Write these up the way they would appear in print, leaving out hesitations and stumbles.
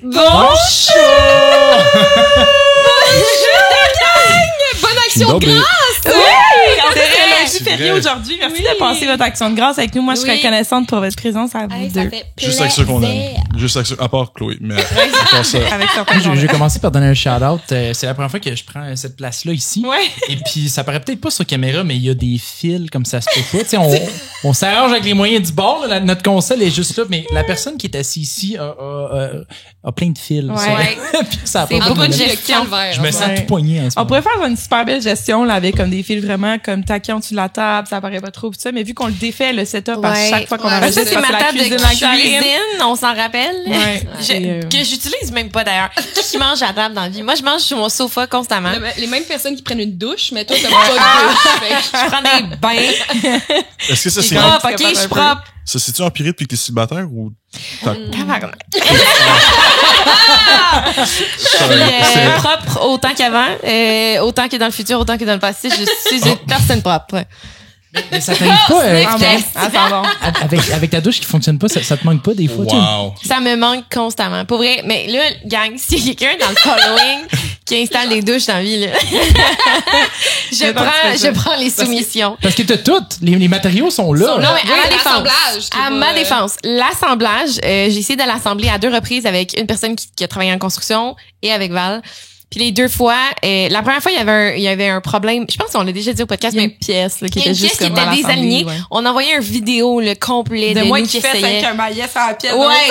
Bonjour! Bonne action de grâce! Oui! C'est férié aujourd'hui. Merci de passer votre action de grâce avec nous. Moi, je suis reconnaissante pour votre présence à vous deux. Juste avec ceux qu'on aime. Juste avec ceux, à part Chloé. Mais à part ça. Avec certains Moi, je vais commencer par donner un shout-out. C'est la première fois que je prends cette place-là ici. Ouais. Et puis, ça paraît peut-être pas sur caméra, mais il y a des fils comme ça se peut pas. Tu sais, on s'arrange avec les moyens du bord. Là, notre console est juste là, mais la personne qui est assise ici a plein de fils. Ouais. Puis ça a C'est pas beaucoup de mal. gestion. Je me sens tout poigné en ce On moment. pourrait faire une super belle gestion là avec comme des fils vraiment comme taqués en dessous de la table, ça apparaît pas trop pis ça, mais vu qu'on le défait le setup à chaque fois qu'on enregistre, ça c'est ma la table de cuisine à Karine. cuisine, on s'en rappelle. Ouais. Que j'utilise même pas d'ailleurs. Qui mange à table dans la vie? Moi je mange sur mon sofa constamment. Les mêmes personnes qui prennent une douche, mais toi t'as pas de douche. Fait que Je prends des bains. Est-ce que ça, c'est Propre, ok, je suis propre. ça, c'est-tu empiré depuis que t'es célibataire ou Tabarnak. C'est- Propre autant qu'avant, autant que dans le futur, autant que dans le passé. Je suis une personne propre. Mais ça t'arrive pas avec ta douche qui fonctionne pas, ça te manque pas des fois, tu sais? Wow. Ça me manque constamment. Pour vrai. Mais là, gang, s'il y a quelqu'un dans le following qui installe des douches dans la vie, là, je prends les soumissions. Parce que t'as toutes, les matériaux sont là. Non, mais à ma défense. l'assemblage. À ma défense. L'assemblage, j'ai essayé de l'assembler à 2 reprises avec une personne qui a travaillé en construction et avec Val. Puis les 2 fois, la première fois, il y avait un problème. Je pense qu'on l'a déjà dit au podcast, Il y a mais une pièce là, qui il y a était une pièce juste qui comme était mal assemblée, désalignée. ouais. On envoyait un vidéo le complet de De moi nous qui qui fait essayait. avec un maillet sur la pièce. Ouais.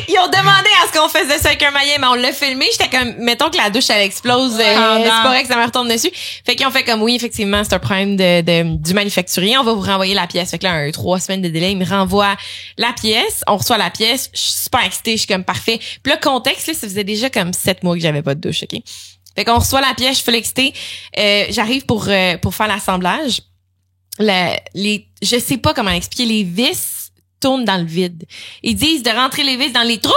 Ils ont demandé à ce qu'on faisait ça avec un maillet, mais on l'a filmé. J'étais comme, mettons que la douche, elle explose, c'est pas vrai que ça me retombe dessus. Fait qu'ils ont fait comme, oui, effectivement, c'est un problème du manufacturier. On va vous renvoyer la pièce. Fait que là, 3 semaines de délai, ils me renvoient la pièce. On reçoit la pièce. Je suis super excitée. Je suis comme, parfait. Puis là, contexte, là, ça faisait déjà comme 7 mois que j'avais pas de douche, OK? Fait qu'on reçoit la pièce, je suis full excitée. J'arrive pour faire l'assemblage. Je sais pas comment expliquer, les vis tournent dans le vide. Ils disent de rentrer les vis dans les trous.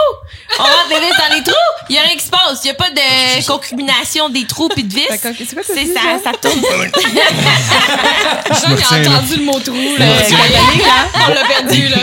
On rentre les vis dans les trous. Il y a rien qui se passe. Il y a pas de concubination des trous puis de vis. C'est quoi C'est ça, ça tourne. Je me il a retiens, là. entendu le mot trou, là. me On l'a perdu, là.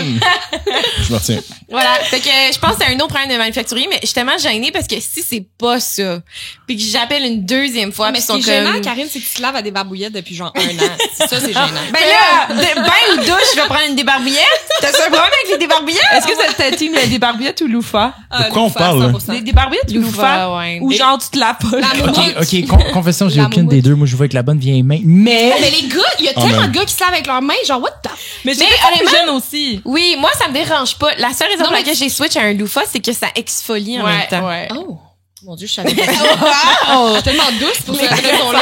Je me retiens. Voilà. Fait que je pense que c'est un autre problème de manufacturier, mais je suis tellement gênée parce que si c'est pas ça, puis que j'appelle une 2e fois, Mais puis ce qui ils sont est gênant, comme... Karine, c'est que tu te laves à des barbouillettes depuis genre 1 an. Ça, c'est gênant. Ben là, bain ou douche, je vais prendre une débarbouillette. T'as-tu un problème avec les débarbouillettes? Est-ce que c'était team des barbouillettes ou loufa? De quoi on parle, là? Des barbouillettes ou loufa? ouais. Ou genre tu te laves pas? La moumoute. Ok, confession, j'ai La aucune des moumoute. deux. Moi, je vois avec la bonne vieille main. Mais Mais les gars, il y a Oh, tellement man. de gars qui se lavent avec leurs mains, genre, what the Mais Mais honnêtement, honnêtement- jeune aussi. Oui, moi, ça me dérange pas. La seule raison Non, pour mais laquelle j'ai switch à un loofah, c'est que ça exfolie en même temps. Ouais. Oh! Mon Dieu, je savais pas. Oh, je suis tellement douce pour cette raison-là.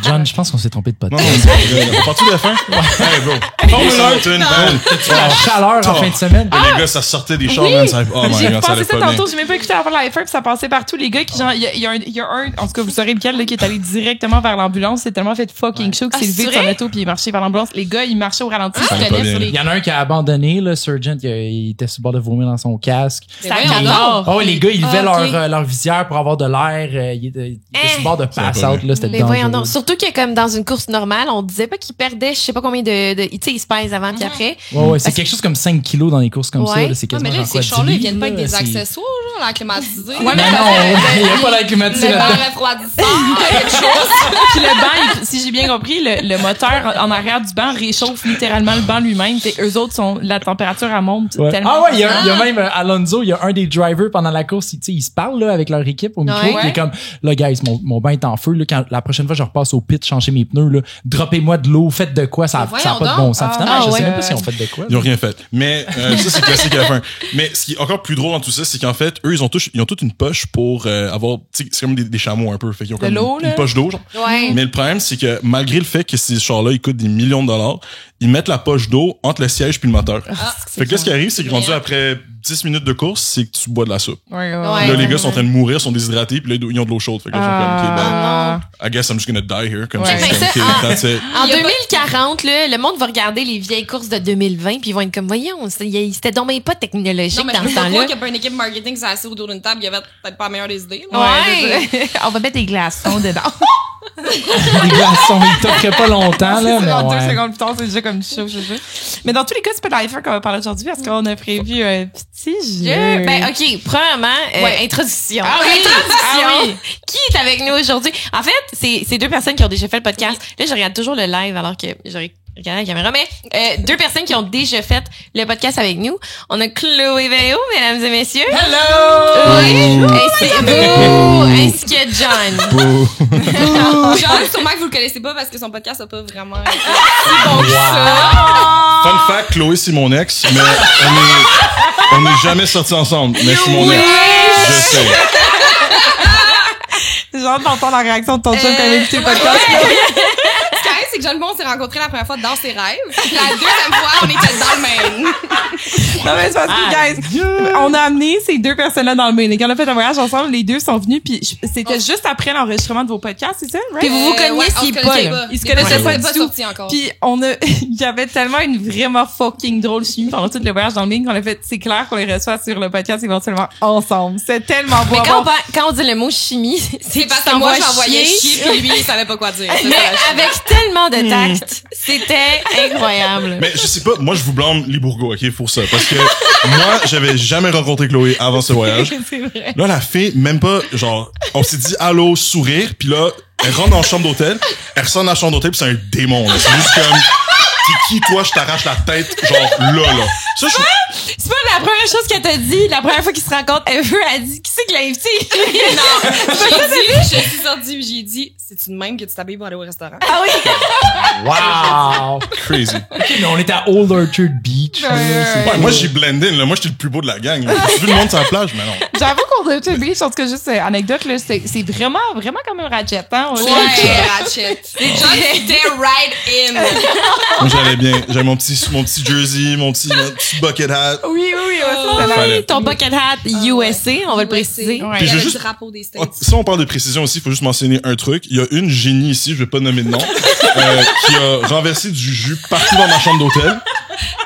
John, je pense qu'on s'est trompé de Non, podcast. non, c'est pas vrai. On part-tu de la fin? Hey, bro. Formule 1, La chaleur en fin de semaine. Les gars, ça sortait des chars, man. Ça, oh my J'ai god, ça allait repensé ça pas bien. tantôt, j'ai même pas écouté avant la F1 puis ça passait partout. Les gars qui genre, il y a un, en tout cas vous saurez lequel là, qui est allé directement vers l'ambulance. C'est tellement fait fucking chaud que Ah, c'est levé de c'est son vrai? auto puis il est marché vers l'ambulance. Les gars, ils marchaient au ralenti. Ça Ils allait pas tenaient sur bien. les Il y en a un qui a abandonné, là, Surgeon, il était sur le bord de vomir dans son casque. Mais voyons donc. Oh, les gars, ils levaient Ah, ok. leur visière pour avoir de l'air. Ils étaient sur le bord de pass out, là. C'était Mais voyons dangereux. donc. Surtout que comme dans une course normale, on disait pas qu'ils perdaient je sais pas combien de tu sais, ils se pèsent avant puis après. Ouais, c'est quelque chose comme 5 kilos dans les courses comme ça, Ouais. là. C'est Ah, mais quasiment là, genre quoi, ces chars-là, 10 ils viennent pas avec livres, des là, c'est- accessoires, genre, la climatisée. Ouais, mais Mais non, il n'y a pas l'air climatisé Le là-dedans. verre refroidissant, quelque chose. Puis le banc, si j'ai bien compris, le moteur en arrière du banc réchauffe littéralement le banc lui-même. Fait eux autres la température elle monte Ouais. tellement. Ah ouais, il y a même Alonso, il y a un des drivers pendant la course, tu sais, ils se parlent là avec leur équipe au micro, Ouais. il est comme là guys, mon bain est en feu là, quand la prochaine fois je repasse au pit changer mes pneus là, droppez-moi de l'eau, faites de quoi, ça Mais a pas de voyons bon sens. Finalement, Ah je sais ouais. même pas si on fait de quoi. Ils ont rien fait. Mais ça, c'est classique à la fin. Mais ce qui est encore plus drôle dans tout ça, c'est qu'en fait, eux, ils ont toute une poche pour avoir... tu sais, c'est comme des chameaux un peu. Fait qu'ils ont De comme l'eau, une là? poche d'eau, genre. Ouais. Mais le problème, c'est que malgré le fait que ces chars-là, ils coûtent des millions de dollars, ils mettent la poche d'eau entre le siège puis le moteur. Fait que là, ce qui arrive, c'est que rendu après 10 minutes de course, c'est que tu bois de la soupe. Ouais, Ouais. Là, les gars sont en train de mourir, sont déshydratés, puis là, ils ont de l'eau chaude. Fait que là, ils sont comme, OK, ben, Ah. I guess I'm just gonna die here. Comme Ouais. ça, Mais OK, ça, that's it. En Il y a 2040, là, le monde va regarder les vieilles courses de 2020 puis ils vont être comme voyons, c'était donc même pas technologique Non, mais dans je ce peux pas temps-là. croire qu'il y a pas une équipe marketing qui s'est assise autour d'une table, il y avait peut-être pas la meilleure des idées. là. Ouais. On va mettre des glaçons dedans. Des glaçons, ils t'offraient pas longtemps, là, mais Genre 2 ouais. secondes plus tard, c'est déjà comme chaud, je sais. Mais dans tous les cas, c'est pas de l'iPhone qu'on va parler aujourd'hui parce qu'on a prévu un petit jeu. Ben, OK. Premièrement, Ouais. introduction. Ah oui! Introduction. Ah oui! Qui est avec nous aujourd'hui? En fait, c'est deux personnes qui ont déjà fait le podcast. Là, je regarde toujours le live alors que j'aurais regardé la caméra. Mais deux personnes qui ont déjà fait le podcast avec nous. On a Chloé Véo, mesdames et messieurs. Hello! Oui. Ainsi que John. John, sûrement que vous le connaissez pas parce que son podcast a pas vraiment été si bon que ça. Fun fact, Chloé, c'est mon ex, mais on n'est jamais sortis ensemble, mais c'est mon ex. Je sais. J'ai hâte d'entendre la réaction de ton chum quand il a écouté le podcast. Ce qui arrive, c'est que John Bon s'est rencontré la première fois dans ses rêves. Puis la deuxième fois, on était dans le Maine. Non, mais c'est parce que, guys, on a amené ces deux personnes-là dans le Maine. Et quand on a fait un voyage ensemble, les deux sont venus, puis c'était juste après l'enregistrement de vos podcasts, c'est ça? Right? Puis vous Ouais, on connaissiez se pas, connaissait là. Ils se connaissaient pas pas du tout. sorti encore. Puis il y avait tellement une vraiment fucking drôle chimie pendant tout le voyage dans le Maine qu'on a fait, c'est clair qu'on les reçoit sur le podcast éventuellement ensemble. C'est tellement beau. Mais à voir. quand on dit le mot chimie, C'est parce que moi, j'envoyais chier, puis lui, il savait pas quoi dire. C'est Mais ça, la chimie. avec tellement de tact, c'était incroyable. Mais je sais pas, moi je vous blâme Libourgo, ok, pour ça. Parce que moi, j'avais jamais rencontré Chloé avant ce voyage. C'est vrai. Là, la fille, même pas, genre, on s'est dit allô, sourire, puis là, elle rentre dans la chambre d'hôtel, elle ressort dans la chambre d'hôtel, puis c'est un démon, là. C'est juste comme, t'es qui, toi, je t'arrache la tête, genre, là. Ça, C'est pas la première chose qu'elle t'a dit, la première fois qu'ils se rencontrent, elle a dit, qui c'est qui l'a invité? Non, je suis sortie, j'ai dit, c'est une même que tu t'habilles pour aller au restaurant. Ah oui? Wow! crazy. OK, mais on était à Old Orchard Beach. là, c'est- Ouais, moi, j'ai blendé, là. Moi, j'étais le plus beau de la gang. J'ai vu le monde sur la plage, mais non. J'avoue qu'on a été Beach, en tout cas, juste anecdote, là, c'est vraiment comme un ratchet, hein? Ouais, Ratchet. John était right in. Moi, j'allais bien. J'avais mon petit jersey, mon petit bucket hat. Oui, Ah ça fallait. oui, ton bucket hat USA, on va le préciser. Ouais. Il y Puis avait j'ai le juste- drapeau des Oh, States. si on parle de précision aussi, il faut juste mentionner un truc. Il y a une génie ici, je vais pas nommer de nom, qui a renversé du jus partout dans ma chambre d'hôtel,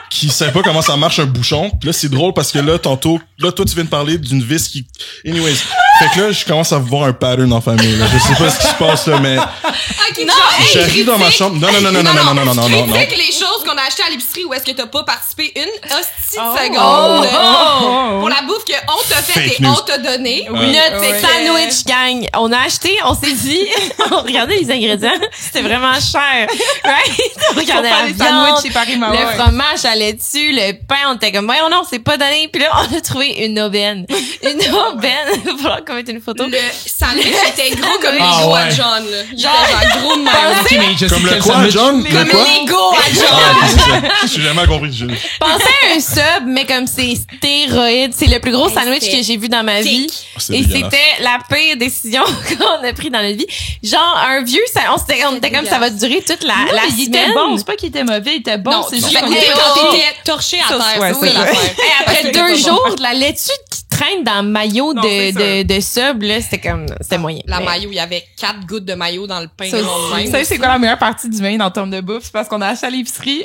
qui savait pas comment ça marche un bouchon. Puis là, c'est drôle parce que là, tantôt, là, toi, tu viens de parler d'une vis qui... Anyways. Fait que là, je commence à voir un pattern en famille, là. Je sais pas ce qui se passe, là, mais Ok, non, j'arrive dans ma chambre. Non. Critique les choses qu'on a achetées à l'épicerie où est-ce que t'as pas participé une hostie de seconde pour la bouffe que on t'a faite Fake et news. on t'a donné. Notre Ouais. sandwich gang. On a acheté, on s'est dit, on regardait les ingrédients, c'était vraiment cher. Right? On regardait la les sandwichs viande, chez Paris Maman. le fromage allait dessus, le pain, on était comme, voyons non, c'est pas donné. Puis là, on a trouvé une aubaine. Une aubaine. Il va falloir qu'on mette une photo. Le sandwich était gros comme les Ah gros à ouais. John, là. Il était genre gros de même. OK, mais je sais Comme le quel quoi, sandwich- John? Comme Le quoi? les go à John. Ah, c'est ça. J'ai jamais compris. Pensez à un sub, mais comme c'est stéroïde. C'est le plus gros sandwich que j'ai vu dans ma vie. C'est Et dégueulasse. c'était la pire décision qu'on a prise dans notre vie. Genre, un vieux, on était comme ça va durer toute la il semaine. était bon. C'est pas qu'il était mauvais, il était bon. Non, c'est tu juste l'as qu'on goûté était quand pas- t'étais torché à Ça, terre. ouais, C'est c'est ça vrai. l'affaire. Après C'était 2 pas bon. jours, de la laitue qui traîne dans le maillot Non, c'est de sub, là, c'était moyen. La Mais- maillot, il y avait 4 gouttes de maillot dans le pain. Ça, rond de Vous même. savez, c'est quoi la meilleure partie du Maine en termes de bouffe? C'est parce qu'on a acheté à l'épicerie.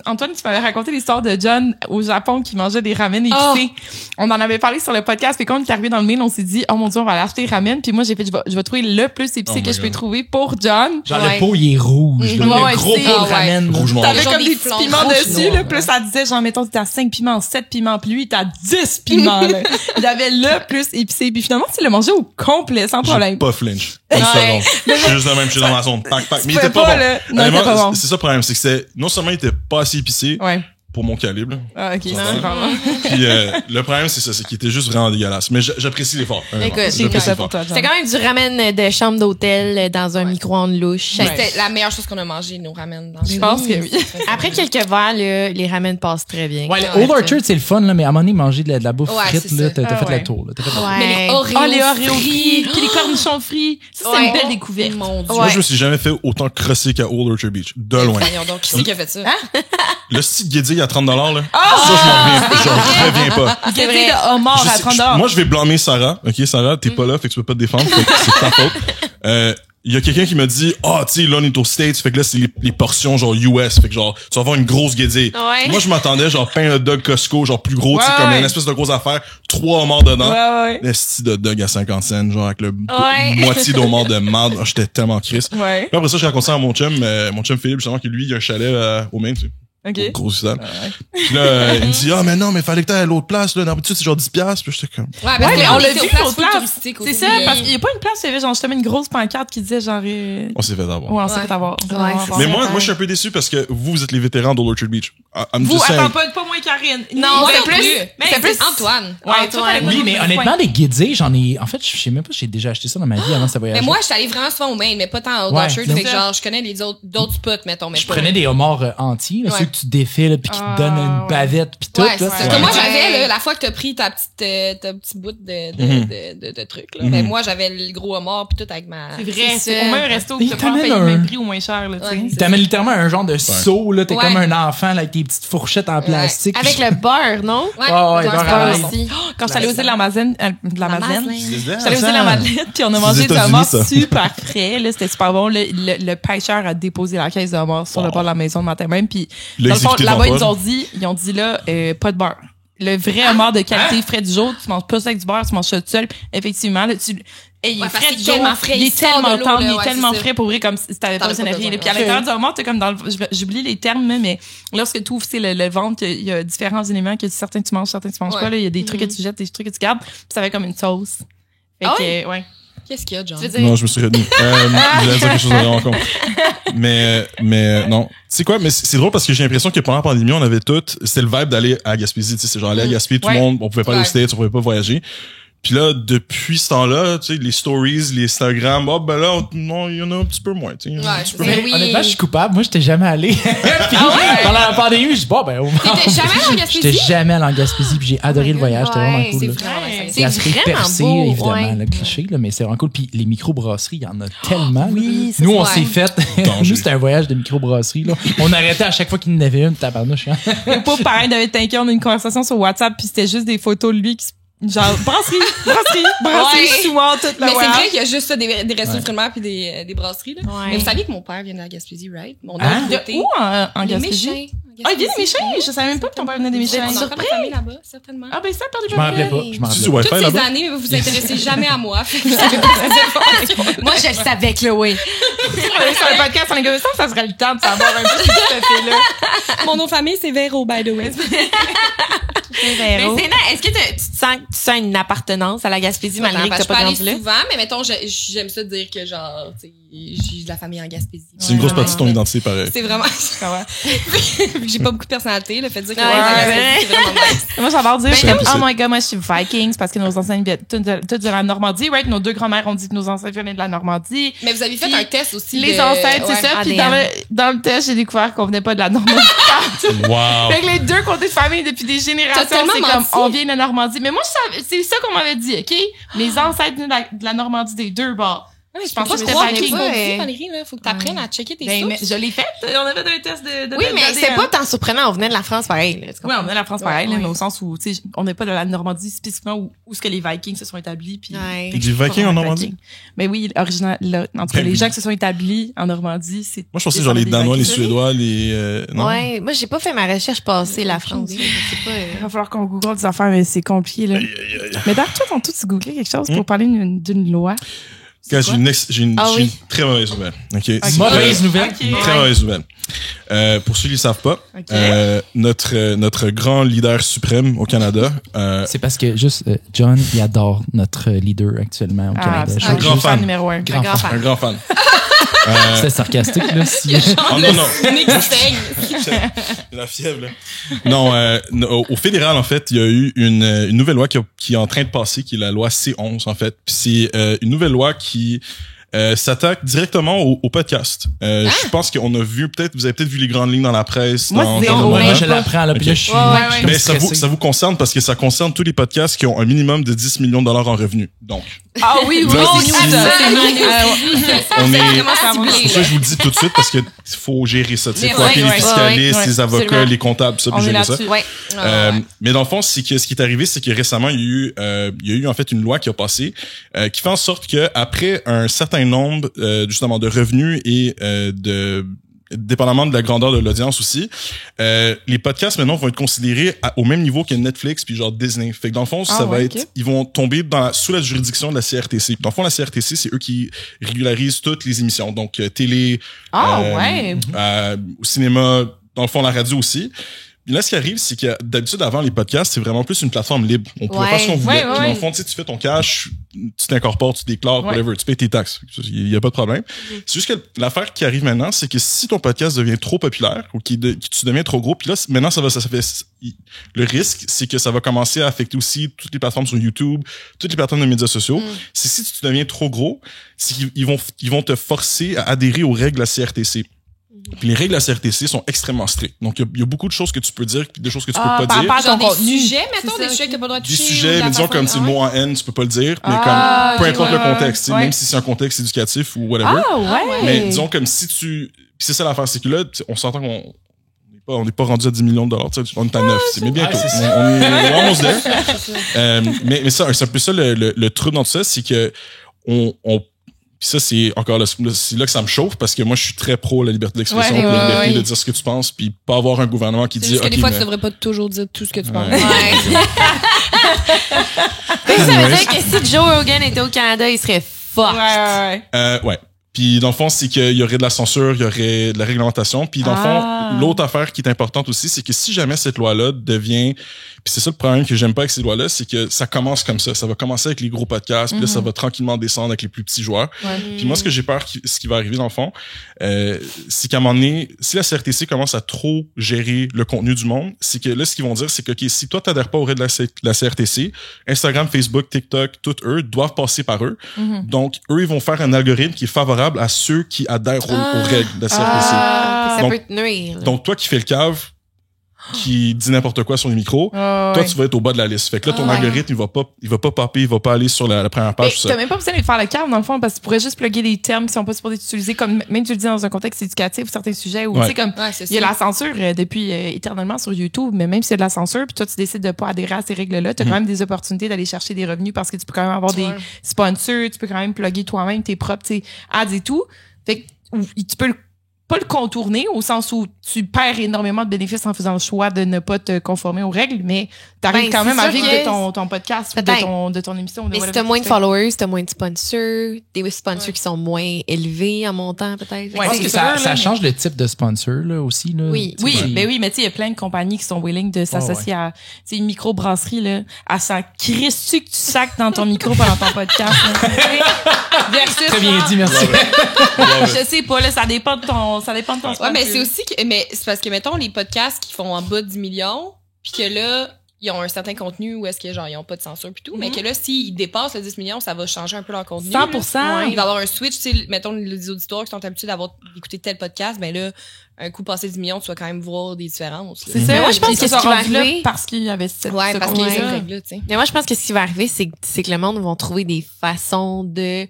Antoine, tu m'avais raconté l'histoire de John au Japon qui mangeait des ramen épicés. On en avait parlé sur le podcast. Puis quand on est arrivé dans le Maine, on s'est dit, oh mon Dieu, on va aller acheter des ramen. Puis moi, j'ai fait, je vais trouver le plus épicé Oh que my je peux God. trouver pour John. Genre, Ouais. le pot, il est rouge. là. Ouais, le gros c'est- pot de ouais. ramen. là. Rouge noir. T'avais Genre comme des des petits flancs piments rouges dessus, noirs, là. Plus ça disait, genre, mettons, t'étais à 5 piments, 7 piments. Puis lui, il était à 10 piments, là. Il avait le plus épicé. Puis finalement, tu l'as mangé au complet, sans J'ai problème. pas flinch. Une Ouais. seconde. Je suis juste de même, je suis dans ma zone. Pac, pac. Mais il pouvais était pas pas, bon. là. Non, il Honnêtement, était pas bon. c'est ça le problème, c'est que c'est, non seulement il était pas assez épicé Ouais. pour mon calibre, Ah, ok. Ça c'est va. vraiment. puis le problème c'est ça, c'est qu'il était juste vraiment dégueulasse. Mais j'apprécie l'effort. Écoute, J'ai J'apprécie fait ça l'effort. pour toi, John. C'était quand même du ramen de chambre d'hôtel dans un micro-ondes louche. C'était la meilleure chose qu'on a mangé, nos ramen. Dans Je pense que oui. Après quelques verres, là, les ramen passent très bien. Ouais, le Old Orchard, c'est le fun, là, mais à un moment donné, manger de la bouffe Ouais, frite, c'est là, ça. t'as Ah, fait ouais. le tour. Là, t'as fait le tour. Ouais. Mais les Oreos, Ah, les Oreos frits, puis les cornichons frits. Ça, c'est Ouais. une belle découverte. Mon Dieu. Moi, je me suis jamais fait autant crosser qu'à Old Orchard Beach. De loin. Voyons donc, qui c'est qui a fait ça? Le style Guédigue à 30 $, là. Ça, je reviens pas. C'est vrai. de homard Je à sais- 30 $. moi, je vais blâmer Sarah. OK, Sarah, t'es pas là, fait que tu peux pas te défendre. Fait que c'est ta faute. il y a quelqu'un qui m'a dit, tu sais, là, on est aux States, fait que là, c'est les portions, genre, US, fait que genre, tu vas avoir une grosse guédille. Ouais. Moi, je m'attendais, genre, pain hot dog Costco, genre, plus gros, tu sais, comme une espèce de grosse affaire, 3 homards dedans. Ouais. Le style hot dog à 50 cents, genre, avec le Ouais. moitié d'homard de marde. J'étais tellement triste. Ouais. Puis après ça, j'ai raconté ça à mon chum Philippe, justement, que lui, il a un chalet au Maine, tu sais. OK. Gros salle. Puis là, il me dit, mais non, mais fallait que t'ailles à l'autre place, là. D'habitude, c'est genre 10$. Puis j'étais comme, Ouais, parce Ouais, que mais là, on l'a était vu aux places l'autre place. touristiques C'est aussi. ça, parce qu'il y a pas une place, il y avait genre justement une grosse pancarte qui disait genre on s'est fait avoir. ouais, on s'est Ouais. fait avoir. Ouais, c'est Mais ça. moi, je suis un peu déçu parce que vous êtes les vétérans d'Orchard Beach. I'm Vous, just saying. attends, pas moi Karine. Non, Moi c'est non plus- plus. mais C'est plus c'est- Antoine. Ouais, Antoine. toi, t'allais Oui, mais pas- honnêtement, des guidés, j'en ai. En fait, je sais même pas si j'ai déjà acheté ça dans ma vie avant ça voyage. Mais moi, je suis allée vraiment souvent au Maine, mais pas tant au Ouais, Orchard. non. Fait que genre, je connais d'autres spots, mettons, mais je pas. prenais des homards entiers, là, Ouais. ceux que tu défais, là, puis qui te donnent une ouais. bavette, puis tout. Ouais, là, c'est ça. c'est- Comme moi, Ouais. j'avais, là, la fois que t'as pris ta petit bout de truc, là. Mais moi, j'avais le gros homard pis tout avec ma. C'est vrai, C'est c'est ça. au même resto Il que tu peux en t'amène payer le un- même prix ou moins cher, là, tu sais. Ouais. Ils t'amènent littéralement un genre de seau, là. T'es Ouais. comme un enfant, là, avec tes petites fourchettes en plastique. Avec le beurre, non? Ouais, Ah ouais, dans beurre ce à temps-là. l'ail. aussi. Quand j'étais allée aux îles de la Madeleine, C'est j'allais aux îles de la Madeleine, puis on a mangé C'est du aux homard États-Unis, ça. super frais, là, c'était super bon. Le pêcheur a déposé la caisse de homard sur le bord de la maison le matin même, puis dans le fond, L'exécuté là-bas, d'emploi. ils ont dit là, pas de beurre. Le vrai homard de qualité frais du jour, tu manges pas ça avec du beurre, tu manges ça tout seul. Effectivement, là, il est parce frais que du c'est jour, tellement frais, il est il sort tellement de l'eau, tendre, là, il est ouais, tellement c'est ça. frais pour vrai comme si t'avais pas T'en as besoin de pas rien. besoin, Puis à ouais. l'intérieur du homard, t'es comme j'oublie les termes, mais lorsque tu ouvres, c'est le ventre, il y a différents éléments que certains tu manges, certains tu manges Ouais. pas, là. Il y a des trucs que tu jettes, des trucs que tu gardes, puis ça fait comme une sauce. Fait Ah que, ouais. Qu'est-ce qu'il y a, John? Tu veux dire- Non, je me suis retenu. J'allais dire quelque chose de vraiment con. Mais non. Tu sais quoi? Mais c'est drôle parce que j'ai l'impression que pendant la pandémie, on avait c'était le vibe d'aller à Gaspésie. Tu sais, c'est genre aller à Gaspésie, tout le Ouais. monde, on pouvait pas aller aux Ouais. States, on pouvait pas voyager. Puis là, depuis ce temps-là, tu sais, les stories, les Instagram, ben là, non, il y en a un petit peu moins, tu sais. Ouais, Un petit c'est peu ça. moins. Mais honnêtement, je suis coupable. Moi, j'étais jamais allé. Puis, pendant la pandémie, je dis, bon, ben, au moins. T'étais jamais allé en Gaspésie? J'étais jamais allé en Gaspésie, puis j'ai adoré le voyage. C'était vraiment Ouais, cool. C'est là. vraiment nice. C'est Gaspé vraiment percé, beau, évidemment, ouais. le cliché, là, mais c'est vraiment cool. Puis les microbrasseries, il y en a tellement. oui, là. c'est Nous, on ça. s'est fait. Danger. Nous, c'était un voyage de microbrasserie. Là. On arrêtait à chaque fois qu'il y en avait une, tabarnouche. Hein. Le pauvre pareil David Tinker, on a une conversation sur WhatsApp, puis c'était juste des photos de lui qui genre brasserie, Ouais. souvent toute la Mais c'est voyage. vrai qu'il y a juste ça, des restos de fruits puis des brasseries, là. Ouais. Mais vous saviez que mon père vient de la Gaspésie, right? Mon Hein? oncle De était. où en Les Gaspésie? Méchins. Ah, il vient des Méchins? Je savais même pas que ton père venait des Méchins. On a encore la famille là-bas, certainement. Ah ben ça, perdu Je m'en rappelais pas. Je m'en Tu rappelais du pas. Wi-Fi Toutes ces là-bas? années, vous vous intéressez jamais à moi. Fait que vous savez pas ce que c'est pas. Moi, je le savais, Chloé. Sur le podcast en Écosse, ça serait le temps de savoir un peu ce que tu fais là. Mon nom de famille, c'est Véro, by the way. Mais c'est nice. Est-ce que tu te sens une appartenance à la Gaspésie malgré que Je t'as peux pas aller grandi là? souvent, mais mettons, j'aime ça dire que genre, tu sais, j'ai de la famille en Gaspésie. C'est une grosse Ouais. partie de ton identité, pareil. C'est vraiment. Vu que j'ai pas beaucoup de personnalité, le fait de dire que Ouais, ouais, la ouais. Gaspésie, c'est vraiment nice. Moi, j'adore dire C'est comme, impossible. oh my god, moi, je suis Vikings parce que nos ancêtres viennent toutes de la Normandie. Right? Nos deux grand-mères ont dit que nos ancêtres venaient de la Normandie. Mais vous avez fait Puis un test aussi. Les de- ancêtres, ouais. c'est ça. Puis ADN. dans le test, j'ai découvert qu'on venait pas de la Normandie. Wow. Fait que les deux côtés de famille depuis des générations, T'as tellement c'est comme, menti. on vient de la Normandie. Mais moi, c'est ça qu'on m'avait dit, OK? Les ancêtres venaient de la Normandie des deux bords. Ouais, Je pense pas que me c'était crois Viking. que tu Ouais. dis, Valérie, là, faut que t'apprennes à checker tes Ben, mais sources. je l'ai fait. On avait un test de Oui, mais d'ADN. c'est pas tant surprenant. On venait de la France pareil. Là, tu Oui, comprends? on venait de la France pareil, là, Ouais. mais au sens où, tu sais, on n'est pas de la Normandie spécifiquement où ce que les Vikings se sont établis. Puis, Ouais. fait que Des je suis pas Vikings en vraiment Normandie? Viking. Mais oui, original, là, en tout cas, Ben les oui. gens qui se sont établis en Normandie, c'est. Moi, je pensais genre les des Danois, les Vikings. Suédois, les, non? Ouais, moi j'ai pas fait ma recherche passée la France. là. C'est pas. Il va falloir qu'on google des affaires, mais c'est compliqué, là. Mais d'ailleurs, toi, tantôt, tu googlais quelque chose pour parler d'une loi. Gars, j'ai une Ah oui. très mauvaise nouvelle. OK? C'est Mauvaise nouvelle. Ok. Très mauvaise nouvelle. Pour ceux qui ne savent pas, Ok. notre grand leader suprême au Canada, C'est parce que juste, John, il adore notre leader actuellement au Canada. c'est Je- un grand je- fan. numéro 1. Grand grand fan. fan. un grand fan. C'est sarcastique, là. Si... Oh non, non. Nick saigne. La fièvre, là. Non, au fédéral, en fait, il y a eu une nouvelle loi qui est en train de passer, qui est la loi C11, en fait. Puis c'est une nouvelle loi qui s'attaque directement au podcast. Je pense qu'on a vu, vous avez peut-être vu les grandes lignes dans la presse. Moi, dans, c'est dans le zéro. Moi, moment. je l'apprends, là, puis Ok. là, je suis. Ouais, ouais, je suis comme Mais stressé. ça vous concerne parce que ça concerne tous les podcasts qui ont un minimum de 10 millions de dollars en revenus. Donc, Ah oui, oui, Là, c'est ici, nous, ça. C'est nous. On est, vraiment c'est pour ça que je vous le dis tout de suite parce que faut gérer ça. Tu sais, faut Ouais, appeler les ouais, fiscalistes, ouais, les avocats, absolument. les comptables, ça, On puis est gérer ça. là-dessus. Ouais. Mais dans le fond, c'est que ce qui est arrivé, c'est que récemment, il y a eu en fait une loi qui a passé qui fait en sorte que après un certain nombre justement de revenus et dépendamment de la grandeur de l'audience aussi, les podcasts maintenant vont être considérés au même niveau que Netflix puis genre Disney. Fait que dans le fond, ça va être, ils vont tomber sous la juridiction de la CRTC. Dans le fond, la CRTC, c'est eux qui régularisent toutes les émissions, donc télé, au cinéma, dans le fond la radio aussi. Puis là, ce qui arrive, c'est que d'habitude, avant les podcasts, c'est vraiment plus une plateforme libre. On pouvait faire ce qu'on voulait. Puis dans le fond, tu fais ton cash, tu t'incorpores, tu déclares, whatever, tu payes tes taxes. Il y a pas de problème. C'est juste que l'affaire qui arrive maintenant, c'est que si ton podcast devient trop populaire ou tu deviens trop gros, puis là, maintenant, le risque, c'est que ça va commencer à affecter aussi toutes les plateformes sur YouTube, toutes les plateformes de médias sociaux. C'est si tu deviens trop gros, c'est qu'ils vont te forcer à adhérer aux règles de la CRTC. Puis les règles de la CRTC sont extrêmement strictes. Donc, il y a beaucoup de choses que tu peux dire puis des choses que tu peux pas dire. Genre des sujets, mettons, des sujets que t'as pas le droit de toucher. Des sujets, mais disons comme c'est le mot en haine, tu peux pas le dire, mais comme, peu importe le contexte, même si c'est un contexte éducatif ou whatever. Mais disons comme si puis c'est ça l'affaire, c'est que là, on s'entend on n'est pas rendu à 10 millions de dollars, tu sais, on est à 9, mais bientôt. On est almost there. Mais ça, c'est un peu ça le truc dans tout ça, c'est que puis ça, c'est encore là, c'est là que ça me chauffe parce que moi, je suis très pro la liberté d'expression, la liberté de dire ce que tu penses, puis pas avoir un gouvernement qui dit. Parce que des fois, tu devrais pas toujours dire tout ce que tu penses. Ça veut dire que si Joe Rogan était au Canada, il serait fucked. Ouais. Puis dans le fond, c'est qu'il y aurait de la censure, il y aurait de la réglementation. Puis dans le fond, l'autre affaire qui est importante aussi, c'est que si jamais cette loi-là devient... Puis c'est ça le problème que j'aime pas avec ces lois-là, c'est que ça commence comme ça. Ça va commencer avec les gros podcasts, puis là, ça va tranquillement descendre avec les plus petits joueurs. Puis moi, ce que j'ai peur, ce qui va arriver dans le fond, c'est qu'à un moment donné, si la CRTC commence à trop gérer le contenu du monde, c'est que là, ce qu'ils vont dire, c'est que OK, si toi, t'adhères pas aux règles de la CRTC, Instagram, Facebook, TikTok, tous eux doivent passer par eux. Donc, eux, ils vont faire un algorithme qui est favorable à ceux qui adhèrent aux règles de la CRTC. Ça peut te nuire. Donc, toi qui fais le cave, qui dit n'importe quoi sur les micros, toi, tu vas être au bas de la liste. Fait que là, ton algorithme, il va pas popper, il va pas aller sur la première page. T'as même pas besoin de faire le cadre, dans le fond, parce que tu pourrais juste plugger des termes qui sont pas supposés être utilisés, comme même tu le dis dans un contexte éducatif, certains sujets, ou tu sais, comme, il y a la censure depuis éternellement sur YouTube, mais même s'il y a de la censure, puis toi, tu décides de pas adhérer à ces règles-là, t'as quand même des opportunités d'aller chercher des revenus parce que tu peux quand même avoir des sponsors, tu peux quand même plugger toi-même tes propres, tu sais, ads et tout. Fait que tu peux pas le contourner au sens où tu perds énormément de bénéfices en faisant le choix de ne pas te conformer aux règles, mais t'arrives quand même à vivre de ton podcast ou de ton émission. Mais si t'as moins de followers, t'as moins de sponsors, des sponsors qui sont moins élevés en montant peut-être. Je pense que ça change le type de sponsor là aussi là. Oui, mais tu sais il y a plein de compagnies qui sont willing de s'associer à une microbrasserie là, à s'en crisser que tu sacs dans ton micro pendant ton podcast. Versus très bien dit, merci. Je sais pas là, ça dépend de ton sponsor. Ouais, mais c'est aussi mais c'est parce que mettons les podcasts qui font en bas de 10 millions, puis que là ils ont un certain contenu où est-ce que genre ils ont pas de censure puis tout, mais que là s'ils dépassent le 10 millions, ça va changer un peu leur contenu. 100%. Il va y avoir un switch, tu sais, mettons les auditeurs qui sont habitués d'écouter tel podcast, ben là un coup passé 10 millions, tu vas quand même voir des différences. C'est ça. Mais moi je pense que ce qui va arriver parce qu'il y avait cette parce qu'il y a cette règle là, tu sais. Mais moi je pense que ce qui va arriver c'est que le monde va trouver des façons de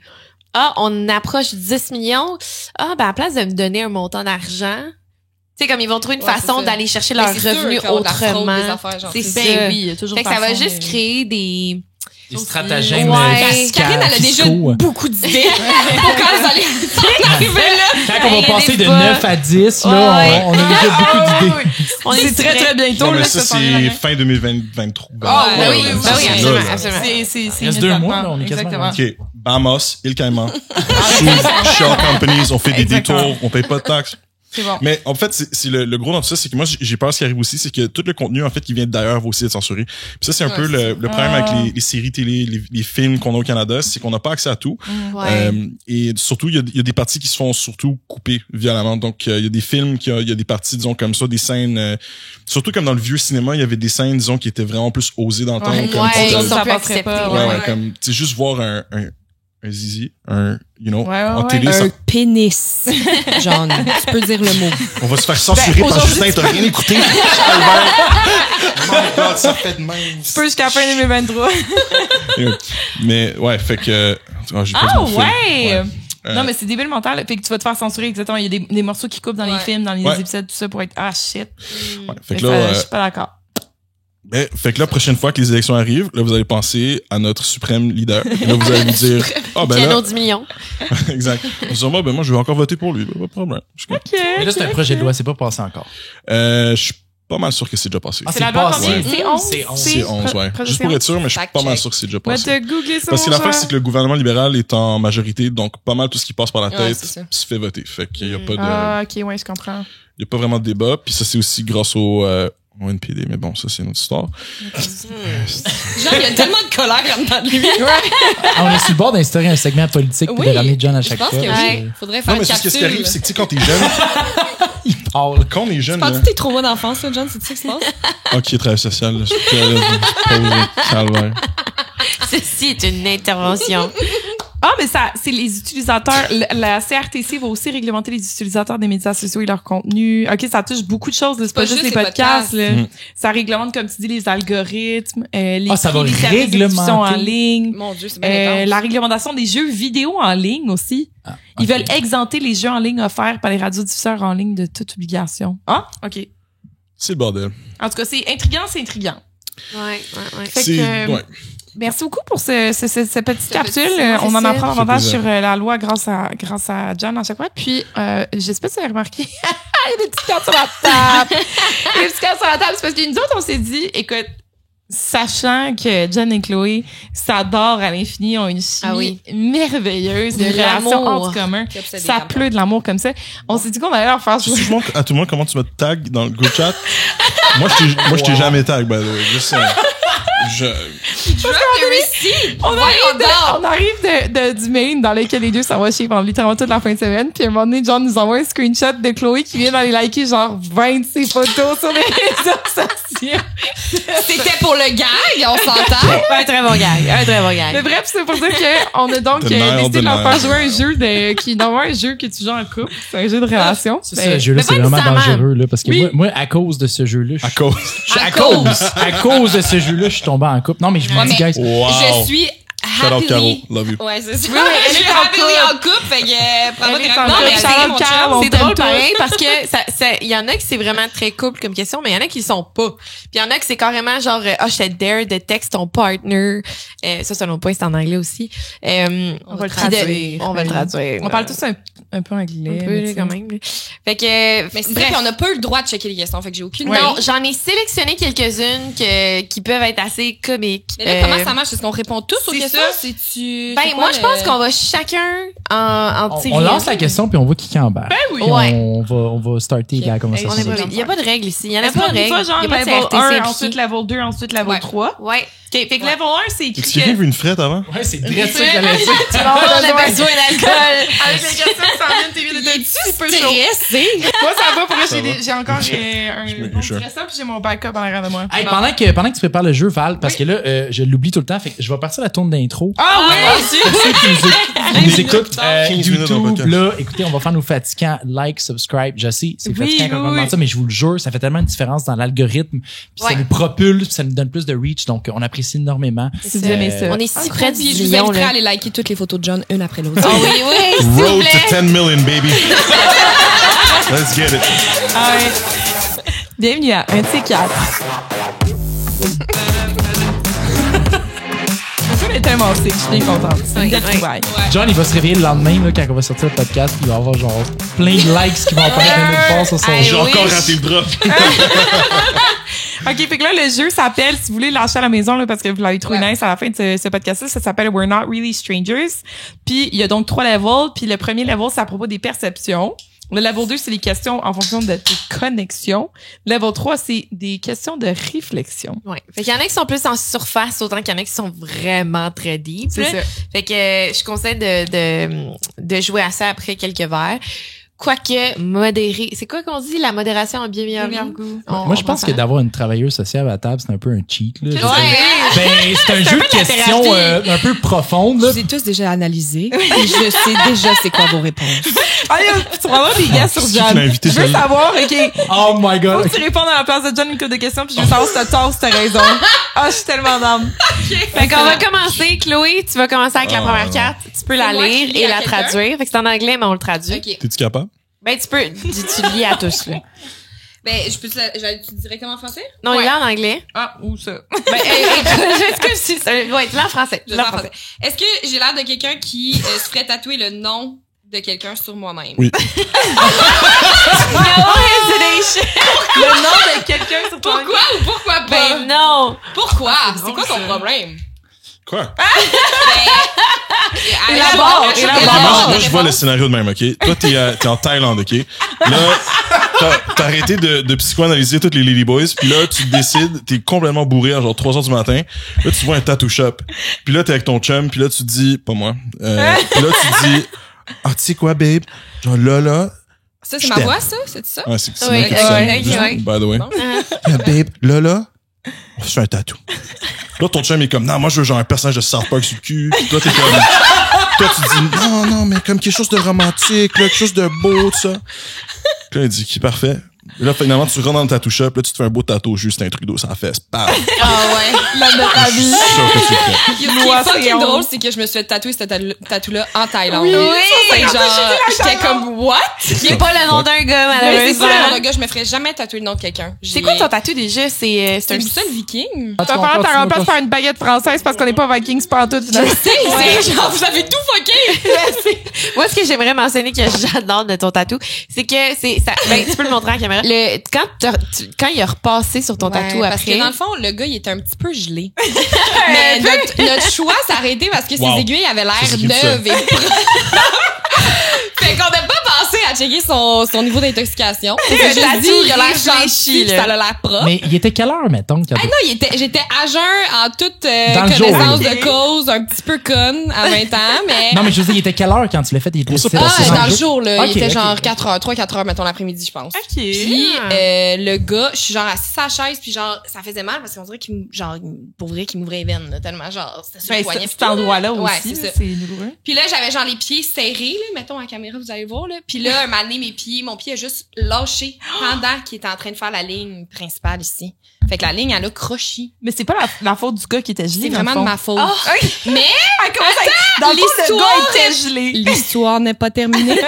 on approche 10 millions. Ben à la place de me donner un montant d'argent, tu sais, comme ils vont trouver une façon d'aller chercher leurs revenus autrement. C'est ça. Oui, il y a toujours fait que ça va juste créer des stratagèmes. Karine, elle a déjà beaucoup d'idées pour quand vous allez arriver là. Quand on va passer de 9 à 10, là, on a déjà beaucoup d'idées. On est très, très bientôt. Mais ça, c'est fin 2023. Oui, absolument. Il reste 2 mois, là, on est quasiment. OK. Bahamas, Île Caïman. Shell Companies, on fait des détours, on paye pas de taxes. C'est bon. Mais en fait, c'est le gros dans tout ça, c'est que moi j'ai peur ce qui arrive aussi, c'est que tout le contenu en fait qui vient d'ailleurs va aussi être censuré. Puis ça c'est un peu le problème avec les séries télé, les films qu'on a au Canada, c'est qu'on n'a pas accès à tout. Et surtout il y a des parties qui se font surtout couper violemment. Donc il y a des films il y a des parties disons comme ça, des scènes surtout comme dans le vieux cinéma, il y avait des scènes disons qui étaient vraiment plus osées dans le temps. Ça passerait pas. Comme tu sais juste voir un zizi, en télé. Un pénis. Genre, tu peux dire le mot. On va se faire censurer par Justin, t'as rien écouté. Oh my God, God, ça fait de même. Tu peux jusqu'à la fin 2023. Mais, ouais, fait que... j'ai pas Ah vu le film. ouais! Ouais. Non, mais c'est débile mental. Fait que tu vas te faire censurer exactement. Il y a des morceaux qui coupent dans les films, dans les épisodes, tout ça pour être « Ah, shit! Ouais, fait » que Ça, là, je suis pas d'accord. fait que la prochaine fois que les élections arrivent, là, vous allez penser à notre suprême leader. Et là, vous allez lui dire, ben Piano là, 10 millions. exact. Sûrement, ben moi, je vais encore voter pour lui, pas de problème. OK. Mais là, c'est un projet de loi, c'est pas passé encore. Je suis pas mal sûr que c'est déjà passé. Ah, C'est la loi passé. combien? C'est 11? C'est 11. C'est 11, ouais. Juste pour être sûr, mais je suis Fact pas mal check. sûr que c'est déjà Va passé. te googler ça, Parce que mon l'affaire, cher. c'est que le gouvernement libéral est en majorité, donc pas mal tout ce qui passe par la Ouais, tête c'est ça. se fait voter. Fait qu'il y a pas de, Ah, OK, ouais, je comprends. il y a pas vraiment de débat. Puis ça, c'est aussi grâce au NPD, mais bon, ça, c'est une autre histoire. Genre, il y a tellement de colère en dedans de lui. Ah, on est sur le bord d'instaurer un segment politique puis Oui, de ramener John à Je chaque pense fois. que oui. Faudrait faire Non, mais une c'est ce qui capsule. arrive, c'est que, tu sais, quand t'es jeune, Il parle. quand on est jeune, là, Penses-tu tes traumas d'enfance, là, John? C'est ça qui se passe? ok, travail social, là, je calvaire. Ceci est une intervention. Ah, mais ça, c'est les utilisateurs. La CRTC va aussi réglementer les utilisateurs des médias sociaux et leur contenu. OK, ça touche beaucoup de choses. là. C'est pas juste les podcasts. Là. Ça réglemente, comme tu dis, les algorithmes, les ça va prix des services de diffusion en réglementer. ligne. Mon Dieu, c'est bien intense. La réglementation des jeux vidéo en ligne aussi. Ah, Ils ok. veulent exempter les jeux en ligne offerts par les radiodiffuseurs en ligne de toute obligation. Ah, OK. C'est le bordel. En tout cas, c'est intriguant, c'est intriguant. Ouais. Fait C'est, que, ouais. merci beaucoup pour cette petite capsule. petit- On en apprend ça fait davantage plaisir. sur la loi grâce à John à chaque fois. Puis, j'espère que tu as remarqué, il y a des petites cartes sur la table. Il y a des petites cartes sur la table. C'est parce que nous autres, on s'est dit, écoute, sachant que John et Chloé s'adorent à l'infini, ont une chimie merveilleuse, De une relation l'amour. en commun. Qui obsède les Ça campagnes. pleut de l'amour comme ça. On s'est dit qu'on allait leur faire Si jouer. tu montres à tout le monde comment tu me tag dans le group chat, moi, je t'ai jamais tag, by the way. Juste, On arrive du main dans lequel les deux s'en vont chier pendant littéralement toute la fin de semaine. Puis à un moment donné, John nous envoie un screenshot de Chloé qui vient d'aller liker genre 20 de ses photos sur les réseaux sociaux. C'était pour le gag, on s'entend. Un très bon gag. Mais bref, c'est pour dire qu'on a donc Denial, décidé de leur denial. faire jouer un jeu qui est normalement un jeu que tu joues en couple. C'est un jeu de relation. Ça, ce jeu-là, mais c'est pas vraiment nécessairement. dangereux, là, parce que Oui. moi, à cause de ce jeu-là, à cause. à cause de ce jeu-là, je suis tombé en couple. Non, mais je vous Ouais, dis, mais- guys, Wow. Je suis Shout out Caro. happily... Love you. Ouais, c'est ça. Oui, elle je suis est en happily couple. en couple, fait que prends-moi Elle des est en racontes. couple. Mais Shout c'est out mon Caro. chum. C'est t'aime drôle tous. pareil parce que il y en a qui c'est vraiment très couple comme question, mais il y en a qui le sont pas. Puis il y en a qui c'est carrément genre je te dare de text ton partner. Ça c'est un autre point, c'est en anglais aussi. On va le traduire. On va le traduire. On parle tous un peu anglais. un peu mais là, tu sais. quand même. Fait que Mais c'est bref. vrai qu'on n'a pas eu le droit de checker les questions, fait que j'ai aucune idée. Non, j'en ai sélectionné quelques-unes qui peuvent être assez comiques. Mais là, comment ça marche? Est-ce qu'on répond tous aux c'est questions? ça. C'est-tu... Ben c'est moi quoi je pense qu'on va chacun en tirer. on lance la question puis on voit qui embarque. Ben oui. Puis Ouais. on va starter la On conversation. est pas vite. Il y a pas de règles ici. Il y en a Est-ce pas qu'on de dit règles. pas genre Il y a pas de level CRTC 1, impliqué. ensuite level 2, ensuite level Ouais. 3? Ouais. OK, fait que level 1, c'est écrit Est-ce que quelqu'un que... veut une frette avant? Ouais, c'est direct ça que j'allais dire. On a besoin d'alcool. Avec les questions qui s'en viennent, t'es vite d'être un petit peu chaud. stressé? Moi, ça va, pour vrai, Ça va. j'ai encore un sure. stressant, puis j'ai mon backup en arrière de moi. Hey, pendant que tu prépares le jeu, Val, parce que là, je l'oublie tout le temps, fait que je vais partir la tourne d'intro. Ah oui! Pour ceux qui nous écoutent 15 minutes dans le YouTube, podcast. là, écoutez, on va faire nos fatigants like, subscribe. Je sais, c'est Oui, fatigant quand on oui. demande ça, mais je vous le jure, ça fait tellement une différence dans l'algorithme, puis ça Ouais. nous propulse, puis ça nous donne plus de reach, donc on apprécie énormément. Si vous aimez ça. On est si près du Puis je vous million, inviterai à là. aller liker toutes les photos de John, une après l'autre. Ah oui, oui, s'il vous Road plaît. to 10 million, baby. Let's get it. Ah ouais. Bienvenue à un de ces quatre. Je suis tellement sick, je suis bien contente. C'est une Ouais, belle ouais. trouvaille. John, il va se réveiller le lendemain, là, quand on va sortir le podcast, il va avoir genre plein de likes qui vont apparaître dans notre part sur son Hey, J'ai oui. encore raté le drop. OK, fait que là, le jeu s'appelle, si vous voulez l'acheter à la maison, là, parce que vous l'avez trouvé nice à la fin de ce podcast-là, ça s'appelle We're Not Really Strangers. Puis, il y a donc 3 levels. Puis, le premier level, c'est à propos des perceptions. Le level 2, c'est les questions en fonction de tes connexions. Le level 3, c'est des questions de réflexion. Ouais. Fait qu'il y en a qui sont plus en surface, autant qu'il y en a qui sont vraiment très deep. C'est là. ça. Fait que je conseille de jouer à ça après quelques verres. quoique modéré. C'est quoi qu'on dit? La modération a bien meilleur goût. Moi, je pense que d'avoir une travailleuse sociale à la table, c'est un peu un cheat, là. Ouais. Ben, c'est un jeu de questions un peu profonde, là. Je vous ai tous déjà analysé. Et je sais déjà c'est quoi vos réponses. Allez, tu vas avoir des gars sur Qui John. l'a invité, Je veux celle-là? savoir, OK. Oh my Faut god. que tu répondes à la place de John une couple de questions, puis je veux savoir si t'as tort ou si t'as raison. Ah, je suis tellement d'âme. Fait qu'on va commencer. Chloé, tu vas commencer avec la première carte. Tu peux la C'est moi qui lire lis et à la quelqu'un? traduire. Fait que c'est en anglais, mais on le traduit. OK. T'es-tu capable? Ben, tu le lis à tous, là. Ben, j'allais directement en français? Non, il est en anglais. Ah, où ça? Ben, écoute, si ça va être là en français. Je vais en français. Est-ce que j'ai l'air de quelqu'un qui se ferait tatouer le nom de quelqu'un sur moi-même? Oui. No hesitation. Le nom de quelqu'un sur toi. Pourquoi ou pourquoi pas? Ben, non. Pourquoi? C'est quoi ton problème? Quoi? Élabore, Ok, élabore. moi, je vois le scénario de même, OK? Toi, t'es en Thaïlande, OK? Là, t'as arrêté de psychoanalyser toutes les ladyboys, puis là, tu décides, t'es complètement bourré à genre 3h du matin. Là, tu vois un tattoo shop. Puis là, t'es avec ton chum, puis là, tu te dis, pas moi, puis là, tu te dis, ah, tu sais quoi, babe? Genre là, Ça, Je c'est ma t'aime. voix, ça? C'est ça? ouais, c'est Oui, moi qui dis ça. ouais, Juste, ouais. by the way. Bon. Babe, là, on fait un tatou. Là, ton chum est comme, non, moi, je veux genre un personnage de South Park sur le cul. Puis toi, t'es comme, toi, tu dis, non, mais comme quelque chose de romantique, là, quelque chose de beau, tout ça. Puis là, il dit, qui parfait. Et là, finalement, tu rentres dans le tattoo shop, là, tu te fais un beau tatou, juste un Trudeau sur la fesse. Bam! Ah ouais. L'homme de ta Je suis vie. sûr que tu le fais. Ce qui est fucking drôle, c'est que je me suis fait tatouer ce tatou-là en Thaïlande. Oui. C'est genre, j'étais comme, what? J'ai pas le nom d'un gars, Mais c'est malheureusement. ça, mon gars, je me ferais jamais tatouer le nom de quelqu'un. C'est quoi ton tatou déjà? C'est C'est un une boussole viking. Tu vas falloir t'en remplacer par une baguette française parce qu'on n'est pas Vikings pantoute. Je sais, c'est genre, vous avez tout fucké. Moi, ce que j'aimerais mentionner que j'adore de ton tatou, c'est que c'est ça. Ben, tu peux le montrer à la caméra. Quand il a repassé sur ton tatou Parce après. que dans le fond, le gars, il était un petit peu gelé. Mais notre choix s'est arrêté parce que Wow. ses aiguilles avaient l'air C'est qui dit neuves et Fait qu'on n'a pas pensé à checker son niveau d'intoxication. On s'est un juste tatou dit, il a l'air réfléchi, gentil, puis là. ça a l'air propre. Mais il était quelle heure, mettons? Quand Ah non, j'étais à jeun en toute Dans le jour, connaissance là. de cause, un petit peu conne à 20 ans, mais... Non, mais je veux dire, il était quelle heure quand tu l'as fait? Il était ça c'était- passe, c'était dans dans le jour, là. Ok, il était ok. genre 3-4 heures, mettons, l'après-midi, je pense. OK. Puis le gars, je suis genre assise à la chaise, puis genre, ça faisait mal parce qu'on dirait pour vrai, qu'il m'ouvrait les veines, là, tellement genre, c'était sur le Ben, poignet. cet endroit-là Ouais, aussi, c'est ça. c'est douloureux. Puis là, j'avais genre les pieds serrés, là, mettons à la caméra, vous allez le voir, là. Puis là, un moment donné, mon pied a juste lâché pendant qu'il était en train de faire la ligne principale ici. Fait que la ligne, elle a croché. Mais c'est pas la faute du gars qui était gelé. C'est dans le vraiment de fond. ma faute. OK. Mais Dans le fond, ce l'histoire gars était gelé. l'histoire n'est pas terminée.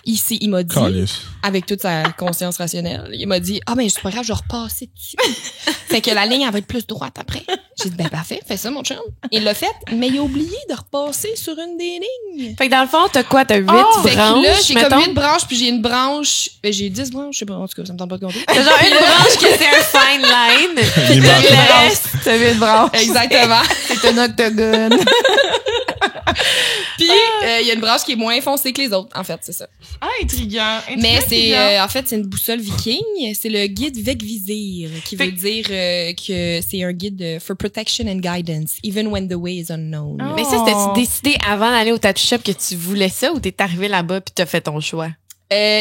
Ici, il m'a dit, Calice. avec toute sa conscience rationnelle, il m'a dit, ah, ben, c'est pas grave, je vais repasser dessus. Fait que la ligne, elle va être plus droite après. J'ai dit, ben, parfait, fais ça, mon chum. Il l'a fait, mais il a oublié de repasser sur une des lignes. Fait que dans le fond, t'as quoi? T'as 8 Fait que branches, là, j'ai mettons? comme 8 branches, puis j'ai une branche, j'ai 10 branches, je sais pas, en tout cas, ça me tente pas de compter. T'as genre une branche que c'est un fine line. Les Le marques. reste, T'as vu une branche. Exactement. C'est un octogone. Puis, il y a une branche qui est moins foncée que les autres, en fait, c'est ça. Ah, intriguant. Mais c'est, en fait, c'est une boussole viking. C'est le guide Vegvisir, qui veut dire que c'est un guide for protection and guidance, even when the way is unknown. Oh. Mais ça, c'était-tu décidé avant d'aller au tattoo shop que tu voulais ça ou t'es arrivé là-bas pis t'as fait ton choix?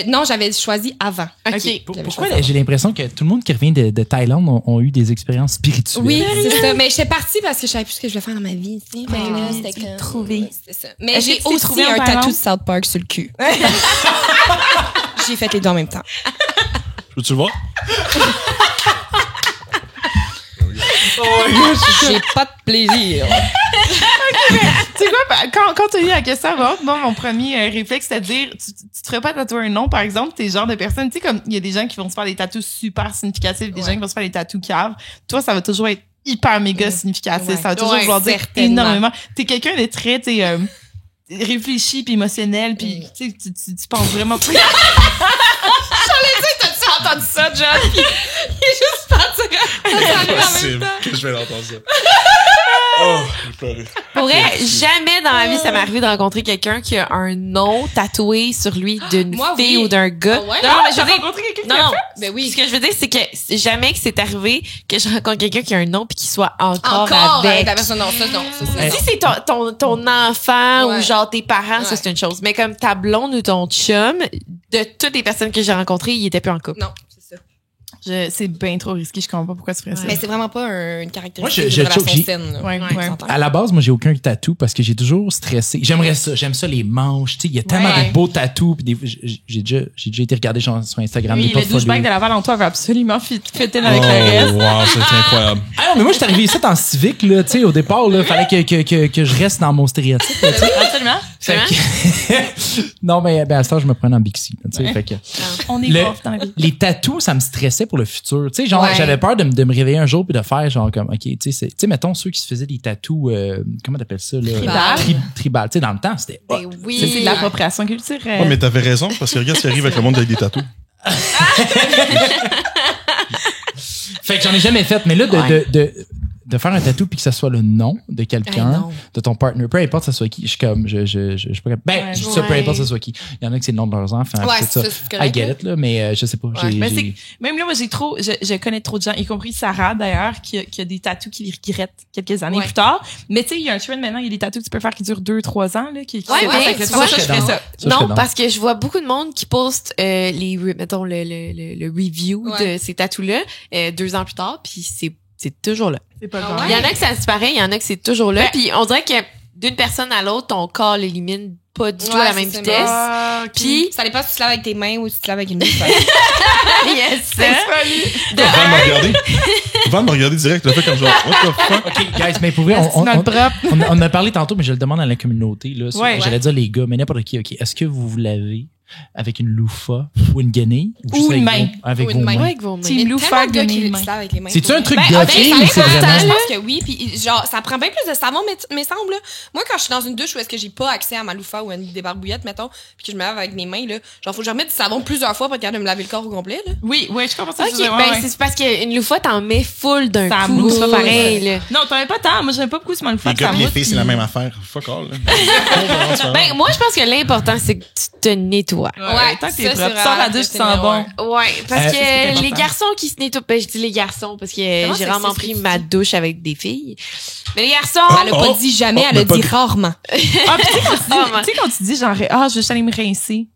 Non, j'avais choisi avant. OK. Pourquoi j'ai l'impression que tout le monde qui revient de Thaïlande ont eu des expériences spirituelles? Oui, c'est ça. Mais j'étais partie parce que je savais plus ce que je voulais faire dans ma vie. Tu sais. Fait que là, c'était comme... trouvé. C'est ça. Mais Est-ce j'ai que tu t'es aussi trouvé en un Thaïlande? tatou de South Park sur le cul. J'ai fait les deux en même temps. Peux-tu le voir? J'ai pas de plaisir. Tu sais quoi, quand tu as eu la question avant, moi, mon premier réflexe, c'était de dire, tu te ferais pas tatouer un nom, par exemple, t'es le genre de personne, tu sais, comme, il y a des gens qui vont se faire des tatous super significatifs, des gens qui vont se faire des tatous caves. Toi, ça va toujours être hyper méga significatif. Ouais. Ça va toujours Ouais, vouloir dire certainement. énormément. T'es quelqu'un de très, tu sais, réfléchi puis émotionnel puis tu sais, tu penses vraiment. T'as-tu entendu ça, John? Il est juste parti. Impossible que je vais l'entendre ça. Oh, j'ai pleuré. Pour vrai, jamais dans ma vie, ça m'est arrivé de rencontrer quelqu'un qui a un nom tatoué sur lui d'une Moi, fille oui. ou d'un gars. Ah ouais? Non, mais je T'as veux dire, rencontré quelqu'un qui non, l'a non. fait? Ben oui. Ce que je veux dire, c'est que jamais que c'est arrivé que je rencontre quelqu'un qui a un nom puis qui soit encore avec. la personne, non, ça, non. Ça, c'est Si c'est ton enfant Ouais. ou genre tes parents, ça Ouais. c'est une chose. Mais comme ta blonde ou ton chum, de toutes les personnes que j'ai rencontrées, il était plus en couple. Non, c'est ça. C'est bien trop risqué, je comprends pas pourquoi tu ferais ça. Mais c'est vraiment pas une caractéristique Moi, de j'ai- relation j'ai- saine. là. Ouais, On ouais. s'entend. À la base, moi, j'ai aucun tatou parce que j'ai toujours stressé. J'aimerais ça. J'aime ça, les manches. Tu sais, il y a tellement Ouais. de beaux tatous. Puis j'ai déjà été regarder sur Instagram. Oui, des le douchebag portfolios. de Laval en toi veut absolument fitter avec Oh, le reste. wow, c'est incroyable. Ah non, mais moi, je suis arrivé ici en civique, là. Tu sais, au départ, là, fallait que je reste dans mon stéréotype, là, tu sais. Absolument. Fait que- non, mais ben, à ce temps, je me prenais en Bixi, tu sais. Ouais. Fait que On est Le- prof dans la vie. les tatous, ça me stressait pour le futur. Tu sais, genre, Ouais. j'avais peur de me réveiller un jour puis de faire genre comme, OK, tu sais, mettons ceux qui se faisaient des tatous, comment t'appelles ça, là? Tribal. Tribal. Tu sais, dans le temps, c'était hot. Ben oui. C'est de l'appropriation culturelle. Ouais, mais t'avais raison, parce que regarde ce qui arrive avec le monde avec des tatous. Fait que j'en ai jamais fait. Mais là, de faire un tatou puis que ça soit le nom de quelqu'un, non. de ton partner, peu importe ça soit qui, je suis comme, je suis pas capable. Ben, Ouais. je dis ça, peu Ouais. importe ça soit qui. Il y en a que c'est le nom de leurs enfants. Ouais, tout c'est ça, c'est correct, I get it, là, mais je sais pas. Ouais. Mais c'est même là, moi, je connais trop de gens, y compris Sarah d'ailleurs, qui a des tatous qu'il regrette quelques années Ouais. plus tard. Mais tu sais, il y a un trend maintenant, il y a des tatous que tu peux faire qui durent 2-3 ans, là, qui Ouais, fait mais avec le tu temps. vois, Ça, je je ferais serais ça. je serais Non, dans. parce que je vois beaucoup de monde qui poste mettons le review Ouais. de ces tatous-là 2 ans plus tard, puis c'est toujours là. C'est pas le Ah genre. Il y en a que ça disparaît, il y en a que c'est toujours là, puis on dirait que d'une personne à l'autre, ton corps l'élimine pas du tout à la Ouais, même c'est vitesse. Ah, ok. Puis Ça dépend si tu te laves avec tes mains ou si tu te laves avec une loupe. yes, Van me regarder. Van me regarder direct, le fait comme genre, what the fuck? OK, guys, mais pour vrai, C'est notre propre. on en a parlé tantôt, mais je le demande à la communauté, là. Ouais. J'allais dire les gars, mais n'importe qui, OK. Est-ce que vous vous lavez avec une loofah ou une guenille? Ou juste une avec main. vos- Avec Ou vos une main. mains? avec vos mains. Team Il y a loufa, tellement de gars guenille, qui main. se lavent avec les mains. C'est-tu un truc Ben, gothique ça ou dépend c'est du temps, vraiment... Je pense que oui, puis genre ça prend bien plus de savon, mais semble là. Moi quand je suis dans une douche où est-ce que j'ai pas accès à ma loofah ou à une débarbouillette mettons, puis que je me lave avec mes mains là, genre faut que je remette du savon plusieurs fois pour être capable de me laver le corps au complet là. Oui, ouais, je comprends ça. Ok, ben c'est parce qu'une loufa, t'en mets full d'un Ça coup. mousse, C'est pas pareil, là. Non, t'en mets pas tant. Moi, j'aime pas beaucoup ce mal Les gars pis les filles, c'est la même affaire. Fuck all, là. Ben, moi, je pense que l'important, c'est que tu te nettoies. Ouais, tant que t'es ça, propre. c'est Sors la vraiment douche, tu très sens bon. Ouais, parce c'est que les important. garçons qui se nettoient, ben, je dis les garçons parce que Comment j'ai ça rarement existe pris ce que ma tu dis? douche avec des filles. Mais les garçons, Elle a pas dit jamais, elle mais a pas dit de- rarement. Ah, puis tu sais, quand tu dis genre, je vais juste aller me rincer.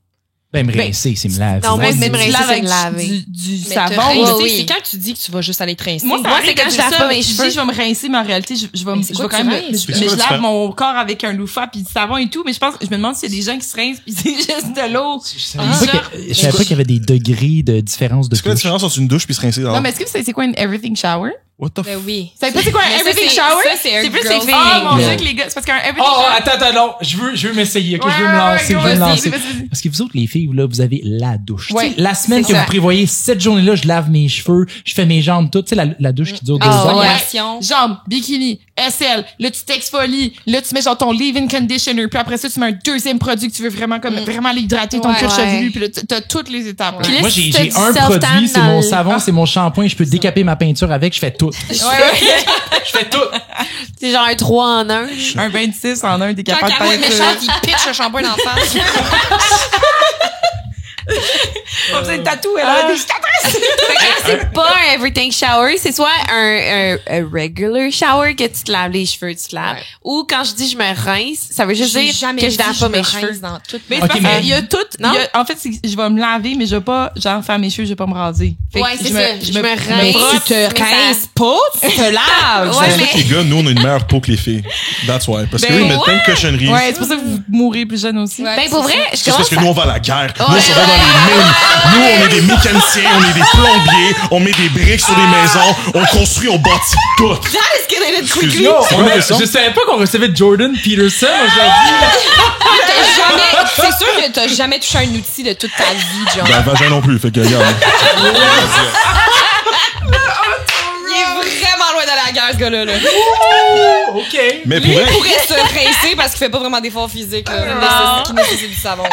Ben, me rincer, c'est me laver. Non, moi, Ouais, c'est me tu rincer, laves c'est avec me laver. du Mais savon. te rincer, ouais, oui. c'est quand tu dis que tu vas juste aller te rincer. Moi, Moi, c'est quand je lave pas mes Je cheveux. dis, je vais me rincer, mais en réalité, je vais Mais c'est je quoi vais que quand tu même, rinces? mais C'est quoi je la lave différence? mon corps avec un loofah puis du savon et tout, mais je me demande s'il y a des gens qui se rincent puis c'est juste de l'eau. Je savais pas qu'il y avait des degrés de différence de C'est quoi la douche. différence entre une douche puis se rincer dans Non, mais est-ce que c'est quoi une everything shower? What the Ben oui. Vous savez pas c'est quoi un Mais ça, everything c'est- shower? ça, c'est un plus girl les thing. Oh mon Non. dieu que les gars, c'est parce qu'un everything Oh, shower. attends, non. Je veux m'essayer, OK? Ouais, Je veux me ouais, lancer, je veux me vas-y, lancer. vas-y. Parce que vous autres, les filles, là, vous avez la douche. Ouais, Tu sais, la semaine c'est que ça. vous prévoyez, cette journée-là, je lave mes cheveux, je fais mes jambes, tout. Tu sais, la douche qui dure 2 Ah, heures. ouais. Relation. Jambes, bikini, SL, là tu t'exfolies, là tu mets genre ton leave-in conditioner, puis après ça tu mets un deuxième produit que tu veux vraiment comme vraiment l'hydrater ton Ouais. cuir Ouais. chevelu, puis là t'as toutes les étapes. là. Puis là, Moi, si j'ai t'as du un self-tan produit, c'est dans mon le- savon, c'est mon shampoing, je peux décaper ma peinture avec, je fais tout. Ouais, ouais. Je fais tout. c'est genre un 3 en 1. Un 26 en un, t'es Quand capable de Caro est faire méchante, il pitch le shampoing dans le face. Comme ça, le tatou, elle a des cicatrices. C'est pas un everything shower, c'est soit un regular shower que tu te laves les cheveux, tu te laves. Ouais. Ou quand je dis je me rince, ça veut juste J'ai dire jamais que dit je lave pas me mes rince cheveux. dans toute Mais ma c'est Ok, parce mais- qu'il y a tout, Non? en fait, je vais me laver, mais je vais pas, genre, faire mes cheveux, je vais pas me raser. Fait que Ouais, c'est ça. Je me rince. Mais brosse, tu te mais ça- rinces pas, tu te laves. Ouais, C'est pour ça que les gars, nous, on a une meilleure peau que les filles. That's why. Parce que Ben eux, ils mettent plein de cochonneries. Ouais, c'est pour ça que vous mourrez plus jeune aussi. Ouais. Ben, pour vrai, je C'est commence parce que nous, on va à la guerre. Nous, on Ouais, s'en va dans les mines. Nous, on est des mécaniciens, on est des plombiers, on met des briques sur des maisons, on construit, on bâtit tout. Excuse-moi, Yo, c'est quoi la question? je savais pas qu'on recevait Jordan Peterson aujourd'hui. C'est sûr que t'as jamais touché un outil de toute ta vie, genre. Ben, vagin non plus, fait que regarde. Il est vraiment loin de la guerre, ce gars-là. Là. OK. Mais pour Lui, vrai, il pourrait se rincer parce qu'il fait pas vraiment d'efforts physiques, là. Qui nécessite du savon.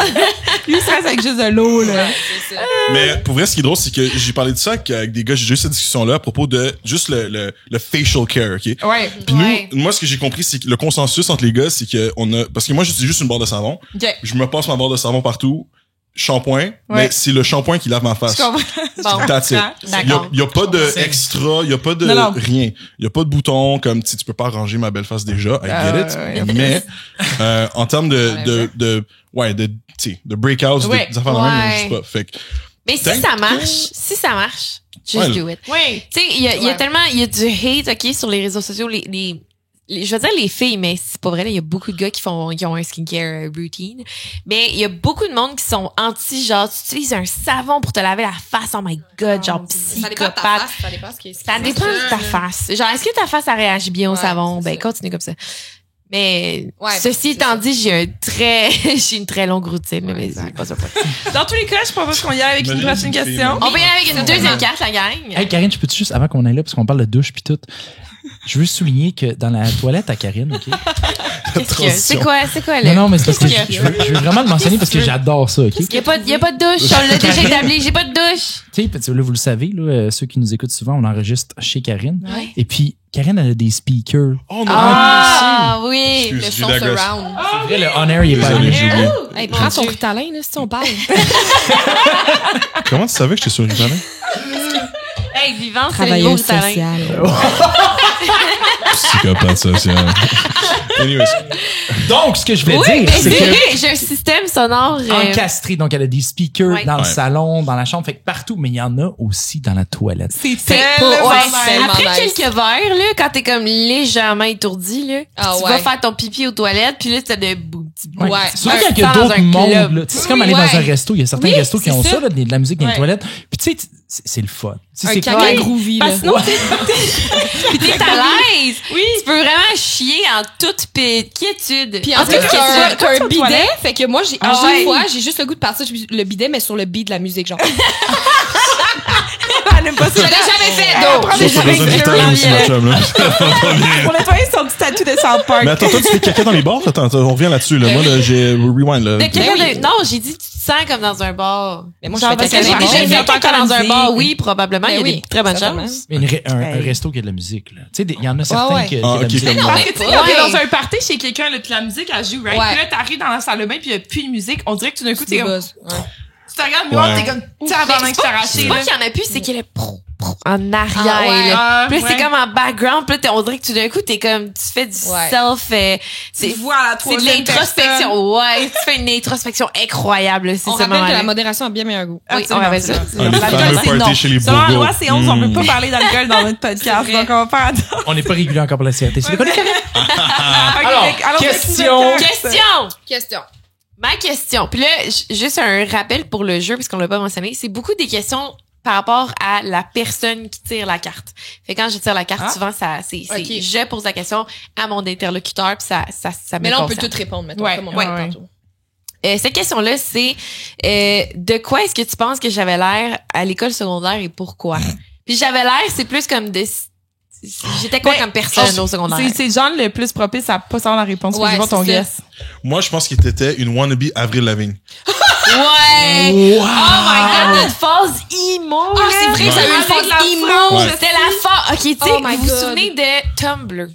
Lui, il se reste avec juste de l'eau, là. C'est ça. mais pour vrai, ce qui est drôle, c'est que j'ai parlé de ça avec des gars, j'ai eu cette discussion-là à propos de juste le facial care, OK? Ouais. Puis Ouais. nous, moi, ce que j'ai compris, c'est que le consensus entre les gars, c'est que on a, parce que moi, j'utilise juste une barre de savon. OK. Je me passe ma barre de savon partout. shampoing, mais c'est le shampoing qui lave ma face. Bon, That's it. d'accord. Il y a pas de extra, il y a pas de Non. rien. Il y a pas de bouton comme tu peux pas arranger ma belle face déjà, I get it. Mais en termes de tu sais, de breakouts, des affaires de même, il y a juste pas. Fait que Mais si ça marche, just do it. Oui. Tu sais, il y a tellement, il y a du hate, OK, sur les réseaux sociaux, je veux dire les filles, mais c'est pas vrai, là, il y a beaucoup de gars qui ont un skincare routine. Mais il y a beaucoup de monde qui sont anti, genre, tu utilises un savon pour te laver la face, oh my god, genre psychopathe. Ça dépend ce qui est. Ça dépend de ta face. Genre, est-ce que ta face, elle réagit bien au savon? Ben, continue comme ça. Mais, ceci étant dit, j'ai une très longue routine, mais c'est pas ça. Dans tous les cas, je propose qu'on y aille avec une prochaine question. On peut y aller avec une deuxième carte, la gang. Hey, Karine, je peux juste, avant qu'on aille là, parce qu'on parle de douche pis tout, je veux souligner que dans la toilette à Karine, OK? C'est quoi, là? Non, mais c'est parce que je veux vraiment le mentionner parce que j'adore ça, OK? Il y a pas de douche. On l'a déjà établi. J'ai pas de douche. Tu sais, là, vous le savez, là, ceux qui nous écoutent souvent, on enregistre chez Karine. Ouais. Et puis, Karine, elle a des speakers. oh non. Ah, oui. Le son surround. C'est vrai, le on-air, il est pas Désolé, bien. j'ai oublié. Hey, prends ton Ritalin, là, si on parle. Comment tu savais que j'étais sur une talent? Hey, vivant, c'est le beau talent. Psychopathe social. Anyways. Donc, ce que je vais Oui, dire, mais c'est que j'ai un système sonore. encastré, donc elle a des speakers Ouais. dans le salon, dans la chambre, fait que partout, mais il y en a aussi dans la toilette. C'est tellement tellement Après nice. quelques verres, là, quand t'es comme légèrement étourdi, là, Ah tu ouais. vas faire ton pipi aux toilettes, puis là, t'as des petits bouts. Ouais. Surtout Un quand il y a temps dans d'autres un mondes, club. là. Tu sais, c'est comme Oui, aller dans ouais. un resto. Il y a certains Oui, restos qui ont c'est ça, ça. là, de la musique dans les Ouais. toilettes. Puis tu sais, c'est le fun. Tu sais, Un c'est caca Ouais. groovy, là. Parce que sinon, Puis t'es à l'aise. Oui. Tu peux vraiment chier en toute quiétude. Puis en toute plus, quiétude. t'as un bidet, fait que moi, à Ah chaque ouais. fois, j'ai juste le goût de partir le bidet, mais sur le beat de la musique, genre. elle aime pas ça. Je l'ai jamais fait, Elle donc. prend Ça, des c'est dans un avec petit le talent aussi, Ryan. ma chum, là. Ça va pas bien. Pour nettoyer son petit tatou de South Park. Mais attends, toi, tu fais caca dans les bars? Attends, on revient là-dessus, là. Moi, là, j'ai rewind, là. De quelqu'un Ben oui. de- Non, j'ai dit, tu te sens comme dans un bar. Mais moi, Genre, je fais parce que caca j'ai dans les déjà bars. fait caca dans un musique. bar. Oui, probablement. Ben Il y a oui, des très bonnes certainement. chances. Mais un resto qui a de la musique, là. Tu sais, il y en a certains ouais. qui a Ah, de la ok, musique. comme non, moi. Parce que tu sais, on Ouais. est dans un party chez quelqu'un, là, puis la musique, elle joue, right? Ouais. Puis là, t'arrives dans la salle de bain, puis il y a plus de musique. On dirait que tout d'un coup, Des t'es comme, buzz. Ouais. tu te regardes, moi, Ouais. t'es comme, tabarnak, je t'ai arraché, C'est là. pas qu'il y en a plus, c'est qu'il y a le en arrière. Ah, ouais. là. Puis là, c'est Ouais. comme en background. Puis là, on dirait que tout d'un coup, t'es comme, tu fais du Ouais. self. Tu vois la C'est de troisième l'introspection. Ouais, tu fais une introspection incroyable. C'est On ce rappelle que la moment-là. modération a bien meilleur goût. Oui, on Absolument, va ça. absolument. Les L'alcool, fameux c'est parties non. chez les Selon la bogos. loi C11, on peut pas parler d'alcool dans notre podcast, vrai. donc on va faire attention. On n'est pas régulier encore pour la CRT. C'est le cas de Karine? Alors, question. Question! Ma question. Puis là, juste un rappel pour le jeu, puisqu'on l'a pas mentionné. C'est beaucoup des questions par rapport à la personne qui tire la carte. Fait que quand je tire la carte, souvent, c'est Ok. je pose la question à mon interlocuteur, puis ça Mais me là, on peut concerne. tout répondre, mettons. Ouais, comme on ouais, a fait ouais. tantôt. Cette question-là, c'est de quoi est-ce que tu penses que j'avais l'air à l'école secondaire et pourquoi? Puis j'avais l'air, c'est plus comme de... J'étais quoi Ben, comme personne au secondaire? C'est le genre le plus propice à pas savoir la réponse. Ouais, Ouais, voir ton c'est ça. guess. Moi, je pense qu'il était une wannabe Avril Lavigne. Ouais! Wow! Oh my god, notre phase emo! Ah, c'est vrai, ça a eu une Avec phase la emo. frange. Ouais. C'était la phase... OK, tu sais, Oh my vous vous God. souvenez de Tumblr?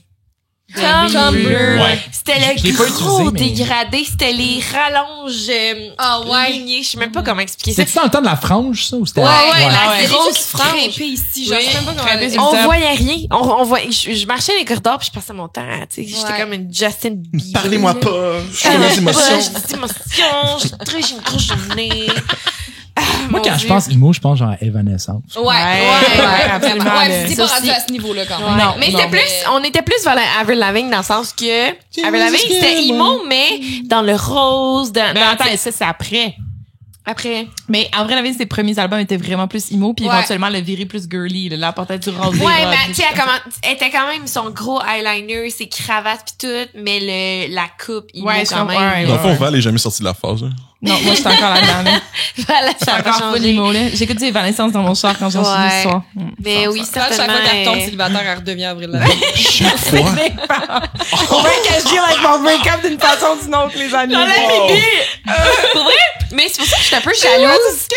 Tumblr. Ouais. C'était Je l'ai le pas gros utilisé, mais- dégradé. C'était les rallonges Ah ouais. lignées. Je sais même pas comment expliquer ça. C'était-tu dans le temps de la frange, ça? Ou c'était Ouais, ouais, la C'est grosse juste frange. crêpée ici, genre, Oui, je sais même pas comment crêpée elle- sur le On top. voyait rien. On voyait, je marchais dans les corridors puis je passais mon temps, tu sais. J'étais Ouais. comme une Justin Bieber. Parlez-moi pas. Je suis Parlez-moi dans les émotions. pas, j'ai des émotions. J'ai une grosse journée. Moi, Mon quand je Dieu. pense imo, je pense genre à Evanescence. Ouais, absolument, Ouais, le- mais c'est ça pas rendu aussi. à ce niveau-là, quand Ouais. même. Mais Non, c'était plus, on était plus vers la Avril Lavigne dans le sens que Avril Lavigne c'était emo, mais dans le rose, Mais dans attends, ça, c'est après. après. Mais en vrai, la vie, ses premiers albums étaient vraiment plus emo, puis Ouais. éventuellement, le viré plus girly, là, la portait du rose. Ouais, mais tu sais, elle était quand même son gros eyeliner, ses cravates pis tout, mais la coupe emo Ouais, quand ouais, même. Dans le fond, Val est jamais sorti de la phase. Hein. Non, moi, j'étais encore là-dedans, là. Voilà, ça J'étais a pas encore pas changé. emo, là. J'écoute du Evanescence dans mon char quand j'en suis Ouais. le soir. Mais oui, Chaque fois certainement. qu'elle retombe célibataire, elle redevient Avril Lavigne. Chaque fois. On va que je deal avec mon break-up d'une façon ou d'une autre, les amis. Pour vrai? Mais c'est pour ça que je suis un peu jalouse.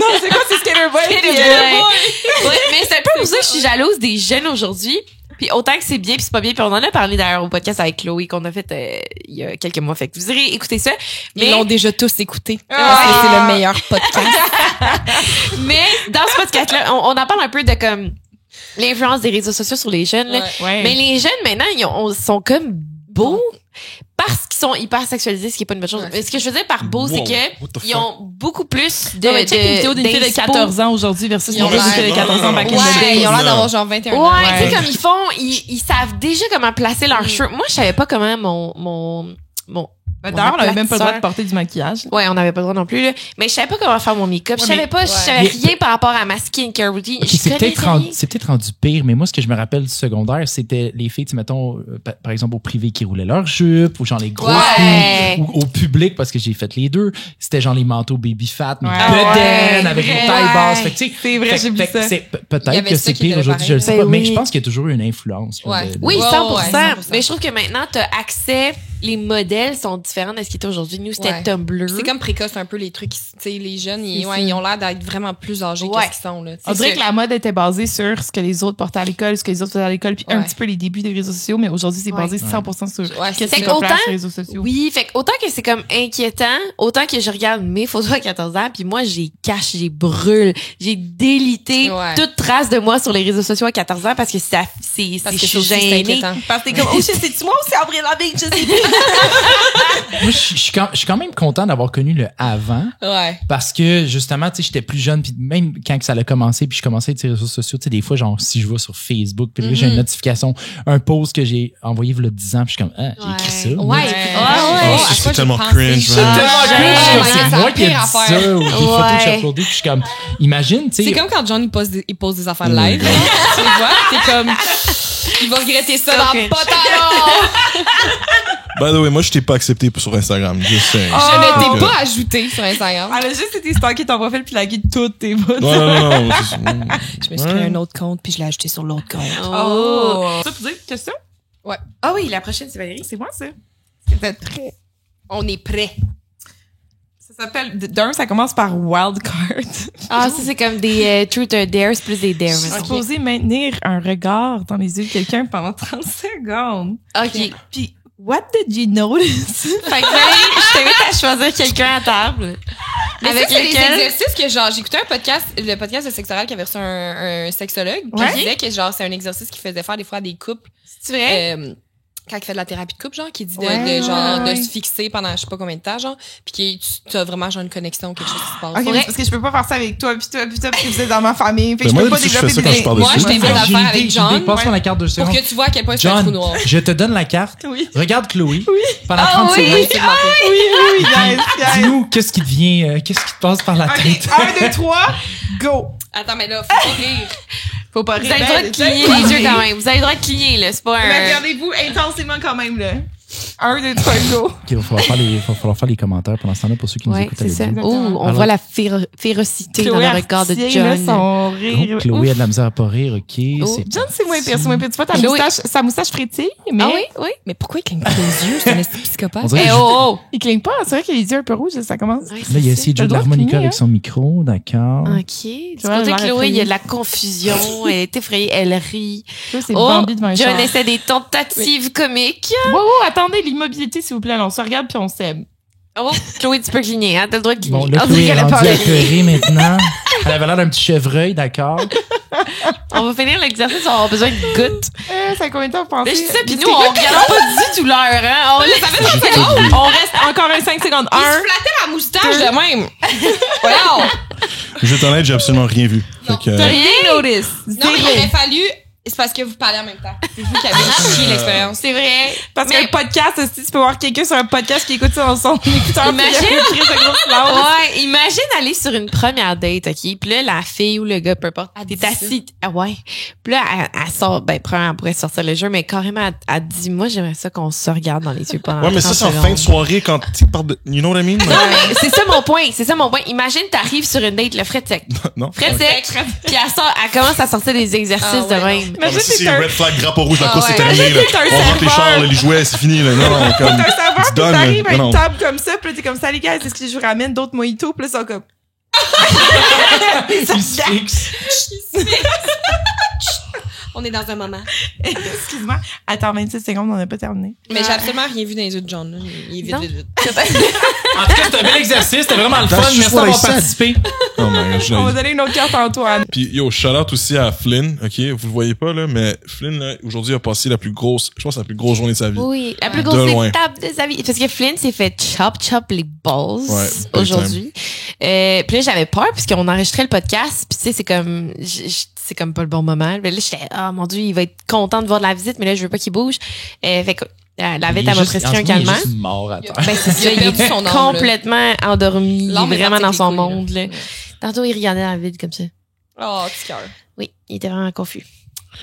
Non, c'est quoi, c'est Skater Boy? Ouais. Ouais, mais c'est un peu pour ça que je suis jalouse des jeunes aujourd'hui. Puis autant que c'est bien puis c'est pas bien, puis on en a parlé d'ailleurs au podcast avec Chloé qu'on a fait il y a quelques mois. Fait que vous irez écouter ça. Mais Ils l'ont déjà tous écouté. Ah. Parce que c'est le meilleur podcast. mais dans ce podcast-là, on en parle un peu de comme l'influence des réseaux sociaux sur les jeunes. Là. Ouais. Mais les jeunes maintenant, ils sont comme beaux parce qu'ils sont hyper sexualisés, ce qui est pas une bonne chose. Ouais. Mais ce que je faisais par beau, c'est Wow, que what the ils fuck? ont beaucoup plus de Non, mais check une vidéo d'une fille de d'inspo. 14 ans aujourd'hui versus Ils une ont vidéo d'une fille de l'air- 14 ans back in the Ouais, day. ils ont l'air d'avoir genre 21 ans. Ouais, tu sais, Ouais. comme ils savent déjà comment placer leurs cheveux. Moi, je savais pas comment mon D'ailleurs, on avait même pas le droit de aplatisseur. porter du maquillage. Ouais, on n'avait pas le droit non plus, là. Mais je savais pas comment faire mon make-up. Je savais pas, je savais Mais- rien par rapport à ma skincare routine. Ok, Je c'est peut-être connaissais rendu, rien. c'est peut-être rendu pire, mais moi, ce que je me rappelle du secondaire, c'était les filles, tu sais, mettons, par exemple, au privé qui roulaient leurs jupes, ou genre les grosses Ouais. filles, ou au public, parce que j'ai fait les deux, c'était genre les manteaux baby fat, mais Ouais. bedaines, Ouais, avec les vrai. tailles basses. Fait que, tu sais, C'est vrai, j'ai vu fait que ça. c'est- Il y peut-être avait que ça c'est qui pire était aujourd'hui, je le sais pareil. pas, Ben mais oui. je pense qu'il y a toujours eu une influence. là, Ouais. de- Oui, Ouais, 100%. ouais, 100%. Mais je trouve que maintenant, t'as accès, les modèles sont différents de ce qui était aujourd'hui. Nous, c'était Ouais. Tumblr. C'est comme précoce un peu les trucs, tu sais, les jeunes, C'est ils ont l'air d'être vraiment plus âgés Ouais. que ce qu'ils sont, là. On C'est dirait ça. que la mode était basée sur ce que les autres portaient à l'école, ce que les autres faisaient à l'école, puis un Ouais. petit peu les débuts des réseaux sociaux, mais aujourd'hui, c'est basé 100% sur Ouais, qu'est-ce c'est qui que est populaire autant- sur les réseaux sociaux. Oui, fait que autant que c'est comme inquiétant, autant que je regarde mes photos à 14 ans, puis moi, j'ai cache, j'ai brûle, j'ai délité Ouais. toute trace de moi sur les réseaux sociaux à 14 ans parce que c'est, Parce je que suis aussi, c'est gênée. inquiétant. Parce que t'es comme, oh shit, c'est-tu moi ou c'est Avril Lavigne? Je sais plus. Moi, je suis quand même content d'avoir connu le avant. Ouais. Parce que, justement, tu sais, j'étais plus jeune, puis même quand que ça a commencé, puis je commençais avec les réseaux sociaux, tu sais, des fois, genre, si je vais sur Facebook, puis là, j'ai une notification, un post que j'ai envoyé il y a 10 ans, puis je suis comme, ah, j'ai écrit ça. Ouais. moi. Ouais. Ouais. Oh, ça, À c'est quoi tellement j'ai pensé? cringe, C'est man. tellement Je cringe. suis comme, Ouais, c'est la moi qui ai pire dit affaire. ça, ou des photos que j'ai Ouais. uploadées, puis je suis comme, imagine, tu C'est sais. comme quand John il pose des affaires live. là. Tu les vois, t'es comme, il va regretter ça dans cringe. pas talent. By the way, moi, je t'ai pas accepté sur Instagram. Just saying. Je ne Donc, t'ai pas ajouté sur Instagram. Elle a juste été stalker ton profil puis laguer toutes tes photos. non. Je me suis créé un autre compte puis je l'ai ajouté sur l'autre compte. Oh! Ça pour dire que ça, Ah oui, la prochaine, c'est Valérie. c'est moi, ça. Vous êtes prêts? On est prêt. Ça s'appelle, d'un, ça commence par Wildcard. Ah, ça, c'est comme des Truth or Dares plus des Dares. Je suis supposée maintenir un regard dans les yeux de quelqu'un pendant 30 secondes. OK. Puis, what did you notice? Fait que Valérie, je t'invite à choisir quelqu'un à table. Mais Avec ça, c'est des lequel... exercices que genre, j'écoutais un podcast, le podcast de Sexoral qui avait reçu un sexologue, qui Ouais. disait que genre, c'est un exercice qu'il faisait faire des fois à des couples. C'est vrai? Quand il fait de la thérapie de couple, genre, qui dit de, Ouais, de, genre, ouais. de se fixer pendant je sais pas combien de temps, genre, puis tu as vraiment genre une connexion ou quelque chose qui se passe. Ok, mais c'est parce que je peux pas faire ça avec toi, puis toi, parce que vous êtes dans ma famille. Fait que Ben, je moi, peux pas d'habitude, je développer fais ça quand je parle Moi, dessus. je t'invite à J'ai faire une avec idée, John, passe-moi la carte de pour secondes. que tu vois à quel point c'est un trou John, noir. je te donne la carte. Oui. Regarde Chloé. Pendant 30 oui, secondes. c'est ma faute. Oui, guys, guys. Dis-nous, qu'est-ce qui te vient, qu'est-ce qui te passe par la Ok, tête? 1, 2, 3, go! Attends, mais là, faut pas rire. Faut pas Vous avez le droit de cligner les yeux quand même. Vous avez le droit de cligner, là. C'est pas Mais un... regardez-vous intensément quand même, là. 1, 2, 3, go! Ok, il va falloir faire les commentaires pendant ce temps-là pour ceux qui nous Ouais, écoutent à c'est ça. l'audio. Oh, on Alors- voit la férocité dans le regard de Chloé a John. son Oh, rire. Chloé a de la misère à pas rire, ok. Oh, c'est John, c'est moins pire, c'est moins pire. Tu vois, Chloé- sa moustache frétille, mais Ah oui, oui. Mais pourquoi il cligne pas les yeux? C'est un esti psychopathe. On dirait Eh que oh, oh. il cligne pas. C'est vrai qu'il a les yeux un peu rouges, ça commence. Ouais, là, il y a c'est essayé de T'as jouer le de droit de l'harmonica cligner, avec son micro, d'accord. ça. OK. Du vois, côté de j'aurais Chloé, il y a pris. de la confusion. Elle est effrayée, elle rit. Ça, c'est Oh, Bambi devant un John char. essaie des tentatives comiques. Wow, attendez, l'immobilité, s'il vous plaît. Alors, on se regarde puis on s'aime. Oh, Chloé, tu peux cligner, hein? T'as le droit de cligner. Bon, là, On Chloé dirait est qu'elle a rendue peur. apeurée maintenant. Elle avait l'air d'un petit chevreuil, d'accord. On va finir l'exercice, on va avoir besoin de gouttes. Ça a combien de temps pour penser? Mais je dis ça, pis nous, on regarde pas du tout l'heure, hein? On reste encore un 5 secondes. Il se 1. flattait la moustache de même. Wow! Je vais t'en être, j'ai absolument rien vu. Fait que, T'as rien notice. Non, mais il aurait fallu... C'est parce que vous parlez en même temps. C'est vous qui avez chié l'expérience. C'est vrai. Parce Mais- qu'un podcast, si tu peux voir quelqu'un sur un podcast qui écoute ça dans son écouteur, puis Imagine. il y a un cri de gros silence. Ouais, imagine aller sur une première date, OK? Puis là, la fille ou le gars, peu importe, Elle t'es dit assis. Ah ouais. Puis là, elle sort, ben, premièrement, elle pourrait sortir le jeu, mais carrément, elle dit, moi, j'aimerais ça qu'on se regarde dans les yeux pendant ouais, mais ça, 30 c'est en secondes. fin de soirée quand tu parles de, you know what I mean? Non, mais c'est ça mon point. C'est ça mon point. Imagine, t'arrives sur une date, le fret sec. Non? Fret sec. Puis elle commence à sortir des exercices Ah ouais, de non. même. Imagine Ah, mais si t'es un red flag, drapeau rouge, la Ah course, c'est ouais. terminé, là. T'es un On rentre les serveur. chars, là, les jouets, c'est fini, là. Non, comme. T'as un serveur, it's puis done, t'arrives à là. une Non. table comme ça, puis là, t'es comme ça, les gars, est-ce que je vous ramène d'autres mojitos? Puis là, ils sont comme... Il se fixe. On est dans un moment. Excuse-moi. Attends, 26 secondes, on n'a pas terminé. Mais j'ai absolument rien vu dans les yeux de John. Là. Il est vite, Non. vite, vite. En tout cas, c'était un bel exercice. C'était vraiment le fun. That's just Merci what I d'avoir said. participé. Oh my god, On va donner une autre carte à Antoine. Puis yo, shout out aussi à Flynn, ok? Vous le voyez pas là, mais Flynn là, aujourd'hui a passé la plus grosse journée de sa vie. Oui, la plus De grosse loin. étape de sa vie. Parce que Flynn s'est fait chop les balls Ouais, big aujourd'hui. Puis là, j'avais peur parce qu'on enregistrait le podcast. Puis tu sais, c'est comme, c'est comme pas le bon moment. Mais là, j'étais, oh mon Dieu, il va être content de voir de la visite, mais là, je veux pas qu'il bouge. Fait que la vête, elle m'a prescrit un calmant. Il est juste mort à terre. Ben, c'est ça, Il a il perdu est son âme, là. complètement endormi. Il L'âme est est vraiment partie dans avec son les couilles, monde, là. Tantôt, il regardait la vide comme ça. Oh, petit cœur. Oui, il était vraiment confus.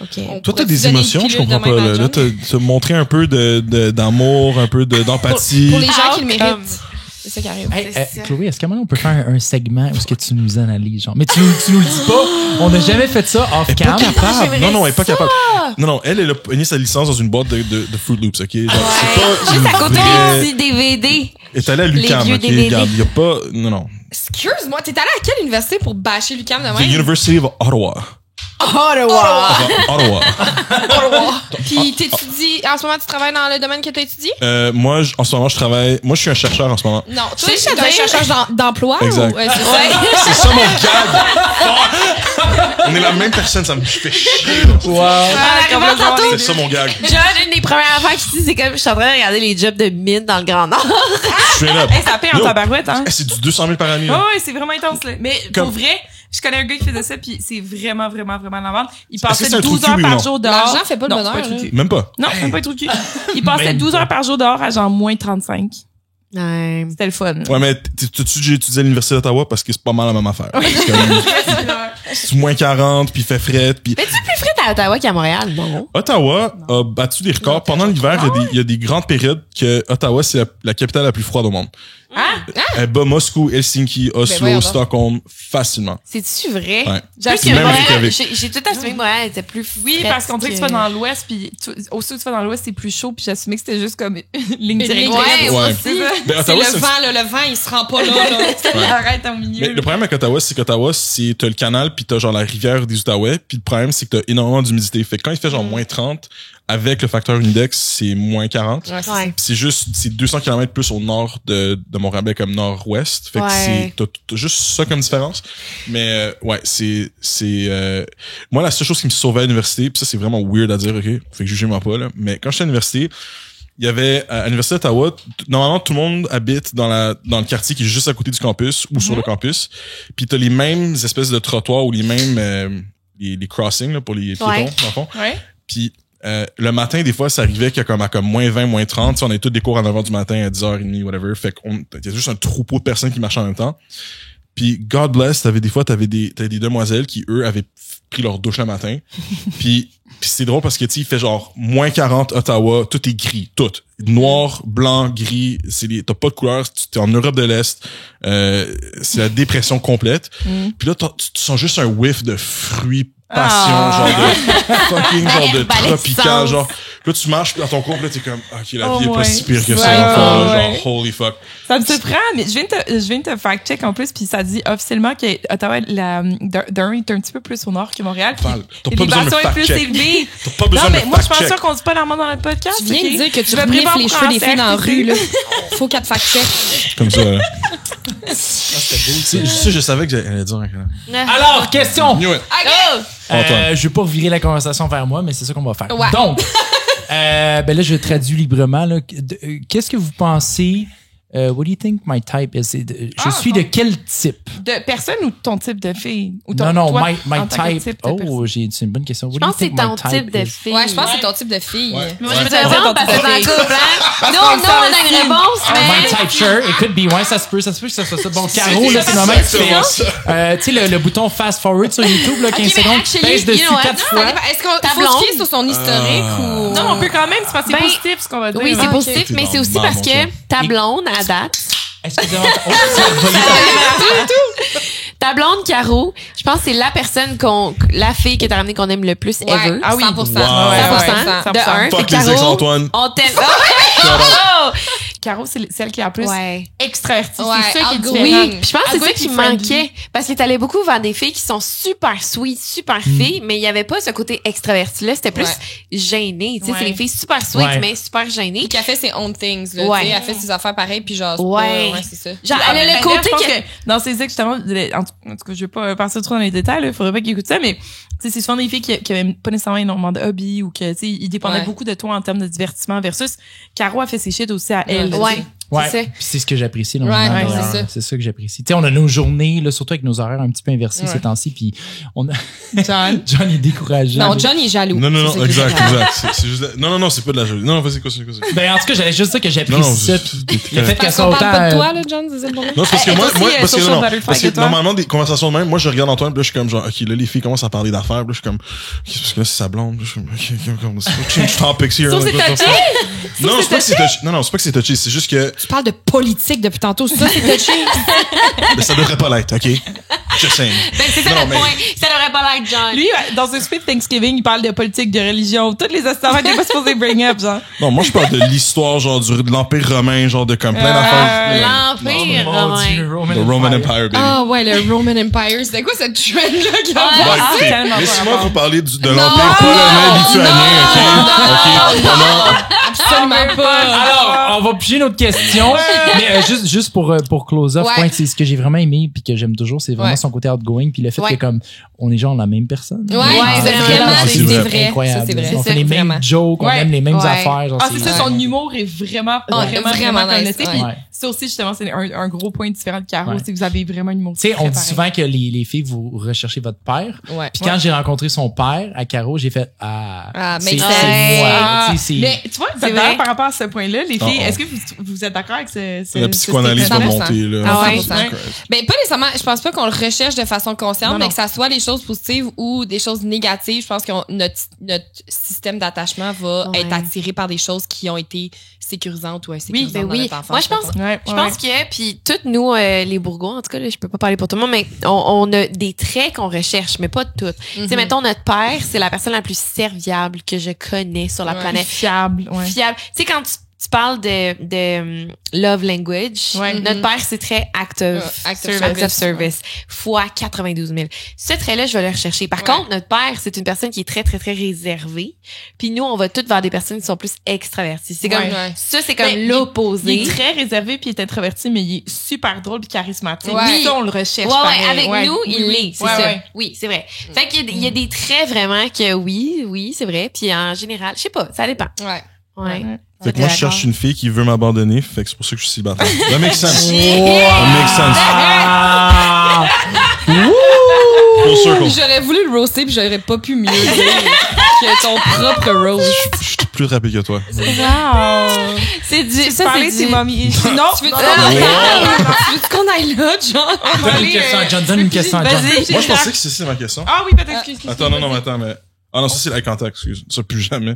OK. On Toi, t'as pourrait-tu des donner une émotions, je pilule comprends de pas. même à Là, John? t'as montré un peu d'amour, un peu d'empathie. Pour les gens qui le Outcome. méritent. C'est ça qui arrive. Hey, C'est ça. Chloé, est-ce qu'à un moment on peut faire un segment où est-ce que tu nous analyses, genre? Mais tu nous le dis pas. On n'a jamais fait ça Elle est off-cam. pas capable. j'aimerais Non, elle est pas ça. capable. Non, elle a pogné sa licence dans une boîte de Fruit Loops, ok? Genre, c'est pas Juste une à côté vraie- des petits DVD. Elle est allée à l'UQAM, vieux ok? DVD. Regarde, y a pas, non. Excuse-moi, t'es allé à quelle université pour bâcher l'UQAM de The même? University of Ottawa. Ottawa! Ottawa. Puis t'étudies, en ce moment tu travailles dans le domaine que t'as étudié? Moi, en ce moment, je suis un chercheur en ce moment. Non, toi, Je sais tu es un bien. chercheur d'emploi? Exact. Ou, c'est ça? C'est ça mon gag! On est la même personne, ça me fait chier. Wow. En arrivant tantôt, C'est ça mon gag. John, une des premières affaires qu'il dit, c'est comme, je suis en train de regarder les jobs de mine dans le Grand Nord. Straight up. Hey, ça paie en Yo, tabarouette, hein? C'est du 200 000 par année, Oh, là. ouais, c'est vraiment intense, là. Mais Comme- pour vrai, je connais un gars qui faisait ça, puis c'est vraiment, vraiment, vraiment la vente. Il Est-ce que passait c'est un trou 12 de cul, heures oui ou par non? jour dehors. L'argent fait pas le Non, bonheur, c'est pas un trou de là. cul. Même pas. Non, même pas un trou de cul. Il passait Même 12 heures par jour dehors à genre moins 35. Ouais. C'était le fun. Ouais, mais j'ai étudié à l'Université d'Ottawa parce que c'est pas mal la même affaire. C'est comme- c'est moins 40, puis il fait fret, puis Mais tu es plus frette à Ottawa qu'à Montréal, non? Ottawa a battu des records. Pendant l'hiver, il y a des grandes périodes que Ottawa, c'est la capitale la plus froide au monde. Elle bat Moscou, Helsinki, Oslo, voyons donc. Stockholm, facilement. C'est-tu vrai? Ouais. Plus C'est que même Montréal, Reykjavik. j'ai tout assumé que Montréal était plus Oui, frette parce qu'on dirait que tu vas dans l'ouest, puis aussitôt que tu vas dans l'ouest, c'est plus chaud, puis j'assumais que c'était juste comme une ligne directe. Ouais, Ouais. aussi. Mais C'est Ottawa, le vent, là. Le vent, il se rend pas là, là. Arrête au milieu. Mais le problème avec Ottawa, c'est qu'Ottawa, t'as le canal puis t'as genre la rivière des Outaouais, puis le problème, c'est que t'as énormément d'humidité. Fait que quand il fait genre moins 30, avec le facteur index, c'est moins 40. Ouais, c'est Ouais. Puis c'est 200 km plus au nord de Montréal comme nord-ouest. Fait Ouais. que t'as juste ça comme différence. Mais ouais, moi la seule chose qui me sauvait à l'université, puis ça c'est vraiment weird à dire, ok, fait que jugez-moi pas là, mais quand j'étais à l'université, il y avait à l'université d'Ottawa, normalement tout le monde habite dans le quartier qui est juste à côté du campus ou sur le campus. Puis t'as les mêmes espèces de trottoirs ou les mêmes les crossings là, pour les piétons Ouais. dans le fond. Ouais. Puis le matin, des fois, ça arrivait qu'à comme moins 20, moins 30, tu sais, on avait tous des cours à 9h du matin, à 10h30, whatever. Fait qu'il y a juste un troupeau de personnes qui marchaient en même temps. Puis, God bless, t'avais des demoiselles qui, eux, avaient pris leur douche le matin. Puis c'est drôle parce que, tu sais, il fait genre moins 40 Ottawa, tout est gris, tout. Noir, blanc, gris, t'as pas de couleur, t'es en Europe de l'Est, c'est la dépression complète. Puis là, tu sens juste un whiff de fruits passion, genre de fucking, genre de Balai de tropical, sens. genre. Là, tu marches dans ton cours, là, t'es comme, ok, la Oh, vie est pas ouais. si pire que Ouais, ça, encore, ouais, là, ouais. genre, holy fuck. Ça me surprend, mais je viens de te fact-check en plus, puis ça dit officiellement que Ottawa, Durham est un petit peu plus au nord que Montréal. puis Val, t'as pas besoin de l'élévation est plus fact-check. élevée. T'as pas besoin Non, de mais moi, je suis pas fact-check. sûre qu'on dit pas leur nom dans notre podcast. Tu viens ok? de dire que tu Je me renifles prépare les pour cheveux des filles dans la français, rue, là. c'est- Faut qu'elle te fact-check. Comme ça, là. C'était beau, Ça, je savais que j'allais dire. Alors, question. Knew it. Go! Antoine. Je vais pas virer la conversation vers moi, mais c'est ça qu'on va faire. Ouais. Donc, ben là, je traduis librement. Là. Qu'est-ce que vous pensez? What do you think my type is? Je suis de quel type? De personne ou ton type de fille? Ou ton, Non, toi, my en tant que type. de personne? Oh, c'est une bonne question. What Je do you pense que c'est think my ton type de is? fille. Ouais, je pense que c'est ton type de fille. Ouais. Je me demande parce que c'est en couple, hein? Non, qu'on non, sort on a une ici. réponse, My mais... type, sure. It could be. Ouais, ça se peut que ça soit ça. Bon, Caro, là, c'est normal que tu exactement fais, tu sais, le bouton fast forward sur YouTube, là, 15 mais secondes, tu actually, pèses dessus you know what? 4 Ça fois. dépend. Est-ce qu'on Ta faut blonde. se fier sur son historique ou... Non, on peut quand même, c'est parce que c'est Ben, positif ce qu'on va dire. Oui, c'est Ah, positif, ok. mais c'est aussi Bon, parce bon, que ça. ta blonde, à date, Excusez-moi. Oh, ça a volé ta blonde, Caro, je pense que c'est la personne la fille que t'as ramenée qu'on aime le plus Ouais, ever. Ah oui. 100%. Wow. 100%. De un. Fuck Fait que les Caro, ex-Antoine. on t'aime. Shout out. Oh! Caro, c'est celle qui est la plus Ouais. extravertie. Ouais, C'est ça qui est outgoing. différent. Puis je pense que c'est ça Outgoing qui puis friendly. manquait. Parce que t'allais beaucoup vers des filles qui sont super sweet, super filles, mais il y avait pas ce côté extraverti-là. C'était plus gêné. Tu sais, Ouais. c'est les filles super sweet, Ouais. mais super gênées. Puis qu'elle fait ses own things, là. Ouais. Tu sais, elle fait ses affaires pareilles, puis genre, Ouais. c'est ça. Genre, Ah, elle a mais le côté je pense que... que dans ces ex, justement, en tout cas, je vais pas passer trop dans les détails, il faudrait pas qu'ils écoutent ça, mais tu sais, c'est souvent des filles qui avaient pas nécessairement énormément de hobbies ou que, tu sais, ils dépendaient Ouais. beaucoup de toi en termes de divertissement versus Caro a fait ses shit aussi à elle. Ouais. tu sais. Ouais, C'est ça. puis c'est ce que j'apprécie là, Ouais, d'ailleurs. c'est ça. C'est ça que j'apprécie. Tu sais, on a nos journées là, surtout avec nos horaires un petit peu inversés ces temps-ci, puis on a John. John est découragé. Non, John, il est jaloux. Non, C'est ça qui est exact. grave. C'est juste non, c'est pas de la jalousie. Non, vas-y, quoi. Ben en tout cas, j'allais juste dire que Non, j'apprécie ça, je- puis le fait qu'elle Parce soit qu'on autant parle pas de toi, là, John, c'est ça le problème? Non, c'est parce que Elle est moi, aussi, parce que social non, butterfly parce que que toi. normalement, des conversations de même, moi, je regarde Antoine, puis là, je suis comme genre, OK, là, les filles commencent à parler d'affaires, puis là, je suis comme, OK, parce que là, c'est sa blonde, puis là, je suis comme, c'est pas change topics here. Ça, c'est like, what the touché? fuck? Non, c'est pas que c'est touché. Non, c'est pas que c'est touché, c'est juste que Tu parles de politique depuis tantôt, ça, c'est touché. mais ça devrait pas l'être, OK? Just saying. Ben, c'est ça Non, le mais- point. Ça n'aurait pas l'air John. Lui, dans un speech Thanksgiving, il parle de politique, de religion, toutes les affaires qu'il est pas supposé bring up, genre. Non, moi, je parle de l'histoire, genre, de l'Empire romain, genre, de comme plein d'affaires. L'Empire Mon romain. Dieu, Roman The Roman Empire, baby. Ah, ouais, le Roman Empire. C'était quoi cette trend-là qui a Ouais. Bon, Ah, écoutez, tellement laissez-moi pas vous parler de Non, l'Empire polonais lituanien, OK? Non, absolument pas. Alors, on va piger notre question, mais juste pour close off, Ouais. point, c'est ce que j'ai vraiment aimé puis que j'aime toujours, c'est vraiment Ouais. son côté outgoing puis le fait Ouais. que comme on est genre la même personne. Ouais, c'est vraiment, c'est c'est vrai. vrai. Incroyable. Ça, c'est vrai. On C'est fait les mêmes vraiment. jokes, on Ouais. aime les mêmes Ouais. affaires. Genre, Ah, c'est ça, Ouais. son humour est vraiment vraiment nice, connecté. ouais. Puis Ouais. ça aussi, justement, c'est un gros point différent de Caro, Ouais. c'est que vous avez vraiment un humour. Tu sais, on très dit pareil. souvent que les filles, vous recherchez votre père. Ouais. Puis quand j'ai rencontré son père à Caro, j'ai fait Ah, c'est make c'est sense. moi. Ah, Tu sais, c'est mais tu vois, C'est d'ailleurs, vrai. par rapport à ce point-là, les filles, Oh. est-ce que vous êtes d'accord avec ce la psychanalyse va statement-là? monter, là. Ah ouais. 100%. Ben, pas nécessairement, je pense pas qu'on le recherche de façon consciente, Non, mais non. que ça soit les choses positives ou des choses négatives. Je pense que notre système d'attachement va Ouais. être attiré par des choses qui ont été sécurisantes ou insécurisantes Ben dans oui. notre enfance. Moi, je pense, Ouais, je pense que, puis toutes nous, les Bourgois, en tout cas, là, je peux pas parler pour tout le monde, mais on a des traits qu'on recherche, mais pas toutes. Tu sais, mettons, notre père, c'est la personne la plus serviable que je connais sur la Ouais. planète. fiable, ouais. Fiable. Tu sais, quand tu parles de love language, Ouais. notre père, c'est très act of Act of service, service, fois 92 000. Ce trait-là, je vais le rechercher. Par Ouais. contre, notre père, c'est une personne qui est très, très, très réservée. Puis nous, on va toutes vers des personnes qui sont plus extraverties. C'est comme, Ouais. ça, c'est comme Ben, il l'opposé. est très réservé puis il est introverti, mais il est super drôle puis charismatique. Ouais. Oui, ça, on le recherche. Ouais, pareil. ouais, avec Ouais. nous, Oui, il oui. l'est, c'est Ouais, ça. ouais. Oui, c'est vrai. Fait qu'il y a des traits vraiment que oui, c'est vrai. Puis en général, je sais pas, ça dépend. Ouais. Ouais. Fait que moi, je cherche une fille qui veut m'abandonner, fait que c'est pour ça que je suis célibataire. That makes sense. That Yeah. makes sense. Ah! Full circle. J'aurais voulu le roaster puis j'aurais pas pu mieux dire que ton propre roast. Je suis plus rapide que toi. Wow. C'est du, ça, Parler de c'est tes du... mamies. Non, Tu veux-tu non, qu'on aille là, genre? Donne une question à John, donne une question à John. Vas-y. Moi, je pensais que c'est ma question. Ah oui, peut-être. Excuse. Attends, non, mais attends, mais... Ah non, ça, c'est l'eye contact, excuse. Ça, plus jamais.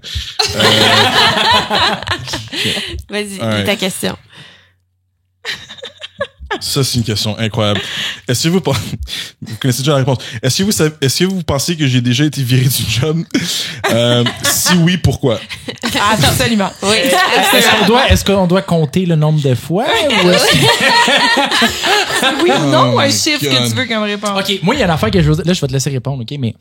Vas-y, Alright. dis ta question. Ça, c'est une question incroyable. Est-ce que vous connaissez déjà la réponse? Est-ce que vous pensez que j'ai déjà été viré du job? Si oui, pourquoi? Absolument. Oui. Est-ce qu'on doit compter le nombre de fois? Ou Oui ou non, Oh un my chiffre God. que tu veux comme réponse. OK, moi, il y a une affaire que je veux dire. Là, je vais te laisser répondre, OK? Mais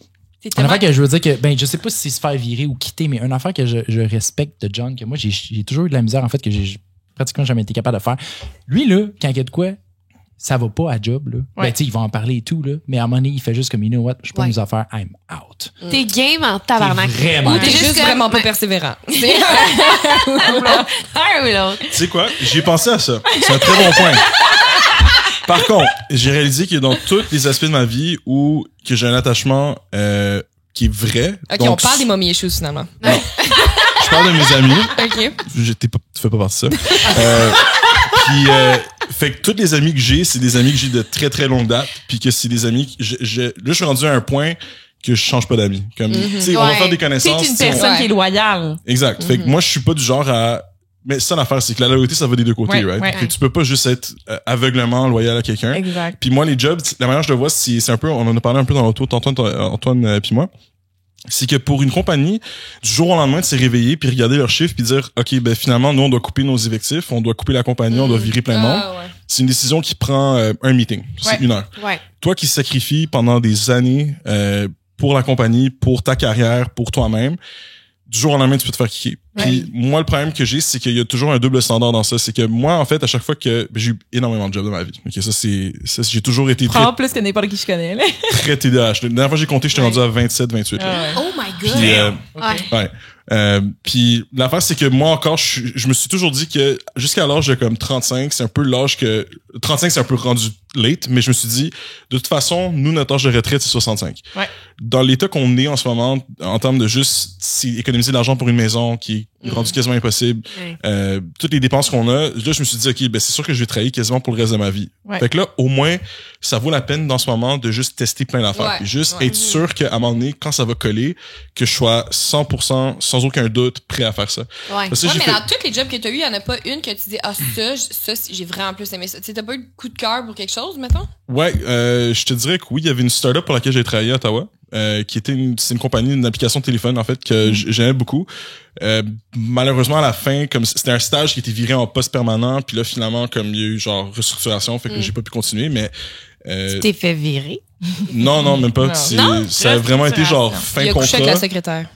une affaire que je veux dire que, ben, je sais pas si c'est se faire virer ou quitter, mais une affaire que je respecte de John, que moi, j'ai toujours eu de la misère, en fait, que j'ai pratiquement jamais été capable de faire. Lui, là, quand il y a de quoi, ça va pas à job, là. Ouais. Ben, tu sais, il va en parler et tout, là. Mais à un moment donné, il fait juste comme, you know what, je suis pas Ouais. mes affaires, I'm out. T'es game en tabarnak. T'es vraiment Ou t'es Juste juste comme- vraiment pas persévérant. Un ou l'autre. Tu sais quoi? J'ai pensé à ça. C'est un très bon point. Par contre, j'ai réalisé que dans tous les aspects de ma vie où que j'ai un attachement qui est vrai. OK, donc, on parle des mommy issues, finalement. je parle de mes amis. OK. Tu fais pas partie de ça. Puis, fait que tous les amis que j'ai, c'est des amis que j'ai de très très longue date. Puis que c'est des amis que là, je suis rendu à un point que je change pas d'amis. Comme, tu sais, on va Ouais. faire des C'est connaissances. une tu sais, personne Ouais. qui est loyale. Exact. Fait que moi, je suis pas du genre à... Mais ça, l'affaire, c'est que la loyauté, ça va des deux côtés, Ouais, right? ouais. Fait que tu peux pas juste être aveuglement loyal à quelqu'un. Exact. Puis moi, les jobs, la manière que je le vois, c'est un peu... On en a parlé un peu dans l'auto, Antoine puis moi. c'est que pour une compagnie, du jour au lendemain, de se réveiller puis regarder leurs chiffres puis dire, OK, ben finalement, nous, on doit couper nos effectifs, on doit couper la compagnie, on doit virer plein de monde. Ouais. C'est une décision qui prend un meeting. C'est 1 heure. Ouais. Toi qui sacrifies pendant des années pour la compagnie, pour ta carrière, pour toi-même, du jour au lendemain, tu peux te faire kicker. Puis moi, le problème que j'ai, c'est qu'il y a toujours un double standard dans ça. C'est que moi, en fait, à chaque fois que j'ai eu énormément de jobs dans ma vie. OK, ça j'ai toujours été Prends plus que n'importe qui je connais, là. très TDAH. La dernière fois que j'ai compté, j'étais rendu à 27, 28. Là. Oh my God! Puis, puis l'affaire, c'est que moi encore, je me suis toujours dit que jusqu'à l'âge de comme 35, c'est un peu l'âge que 35, c'est un peu rendu late, mais je me suis dit, de toute façon, nous, notre âge de retraite, c'est 65. Ouais. Dans l'état qu'on est en ce moment, en termes de juste économiser de l'argent pour une maison qui est rendu quasiment impossible, toutes les dépenses qu'on a, là, je me suis dit, OK, ben c'est sûr que je vais travailler quasiment pour le reste de ma vie. Ouais. Fait que là, au moins, ça vaut la peine dans ce moment de juste tester plein d'affaires. Ouais. Puis juste être sûr qu'à un moment donné, quand ça va coller, que je sois 100%, sans aucun doute, prêt à faire ça. Ouais. Parce que Ouais, j'ai mais fait- dans tous les jobs que t'as eu, y en a pas une que tu dis, ça, j'ai vraiment plus aimé ça. Tu sais, t'as pas eu de coup de cœur pour quelque chose, mettons? Ouais, je te dirais que oui, il y avait une startup pour laquelle j'ai travaillé à Ottawa, qui était c'est une compagnie, une application de téléphone en fait que j'aimais beaucoup. Malheureusement à la fin, comme c'était un stage qui était viré en poste permanent, puis là finalement comme il y a eu genre restructuration, fait que j'ai pas pu continuer, mais Tu t'es fait virer. non, même pas. Non. Ça a vraiment été genre fin Il a couché avec contrat. la secrétaire.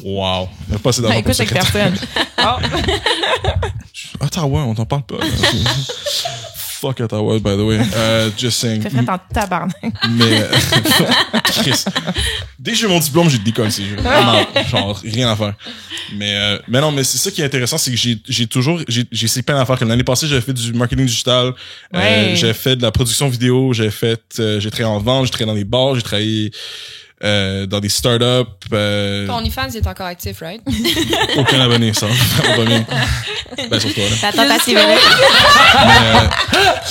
Wow, il y a pas assez d'argent pour Écoute avec secrétaire. personne. Ottawa, on t'en parle pas. Fuck Ottawa, by the way. Just saying. Fais fait en tabarnak. Mais Chris, dès que j'ai mon diplôme, j'ai décollé. C'est vraiment genre rien à faire. Mais non, mais c'est ça qui est intéressant, c'est que j'ai essayé plein d'affaires. Comme l'année passée, j'avais fait du marketing digital, j'avais fait de la production vidéo, j'ai travaillé en vente, j'ai travaillé dans des bars, j'ai travaillé dans des startups. Ton OnlyFans est encore actif, right? Aucun abonné, ça. Vraiment pas bien. Ben sur toi là. La tentative est là.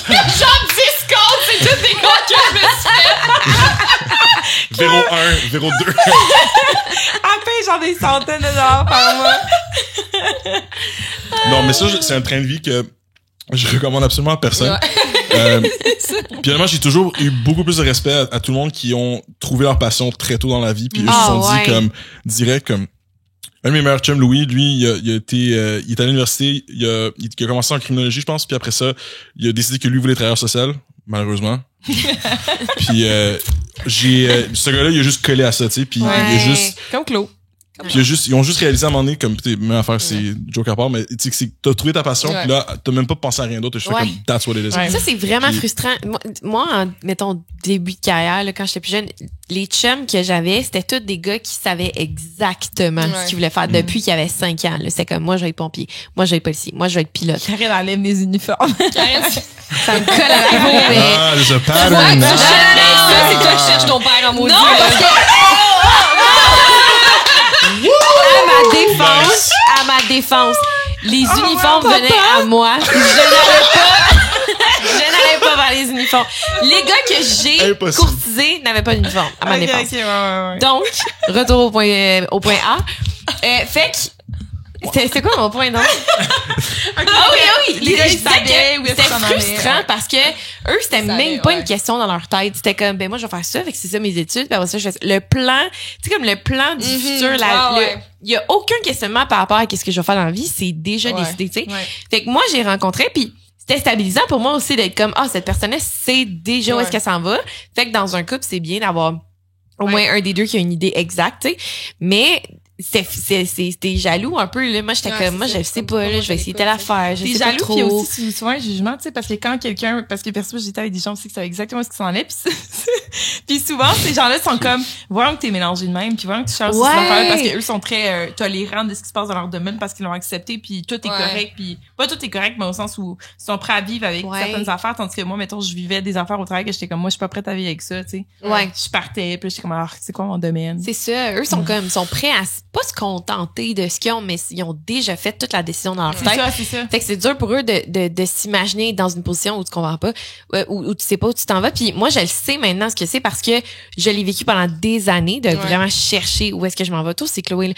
Mais, Genre 10 comptes, c'est tous des comptes que je me suis fait. 0,1, 0,2. À peine, j'en ai des centaines de dollars par mois. Non, mais ça, c'est un train de vie que je recommande absolument à personne. Puis honnêtement, j'ai toujours eu beaucoup plus de respect à tout le monde qui ont trouvé leur passion très tôt dans la vie, puis eux se sont dit comme direct comme un de mes meilleurs chums, Louis, lui, il est à l'université, il a commencé en criminologie, je pense, puis après ça, il a décidé que lui voulait être travailleur social, malheureusement. Puis ce gars-là, il a juste collé à ça, tu sais, puis il a juste Comme Claude. puis ils ont juste réalisé à un moment donné, comme, même affaire, c'est joke à part, mais tu sais, que t'as trouvé ta passion, puis là, t'as même pas pensé à rien d'autre, je fais comme, that's what it is. Ouais. Ça, c'est vraiment Puis- frustrant. Moi, en, mettons, début de carrière, là, quand j'étais plus jeune, les chums que j'avais, c'était tous des gars qui savaient exactement ce qu'ils voulaient faire depuis qu'ils avaient 5 ans. C'est comme, moi, je vais être pompier. Moi, je vais être policier. Moi, je vais être pilote. Karine enlève mes uniformes. Ça me colle à la peau, mais... Ah, there's a pattern. Ouais, now. ça, c'est toi qui cherches ton père en maudit. Non, parce que... À ma défense, les uniformes venaient à moi. Je n'allais pas vers les uniformes. Les gars que j'ai Impossible. courtisés n'avaient pas d'uniforme à ma Ok, défense. ok, ouais. Donc, retour au point A. Fait que, c'était quoi mon point, non? Ah oui. Les gars, ils Je disais savaient que où est-ce c'était qu'on en allait, frustrant ouais. parce que eux, c'était Ils savaient, même pas ouais. une question dans leur tête. C'était comme, ben moi, je vais faire ça, fait que c'est ça mes études, puis après ça, je fais ça. Le plan, tu sais, comme le plan du futur, ouais. il y a aucun questionnement par rapport à qu'est-ce que je vais faire dans la vie, c'est déjà décidé, tu sais. Ouais. Fait que moi, j'ai rencontré, puis c'était stabilisant pour moi aussi d'être comme, cette personne-là sait déjà où est-ce qu'elle s'en va. Fait que dans un couple, c'est bien d'avoir au moins un des deux qui a une idée exacte, tu sais. Mais c'était jaloux un peu, là. Moi, j'étais comme, moi, je sais pas, là, je vais essayer telle affaire, je T'es sais pas jaloux, trop. puis il y a aussi souvent un jugement, tu sais, parce que quand quelqu'un, parce que perso, j'étais avec des gens aussi qui savaient exactement ce qu'ils s'en allaient, puis souvent, ces gens-là sont comme, voyons que t'es mélangé de même, puis voyons que tu changes Ouais. ces affaires, parce qu'eux sont très tolérants de ce qui se passe dans leur domaine, parce qu'ils l'ont accepté, puis tout est correct, puis pas tout est correct, mais au sens où ils sont prêts à vivre avec certaines affaires, tandis que moi, mettons, je vivais des affaires au travail que j'étais comme, moi, je suis pas prête à vivre avec ça, tu sais. Ouais. Je partais, puis j'étais comme, alors, c'est quoi mon domaine? C'est ça. Eux sont comme, sont prêts à pas se contenter de ce qu'ils ont, mais ils ont déjà fait toute la décision dans leur tête. C'est ça. Fait que c'est dur pour eux de s'imaginer dans une position où tu comprends pas, où tu sais pas où tu t'en vas. Puis moi, je le sais maintenant ce que c'est parce que je l'ai vécu pendant des années de vraiment chercher où est-ce que je m'en vais. Tout, c'est Chloé.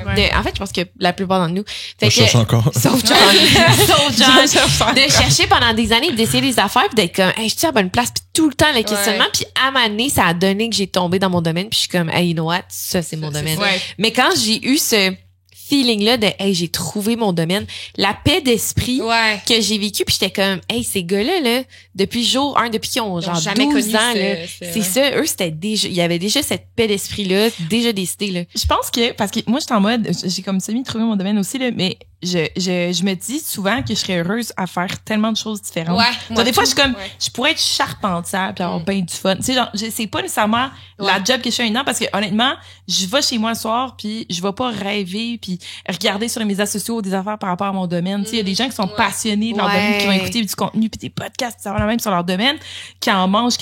En fait, je pense que la plupart d'entre nous. Fait Je cherche encore. Sauf John. De chercher pendant des années, d'essayer des affaires puis d'être comme, hey, je suis à la bonne place puis tout le temps le questionnement. Puis à un moment donné, ça a donné que j'ai tombé dans mon domaine. Puis je suis comme, hey, you know what? Ça, c'est mon domaine. Ouais. Mais quand j'ai eu ce feeling-là de, hey, j'ai trouvé mon domaine, la paix d'esprit que j'ai vécue, puis j'étais comme, hey, ces gars-là, là, depuis jour 1, depuis qu'ils ont genre 12 ans, là, c'est ça, eux, c'était déjà, il y avait déjà cette paix d'esprit-là, déjà décidé, là. Je pense que, parce que moi, j'étais en mode, j'ai comme semi-trouvé mon domaine aussi, là, mais je me dis souvent que je serais heureuse à faire tellement de choses différentes. Genre, des fois, je suis comme, je pourrais être charpentière puis avoir ben du fun. Tu sais, genre, c'est pas nécessairement la job que je fais maintenant parce que, honnêtement, je vais chez moi le soir puis je vais pas rêver puis regarder sur les médias sociaux des affaires par rapport à mon domaine. Tu sais, il y a des gens qui sont passionnés de leur domaine, qui vont écouter du contenu puis des podcasts, ça va la même sur leur domaine, qui en mangent.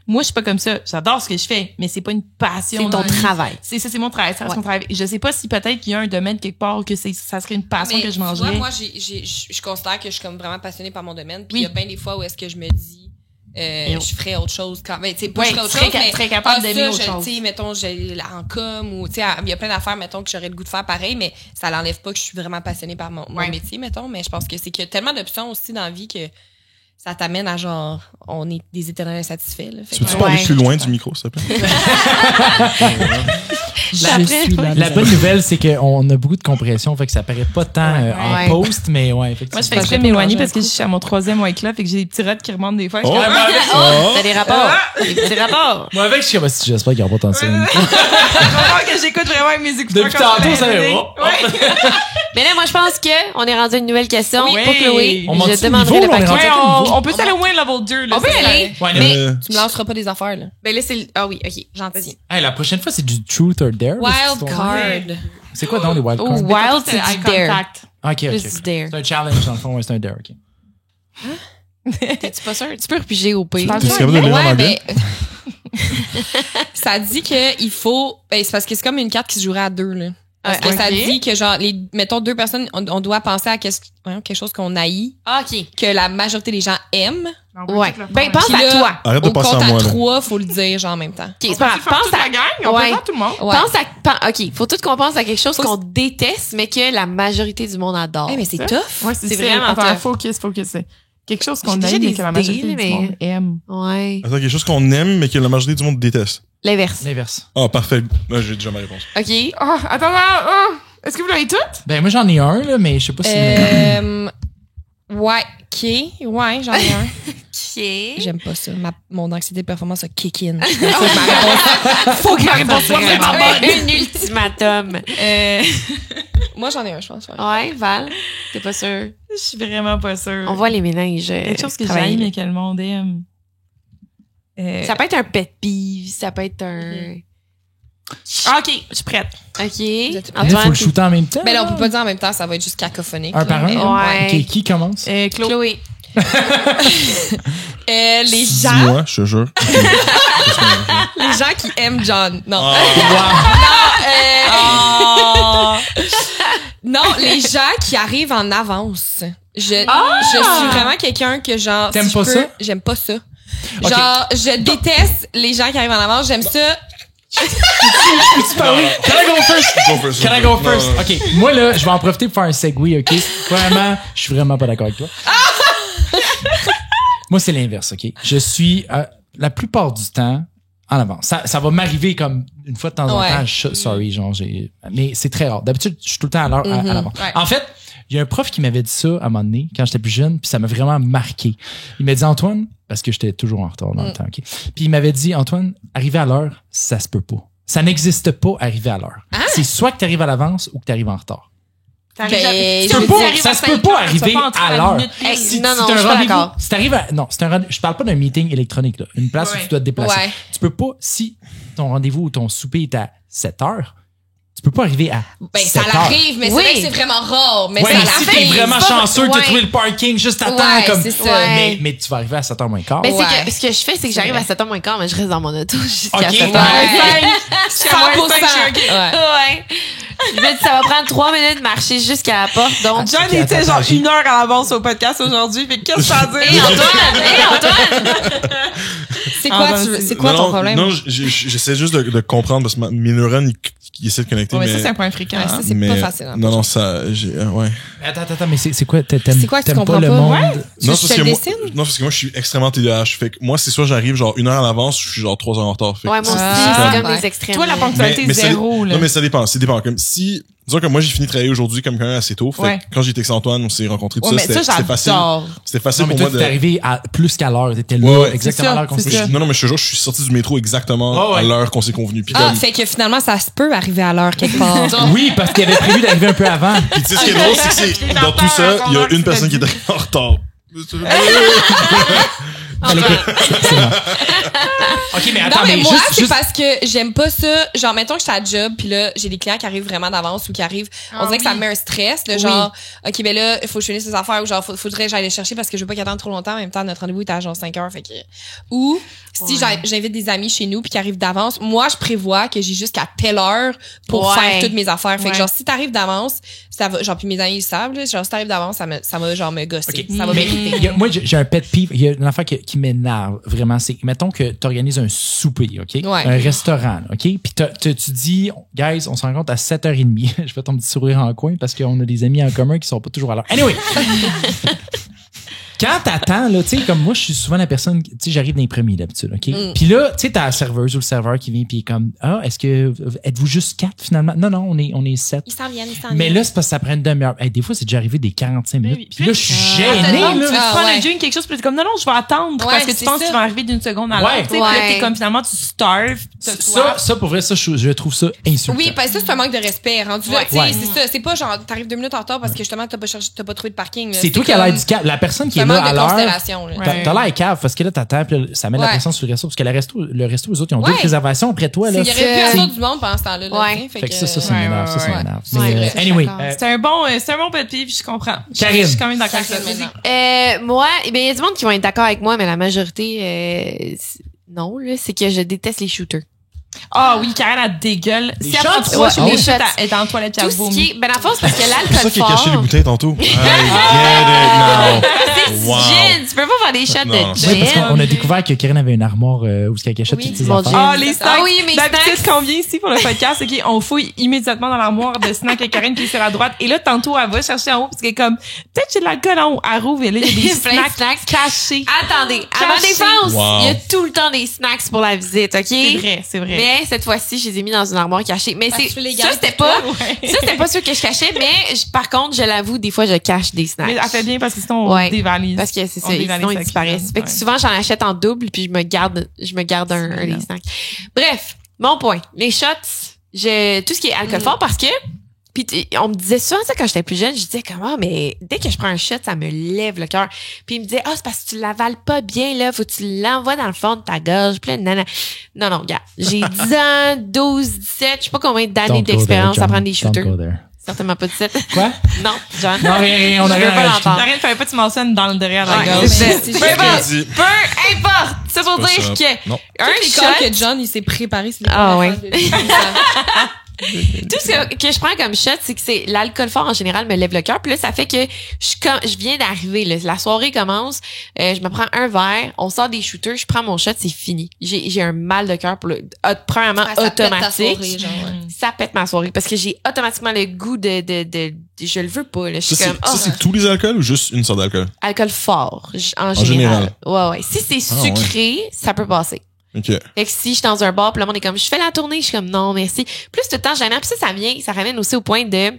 Moi, je suis pas comme ça. J'adore ce que je fais, mais c'est pas une passion. C'est ton travail. C'est ça, c'est mon travail. Ça reste mon travail. Je sais pas si peut-être qu'il y a un domaine quelque part que ça serait une passion que je mangerais. Moi, je considère que je suis comme vraiment passionnée par mon domaine. Puis il y a bien des fois où est-ce que je me dis, je ferais autre chose quand même. Tu sais, pas je ferais autre chose, mais très capable d'aimer autre chose. Tu sais, mettons, j'ai en com ou tu sais, il y a plein d'affaires, mettons, que j'aurais le goût de faire pareil, mais ça l'enlève pas que je suis vraiment passionnée par mon métier, mettons. Mais je pense que c'est qu'il y a tellement d'options aussi dans la vie que ça t'amène à genre, on est des éternels insatisfaits. Peux-tu parler plus loin du micro, s'il te plaît? La bonne nouvelle, c'est qu'on a beaucoup de compression, fait que ça paraît pas tant en post, mais effectivement. Moi, je fais exprès de m'éloigner parce que je suis à mon 3e White Club et que j'ai des petits rats qui remontent des fois. T'as des rapports. Des petits rapports. Moi, avec, je suis comme, j'espère qu'il n'y aura pas tant de ça. que j'écoute vraiment avec mes écouteurs. Depuis tantôt, ça va. Mais là, moi, je pense qu'on est rendu à une nouvelle question pour Chloé. On je demanderai le paquet. On peut aller au moins level 2. On peut y aller. Mais tu me lanceras pas des affaires, là. Ben là, c'est ah oui, OK, gentil. Hey, la prochaine fois, c'est du Truth or Dare. Wild card. C'est quoi donc les wild cards? Wild, c'est du dare. OK. C'est un challenge, dans le fond, c'est un dare, OK. T'es-tu pas sûr? Tu peux repiger au pire. T'es capable de lire en anglais? Ça dit que il faut... c'est parce que c'est comme une carte qui se jouerait à deux, là. Parce que ça dit que, genre, mettons, deux personnes, on doit penser à quelque chose qu'on haït. OK. Que la majorité des gens aiment. Ouais. Ben, pense Puis à là, toi. Arrête de penser à moi, au compte là. à 3, faut le dire, genre, en même temps. OK, c'est pas grave. Pense à la gang. On peut faire tout le monde. Ouais. OK, faut tout qu'on pense à quelque chose qu'on déteste, mais que la majorité du monde adore. Mais c'est tough. Ouais, c'est vraiment tough. Focus. Quelque chose qu'on J'ai aime déjà mais que la des majorité idées, du monde aime. Ouais. Attends, quelque chose qu'on aime, mais que la majorité du monde déteste. L'inverse. L'inverse. Ah, parfait. Là, j'ai déjà ma réponse. OK. Oh, attends, est-ce que vous l'avez toutes? Ben, moi, j'en ai un, là, mais je sais pas si... Ouais, ouais, j'en ai un. OK. J'aime pas ça. Mon anxiété de performance a kick in. Faut que ma réponse soit vraiment bonne. Un ultimatum. Moi, j'en ai un, je pense. Ouais, Val, t'es pas sûre? Je suis vraiment pas sûre. On voit les méninges. Quelque chose que j'aime mais que le monde aime. Ça peut être un pet peeve, ça peut être un... OK, je suis prête. OK. Il faut le shooter en même temps. Ben là, on peut pas dire en même temps, ça va être juste cacophonique. Un par un? Ouais. OK, qui commence? Chloé. Les gens... Dis-moi, je te jure. Les gens qui aiment John. Non. Non, les gens qui arrivent en avance. Je suis vraiment quelqu'un que genre... T'aimes pas ça? J'aime pas ça. Genre, je déteste les gens qui arrivent en avance. J'aime ça... Peux-tu parler? Can I go first? Can I go first? OK, moi, là, je vais en profiter pour faire un segue, OK? Vraiment, je suis vraiment pas d'accord avec toi. Moi, c'est l'inverse, OK? Je suis, la plupart du temps, en avance. Ça va m'arriver comme une fois de temps en temps. Sorry, genre, mais c'est très rare. D'habitude, je suis tout le temps à l'heure à l'avance. Ouais. En fait, il y a un prof qui m'avait dit ça à un moment donné, quand j'étais plus jeune, puis ça m'a vraiment marqué. Il m'a dit, Antoine, parce que j'étais toujours en retard dans le temps, OK? Puis il m'avait dit, Antoine, arriver à l'heure, ça se peut pas. Ça n'existe pas, arriver à l'heure. Ah? C'est soit que tu arrives à l'avance ou que tu arrives en retard. Ça se peut pas arriver à l'heure. Si non, je suis pas d'accord. Si t'arrives à, non, c'est un rendez-vous. Je parle pas d'un meeting électronique, là. Une place où tu dois te déplacer. Ouais. Tu peux pas, si ton rendez-vous ou ton souper est à 7 heures, tu peux pas arriver à 7 ça heures. l'arrive, mais c'est vrai que c'est vraiment rare. Mais ouais, ça si l'arrive. t'es vraiment chanceux, t'as trouvé le parking juste à temps, Ouais, comme, c'est ça. mais tu vas arriver à 7h moins quart. Mais c'est que, ce que je fais, c'est que j'arrive à 7h moins quart, mais je reste dans mon auto jusqu'à 7h. Ouais. 100%. Ouais. Je me dis, ça va prendre 3 minutes de marcher jusqu'à la porte, donc. John était genre 1 heure à l'avance au podcast aujourd'hui, fait qu'est-ce que ça veut dire? Hey Antoine! C'est quoi ton problème? Non, j'essaie juste de comprendre parce que mes neurones, ils essaient de connecter. Ouais, mais ça, c'est un point fréquent. Ça, c'est pas facile. Hein. Non, ça, ouais. Attends, mais c'est quoi? C'est quoi que tu comprends le pas? monde? Ouais. Non, Tu te le dessines? Non, parce que moi, je suis extrêmement TDAH. Fait que moi, c'est soit j'arrive genre 1 heure en avance, je suis genre 3 heures en retard. Fait que Ouais, moi aussi, c'est comme des extrêmes. Toi, la ponctualité, mais zéro, là. Non, mais ça dépend. Comme si, disons que moi, j'ai fini de travailler aujourd'hui comme quand même assez tôt. Fait que quand j'étais avec Antoine, on s'est rencontrés tout ça. Mais ça, c'était facile. C'était facile Non, mais pour toi, moi t'es arrivé plus qu'à l'heure. T'étais là, exactement à l'heure qu'on s'est. Non, mais je te jure, je suis sorti du métro exactement à l'heure qu'on s'est convenu. Puis fait que finalement, ça se peut arriver à l'heure quelque part. Oui, parce qu'il avait prévu d'arriver un peu avant. Puis tu sais, ce qui est drôle, c'est que dans tout ça, il y a une personne qui est en retard. OK, mais attends, non, mais moi, c'est juste... parce que j'aime pas ça. Genre, mettons que je suis à job, puis là, j'ai des clients qui arrivent vraiment d'avance ou qui arrivent. On dirait que ça me met un stress, de genre, OK, ben là, il faut que je finisse ces affaires ou genre, faudrait que j'aille les chercher parce que je veux pas qu'ils attendent trop longtemps. En même temps, notre rendez-vous est à genre 5 heures, fait que. Ou, si j'invite des amis chez nous puis qui arrivent d'avance, moi, je prévois que j'ai jusqu'à telle heure pour faire toutes mes affaires. Fait que genre, si t'arrives d'avance, ça va, genre, puis mes amis, ils savent, là, genre, si t'arrives d'avance, ça va genre me gosser. Okay. Ça va m'irriter. Moi, j'ai un pet peeve. Il y a une affaire qui m'énerve, vraiment. C'est, mettons que t'organises un souper, OK? Ouais. Un restaurant, OK? Puis tu dis, guys, on se rencontre à 7h30. Je fais ton petit sourire en coin parce qu'on a des amis en commun qui sont pas toujours à l'heure. Anyway! Quand t'attends, là, tu sais, comme moi, je suis souvent la personne, tu sais, j'arrive dans les premiers d'habitude, OK? Puis là, tu sais, t'as la serveuse ou le serveur qui vient puis il est comme, êtes-vous juste 4 finalement? Non, on est 7. Ils s'en viennent. Mais là, c'est parce que ça prend une demi-heure. Des fois, c'est déjà arrivé des 45 minutes. Oui. Puis là, je suis gêné, Tu veux là. prendre un drink, quelque chose, puis t'es comme, non, je vais attendre. Parce que tu penses que tu vas arriver d'une seconde à l'autre. Tu sais, puis là, t'es comme, finalement, tu starves. Ça, pour vrai, ça, je trouve ça insultant. Oui, parce que ça, c'est un manque de respect. Rendu là, tu sais, Ouais. c'est ça. C'est pas genre, t'arrives 2 minutes en retard parce que justement, t'as pas trouvé de parking. C'est toi qui as l'air du cap. La personne qui est là à l'heure. T'as l'air cave parce que là, t'attends, puis ça met la pression sur le resto. Parce que le resto, les autres, ils ont 2 réservations après toi. Là. Il y aurait pu avoir du monde pendant ce temps-là. Fait que ça m'énerve. Ça m'énerve. Ouais, Anyway. C'est un bon pet peeve, je comprends. Karine. Je suis quand même d'accord avec ça. Moi, il y a du monde qui vont être d'accord avec moi, mais la majorité, non, là, c'est que je déteste les shooters. Ah oui, Karine, elle dégueule. Les Si elle shots? prend 3 shots, Ouais, les les shots, shots. elle est en toilette, elle Tout ce vomit. qui est, ben, la force, parce que C'est l'alcool ça qui a caché les fort. bouteilles tantôt. I get it now. C'est du Wow. gin. Tu peux pas faire des shots Non. de Oui, parce gin. qu'on a découvert que Karine avait une armoire où elle cachait toutes ses mon affaires. Dieu. Ah, les snacks. Ah oui, mes D'habitude, snacks. quand on vient ici pour le podcast, c'est qu'on fouille immédiatement dans l'armoire de snacks avec Karine qui est sur la droite. Et là, tantôt, elle va chercher en haut parce qu'elle est comme, peut-être j'ai de l'alcool en haut. Elle rouvre et là, il y a des Plein de snacks cachés. Attendez, à ma Caché. défense, Wow. il y a tout le temps des snacks pour la visite, OK? C'est vrai. Mais cette fois-ci, je les ai mis dans une armoire cachée. Mais Parce que tu les ça, gardes c'était pour pas, toi. ça, c'était pas sûr que je cachais, mais par contre, je l'avoue, des fois, je cache des snacks. Mais elle fait bien parce que sinon, on Ouais. dévalise. Parce que c'est ça, On dévalise sinon ils avec disparaissent. Karine, Fait que ouais. souvent, j'en achète en double puis je me garde un des snacks. Bref, mon point. Les shots, tout ce qui est alcool fort parce que, puis on me disait souvent ça quand j'étais plus jeune, je disais comment, mais dès que je prends un shot, ça me lève le cœur. Puis il me disait, c'est parce que tu l'avales pas bien, là, faut que tu l'envoies dans le fond de ta gorge, plein de nana. Non, gars, j'ai 10 ans, 12, 17, je sais pas combien d'années d'expérience à prendre des shooters. Certainement pas 17. Quoi? Non, John. Non, rien, on Je a veux rien pas rajouté. l'entendre. Karine, fallait pas que tu mentionnes dans le derrière de la Ouais, gorge. c'est ça. Peu importe. Ça pour C'est dire pas ça. que Non. un Toutes les shot, cas que John, il s'est préparé. C'est Ah, ouais. ouais. tout ce que je prends comme shot, c'est que c'est l'alcool fort en général me lève le cœur. Puis là, ça fait que je viens d'arriver. Là, la soirée commence, je me prends un verre, on sort des shooters, je prends mon shot, c'est fini. J'ai un mal de cœur pour premièrement automatique. Ça pète ma soirée parce que j'ai automatiquement le goût de je le veux pas. Là. Je suis Ça, comme c'est tous les alcools ou juste une sorte d'alcool? alcool fort en général. général. Ouais. Si c'est sucré, ça peut passer. OK. Fait que si je suis dans un bar, puis le monde est comme, je fais la tournée, je suis comme, non, merci. Plus tout le temps gênant. Puis ça ramène aussi au point de, tu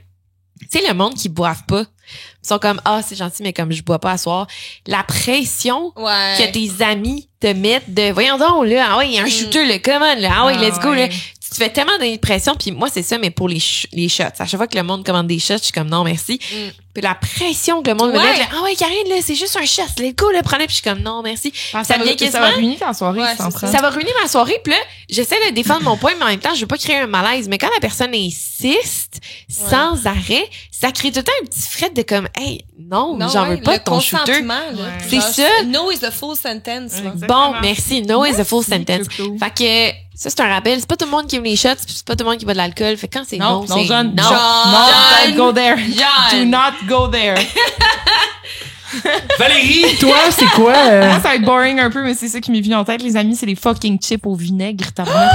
sais, le monde qui boivent pas. Ils sont comme, c'est gentil, mais comme je bois pas à soir. La pression que tes amis te mettent de, voyons donc, là, il y a un shooter, là, come on, là, let's go, là. Tu te fais tellement de pression, puis moi, c'est ça, mais pour les shots. À chaque fois que le monde commande des shots, je suis comme, non, merci. Puis la pression que le monde me met, là, Karine, là, c'est juste un shot, let's go, là, prenez, puis je suis comme, non, merci. Ça va ruiner ta soirée, Ça va ruiner ma soirée, puis là, j'essaie de défendre mon point, mais en même temps, je veux pas créer un malaise. Mais quand la personne insiste sans arrêt, ça crée tout le temps un petit fret de comme, hey, non j'en veux pas de ton shooter. C'est ça. No is a full sentence. Bon, merci. No is a full sentence. Fait que, ça, c'est un rappel. C'est pas tout le monde qui aime les shots, puis c'est pas tout le monde qui boit de l'alcool. Fait que quand c'est non, c'est John. non. Don't go there. John. Do not go there. Valérie, toi, c'est quoi? Moi, ça va être boring un peu, mais c'est ça qui m'est venu en tête, les amis, c'est les fucking chips au vinaigre, tabarnak.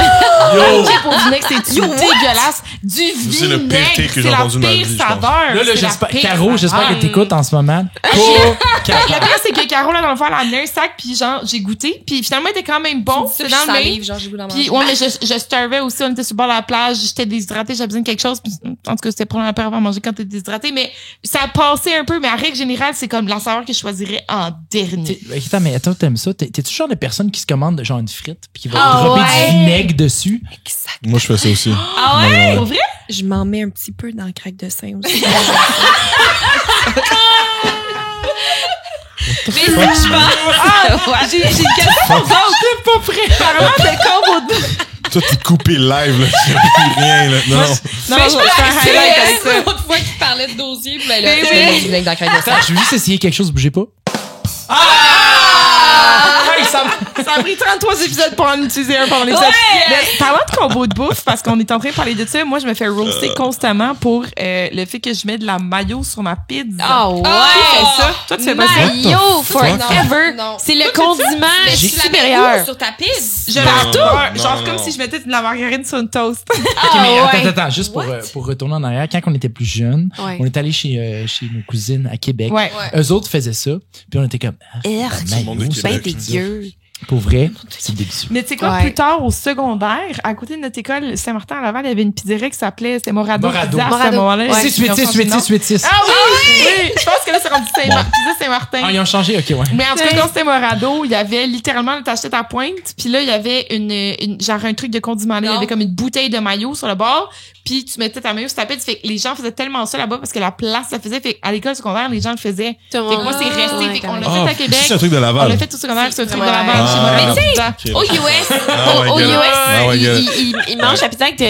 Yo! Chips au vinaigre, c'est dégueulasse. Du vinaigre, C'est le pire take que j'ai c'est la entendu de ma pire vie, je pense. saveur. Là, C'est la j'espère, pire Caro, j'espère saveur. que t'écoutes en ce moment. Le pire, c'est que Caro, là, dans le fond, elle a amené un sac, puis genre, j'ai goûté, puis finalement, il était quand même bon. C'est C'est dans dans le livre, genre, j'ai goût d'en manger. Puis, ouais, mais je starvais aussi, on était sur le bord de la plage, j'étais déshydratée, j'avais besoin de quelque chose, puis, en tout cas, c'était probablement la pire à manger quand t'es déshydratée, mais ça passait un peu, mais en règle générale, c'est comme la saveur que je choisirais en dernier. Attends, mais attends, t'aimes ça? T'es-tu le genre de personne qui se commande genre une frite puis qui va Ah dropper ouais. du vinaigre dessus? Exact. Moi, je fais ça aussi. Ah ouais? Pour vrai? Je m'en mets un petit peu dans le crack de sein aussi. Mais c'est je pense. J'ai une question pour vous autres. C'est pas prêt. Apparemment, t'es combo de... Toi, t'es coupé live, là. Il y a plus rien, là. Non. Non, je fais un highlight avec ça. L'autre fois qu'il parlait de dosier, puis ben là, Mais je oui. mets du vinaigre dans le crack de sein. Attends, je veux juste essayer quelque chose, bougez pas. Hey, Ça a pris 33 épisodes pour en utiliser un pendant l'épisode. Mais parlant de combo de bouffe, parce qu'on est en train de parler de ça, moi, je me fais roaster constamment pour le fait que je mets de la mayo sur ma pizza. Ah ouais. Qui fait ça? Toi, tu fais pas ça? Mayo forever. Non. C'est le condiment Mais tu la mets supérieur. où sur ta pizza? Je Non, la retourne. non, Genre non. comme si je mettais de la margarine sur une toast. Ok, mais ouais. attends, juste pour retourner en arrière, quand on était plus jeunes, Ouais. on est allé chez nos cousines à Québec. Ouais. Ouais. Eux autres faisaient ça, puis on était comme, Erk. monde de mayo, Québec. Ben dégueu. pour vrai, c'est délicieux. Mais tu sais quoi, Ouais. plus tard, au secondaire, à côté de notre école Saint-Martin à Laval, il y avait une pizzeria qui s'appelait, c'était Morado. Morado. Pizza, à ce Morado. moment-là. Ouais. Ils ont changé de nom. 8-6. Ah oui! Je pense que là, c'est rendu Pizza Saint-Martin. Ah, ils ont changé, ok, ouais. Mais en tout cas, quand c'était Morado, il y avait littéralement, t'achetais ta pointe, puis là, il y avait une genre un truc de condiment. Là. Il y Non. avait comme une bouteille de maillot sur le bord, puis tu mettais ta maillot sur ta pizza. Fait que les gens faisaient tellement ça là-bas parce que la place, ça faisait. Fait qu'à l'école secondaire, les gens le faisaient. Tout le Fait que monde. moi, c'est resté. Ouais, fait qu'on l'a carrément. fait à Québec. C'est un truc de On Laval. l'a fait au secondaire, c'est un truc de Ouais. Laval. Ah. chez Morado Mais tu sais, Pizza. Ok. Au US, Ah ouais, au get it. US, Ah ouais, get it. il mange la pizza avec du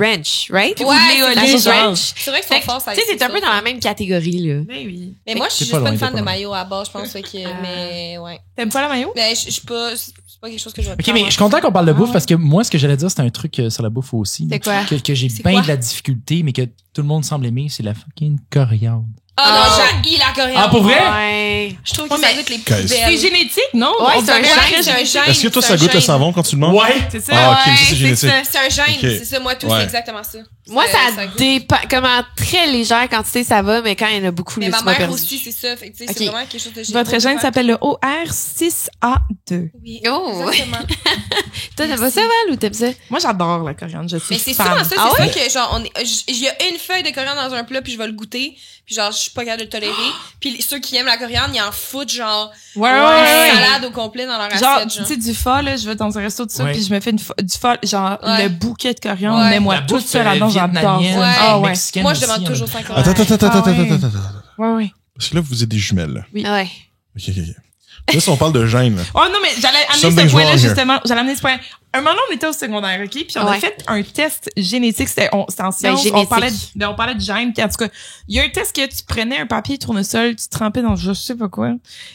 ranch, right? Ouais, Ou de c'est l'éolier, la chose genre. ranch. C'est vrai que Fait c'est que, fort, ça. tu sais, c'est un peu dans la même catégorie, là. Mais oui. Mais moi, je suis T'es juste pas pas loin, une t'es fan pas de loin. maillot à base, je pense, fait que, mais, ouais. T'aimes pas la maillot? Mais je suis pas, c'est pas quelque chose que je vais Ok, mais je suis content qu'on parle de bouffe ouais. parce que moi, ce que j'allais dire, c'était un truc sur la bouffe aussi. C'est quoi? Que j'ai C'est bien quoi? de la difficulté, mais que tout le monde semble aimer, c'est la fucking coriandre. Ah non, j'ai la coriandre. Ah, pour vrai? Ouais. Je trouve que Ouais, ça mais- goûte les Qu'est-ce? C'est poubelles. génétique, non? Ouais, On c'est un dirait gène, que c'est un gène. Est-ce que toi, c'est ça un goûte le gène. savon quand tu le manges? Ouais! C'est ça. Ah, ok, Ouais, mais ça, c'est génétique. C'est un gène, Ok. c'est ça, moi, tout, Ouais. c'est exactement ça. Moi, ça goûte. dépend. Comme en très légère quantité, ça va, mais quand il y en a beaucoup, Mais là, ma tu m'as mère perdu. aussi, c'est ça. Fait que, tu sais, Ok. c'est vraiment quelque chose de génial. Votre gène s'appelle le OR6A2. Oui. Oh! Exactement. Toi, t'aimes pas ça, Val, ou t'aimes ça? Moi, j'adore la coriandre. Je suis Mais c'est fan. souvent ça, c'est Ah ça ouais? que, genre, il y a une feuille de coriandre dans un plat, puis je vais le goûter, puis genre, je suis pas capable de le tolérer. Puis ceux qui aiment la coriandre, ils en foutent, genre, Ouais, une ouais. salade au complet dans leur Genre, assiette, tu genre. sais, du pho, là, je vais dans un resto de ça, Ouais. puis je me fais du pho, genre, Ouais. le bouquet de coriandre, Ouais. mets-moi La tout bouffe, ça là-dedans, j'adore. vietnamienne, Ouais. Ah ouais. mexicaine Moi, je aussi, demande il y en a toujours beaucoup. 5 euros. Attends. Ouais. Parce que là, vous êtes des jumelles. Là. Oui. Ouais. Ok. Là, si on parle de gènes, là. Oh non, mais j'allais amener Something's ce point-là, wrong here. justement. J'allais amener ce point. Un moment, on était au secondaire, OK? Puis on a Ouais. fait un test génétique. C'était en sciences. génétique. On parlait de gènes. Puis en tout cas, il y a un test que tu prenais un papier tournesol, tu trempais dans je sais pas quoi.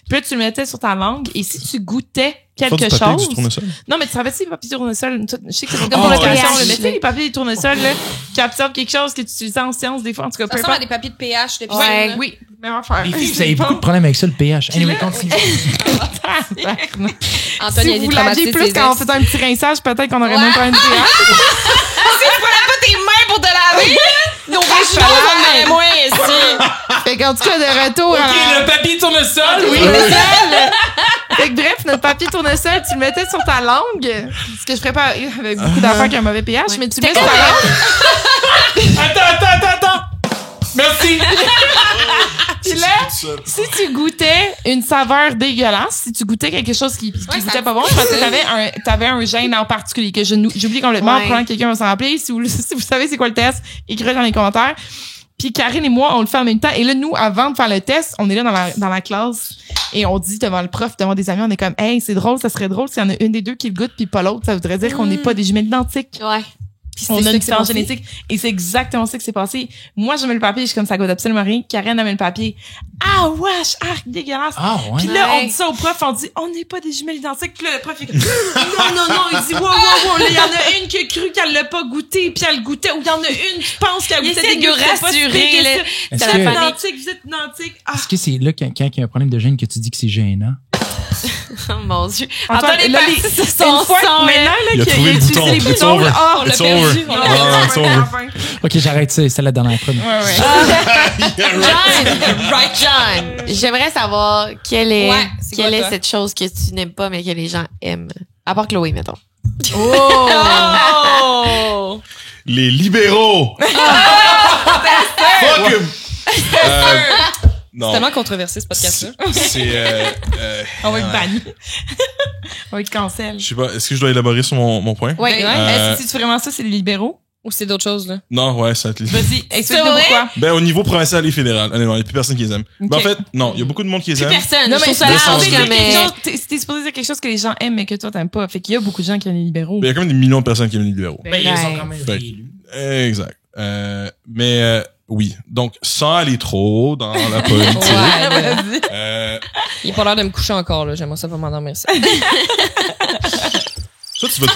Puis là, tu le mettais sur ta langue. Et si tu goûtais Faire quelque du papier avec chose... du tournesol. Non, mais tu savais si les papiers tournesol, je sais que c'est pas Comme comme pour pour le l'occasion, pH, mais tu sais, là. les papiers tournesol, là, qui absorbent quelque chose que tu utilisais en sciences, des fois, en tout cas, Ça peu ressemble à importe. des papiers de pH, de Ouais. piscine, là. Oui, même affaire. Les filles, vous avez beaucoup de problèmes avec ça, le pH. Anyway, continue. Antoine, Si il a vous des l'aviez plus quand on faisait un petit rinçage, peut-être qu'on aurait même pas un pH. pas tes mains pour te laver, nos vaginaux, on en aurait moins ici. Fait qu'en tout cas, de retour à... le papier tournesol, oui. Fait que bref, notre papier tournesol, tu le mettais sur ta langue. Ce que je ferais pas avec beaucoup d'affaires qui ont un mauvais pH, mais tu le mets sur ta langue. Attends. Merci. Puis là, si tu goûtais une saveur dégueulasse, si tu goûtais quelque chose qui ça goûtait pas bon, je pense que t'avais un gène en particulier que j'oublie complètement. Ouais. Probablement que quelqu'un va s'en rappeler. Si vous savez c'est quoi le test, écrivez dans les commentaires. Puis Karine et moi, on le fait en même temps. Et là, nous, avant de faire le test, on est là dans la classe et on dit devant le prof, devant des amis, on est comme, hey, c'est drôle, ça serait drôle s'il y en a une des deux qui le goûte puis pas l'autre. Ça voudrait dire qu'on n'est pas des jumelles identiques. Ouais. On a une différence génétique. Et c'est exactement ça qui s'est passé. Moi, je mets le papier, je suis comme ça goûte absolument rien. Karen a mis le papier. Ah, wesh, dégueulasse. Ah, ouais. Puis là, on dit ça au prof, on dit, on n'est pas des jumelles identiques. Puis là, le prof, il est comme, non, il dit, wow, là, il y en a une qui a cru qu'elle l'a pas goûté, puis elle le goûtait, ou il y en a une qui pense qu'elle goûtait essaie de nous rassurer, là. Vous êtes identique, vous êtes identique. Est-ce que c'est là, quand il y a un problème de gène, que tu dis que c'est gênant? Oh mon Dieu. Antoine, Antoine est là, parti sur son une fois, son, maintenant, là, Il a qu'il trouvé le utilisé bouton. les It's boutons, over. là, on l'a It's perdu. over. On l'a Ah, perdu it's à over. la fin. Ok, j'arrête ça, c'est la dernière fois. Ouais. John, j'aimerais savoir quelle est, Ouais, c'est quoi, toi? cette chose que tu n'aimes pas, mais que les gens aiment. À part Chloé, mettons. Oh! Les libéraux! Fuck 'em! Non. C'est tellement controversé, ce podcast-là. C'est On va être banni. On va être cancel. je sais pas, est-ce que je dois élaborer sur mon point? Oui, Est-ce que c'est vraiment ça, c'est les libéraux? Ou c'est d'autres choses, là? Non, ouais, ça va être les... Vas-y, explique-nous vrai? pourquoi. Ben, au niveau provincial et fédéral, honnêtement, il n'y a plus personne qui les aime. Ben, en Ok. fait, non, il y a beaucoup de monde qui les Plus aime. personne. Non, Je mais trouve ça c'est large supposé comme... C'était supposé dire quelque chose que les gens aiment, mais que toi, t'aimes pas. Fait qu'il y a beaucoup de gens qui aiment les libéraux. Ben, il y a quand même des millions de personnes qui aiment les libéraux. Ben, ils sont quand même Fait- réélus. Exact. Mais oui, donc sans aller trop dans la politique. Ouais, là. Vas-y. Il est pas l'air de me coucher encore, là. J'aimerais ça pas m'endormir ça. Toi, tu vas te...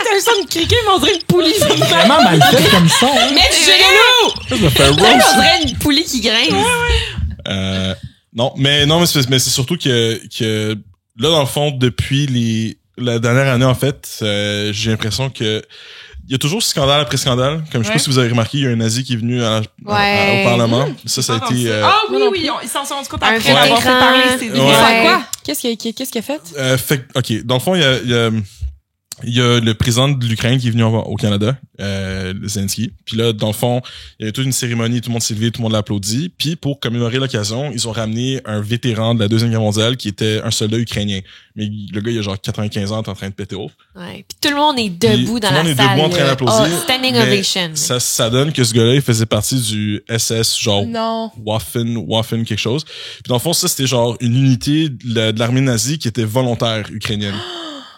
T'as un son de criquet, mais on dirait une poulie. Vraiment mal fait comme ça. Hein? Mais tu genou! Ça me fait On roast. dirait une poulie qui grince. Non, mais c'est surtout que là, dans le fond, depuis la dernière année, en fait, j'ai l'impression que il y a toujours scandale après scandale. Comme je sais pas Ouais. si vous avez remarqué, il y a un nazi qui est venu Ouais. au Parlement. Ça a été... Ah oui, ils s'en sont rendus compte Un après vrai avoir fait écran. parler ces Ouais. C'est Ouais. quoi? Qu'est-ce qu'il a fait? fait ok, dans le fond, il y a le président de l'Ukraine qui est venu au Canada, Zelensky. Puis là, dans le fond, il y a toute une cérémonie, tout le monde s'est levé, tout le monde l'a applaudi. Puis pour commémorer l'occasion, ils ont ramené un vétéran de la Deuxième Guerre mondiale qui était un soldat ukrainien. Mais le gars, il a genre 95 ans, t'es en train de péter haut. Ouais. Puis tout le monde est debout dans tout le la monde est salle. debout en train d'applaudir. Oh, standing Mais ovation. Ça donne que ce gars-là, il faisait partie du SS, genre Non. Waffen quelque chose. Puis dans le fond, ça, c'était genre une unité de l'armée nazie qui était volontaire ukrainienne.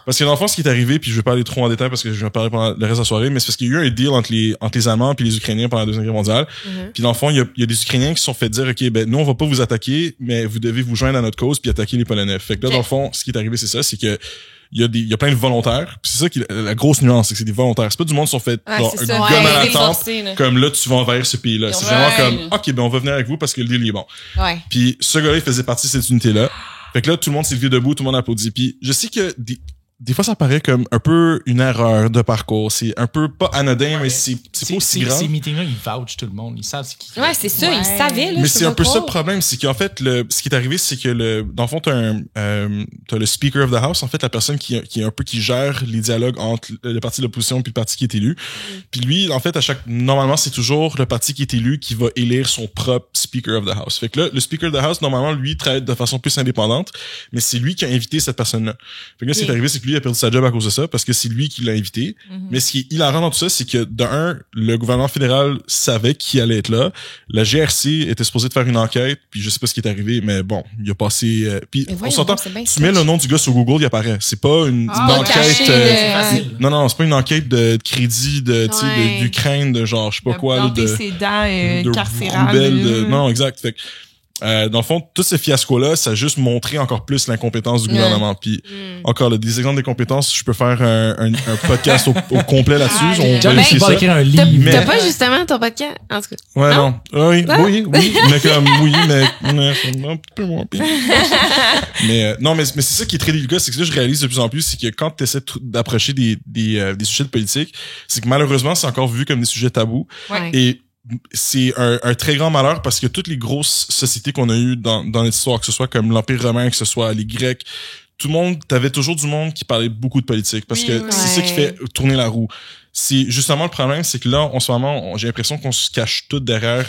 Parce que dans le fond, ce qui est arrivé, puis je vais pas aller trop en détail parce que je vais en parler pendant le reste de la soirée, mais c'est parce qu'il y a eu un deal entre les Allemands puis les Ukrainiens pendant la Deuxième Guerre mondiale. Puis dans le fond, il y a des Ukrainiens qui se sont fait dire, OK, ben nous, on va pas vous attaquer, mais vous devez vous joindre à notre cause puis attaquer les Polonais. Fait que là, dans le fond, ce qui est arrivé, c'est ça, c'est que il y a plein de volontaires. Puis c'est ça qui est la grosse nuance, c'est que c'est des volontaires. C'est pas du monde qui sont fait Ouais, genre, c'est un ça. gun Ouais, à la c'est tempe, forcé, là. comme là, tu vas envers ce pays-là. C'est vraiment Ouais. comme, OK, ben on va venir avec vous parce que le deal il est bon. Ouais. Puis ce gars-là, il faisait partie de cette unité-là. Fait que là, tout le monde s'est levé debout, tout le monde applaudit. Puis je sais que des fois, ça paraît comme un peu une erreur de parcours. C'est un peu pas anodin, mais c'est pas aussi grave. Ces meetings-là, ils vouchent tout le monde. Ils savent ce qu'ils Ouais, c'est ça. Il savait, là. Mais je c'est peux un pas peu ça le croire. problème, c'est qu'en fait, ce qui est arrivé, c'est que dans le fond, t'as le Speaker of the House, en fait, la personne qui gère les dialogues entre le parti de l'opposition puis le parti qui est élu. Puis lui, en fait, normalement, c'est toujours le parti qui est élu qui va élire son propre Speaker of the House. Fait que là, le Speaker of the House, normalement, lui, travaille de façon plus indépendante, mais c'est lui qui a invité cette personne-là. Fait que là, ce qui est arrivé, c'est que lui a perdu sa job à cause de ça, parce que c'est lui qui l'a invité. Mais ce qui est hilarant dans tout ça, c'est que le gouvernement fédéral savait qui allait être là. La GRC était supposée de faire une enquête, puis je sais pas ce qui est arrivé, mais bon, il a passé... puis Mais on voyons s'entend, donc, c'est bien tu mets le nom du gars sur Google, il apparaît. C'est pas une enquête... caché, facile. non, c'est pas une enquête de crédit tu sais, Ouais. d'Ukraine, de genre, je sais pas quoi, là, de D'antécédents de carcérales. roubles, non, exact. Fait que, dans le fond, tout ce fiasco-là, ça a juste montré encore plus l'incompétence du gouvernement. Puis encore là, des exemples d'incompétence, je peux faire un podcast au complet là-dessus. On va John, essayer il va ça. écrire un T'as livre. Mais- t'as pas justement ton podcast? En tout cas. Ouais, Non? non. Oui, Ah. oui, mais comme, oui, mais c'est un peu moins pire. Mais non, mais c'est ça qui est très délicat, c'est que là, je réalise de plus en plus, c'est que quand tu essaies d'approcher des sujets de politique, c'est que malheureusement, c'est encore vu comme des sujets tabous. Ouais. Et c'est un très grand malheur parce que toutes les grosses sociétés qu'on a eues dans notre histoire, que ce soit comme l'Empire romain, que ce soit les Grecs, tout le monde, t'avais toujours du monde qui parlait beaucoup de politique parce que c'est ça qui fait tourner la roue. c'est justement le problème, c'est que là, en ce moment, j'ai l'impression qu'on se cache tout derrière.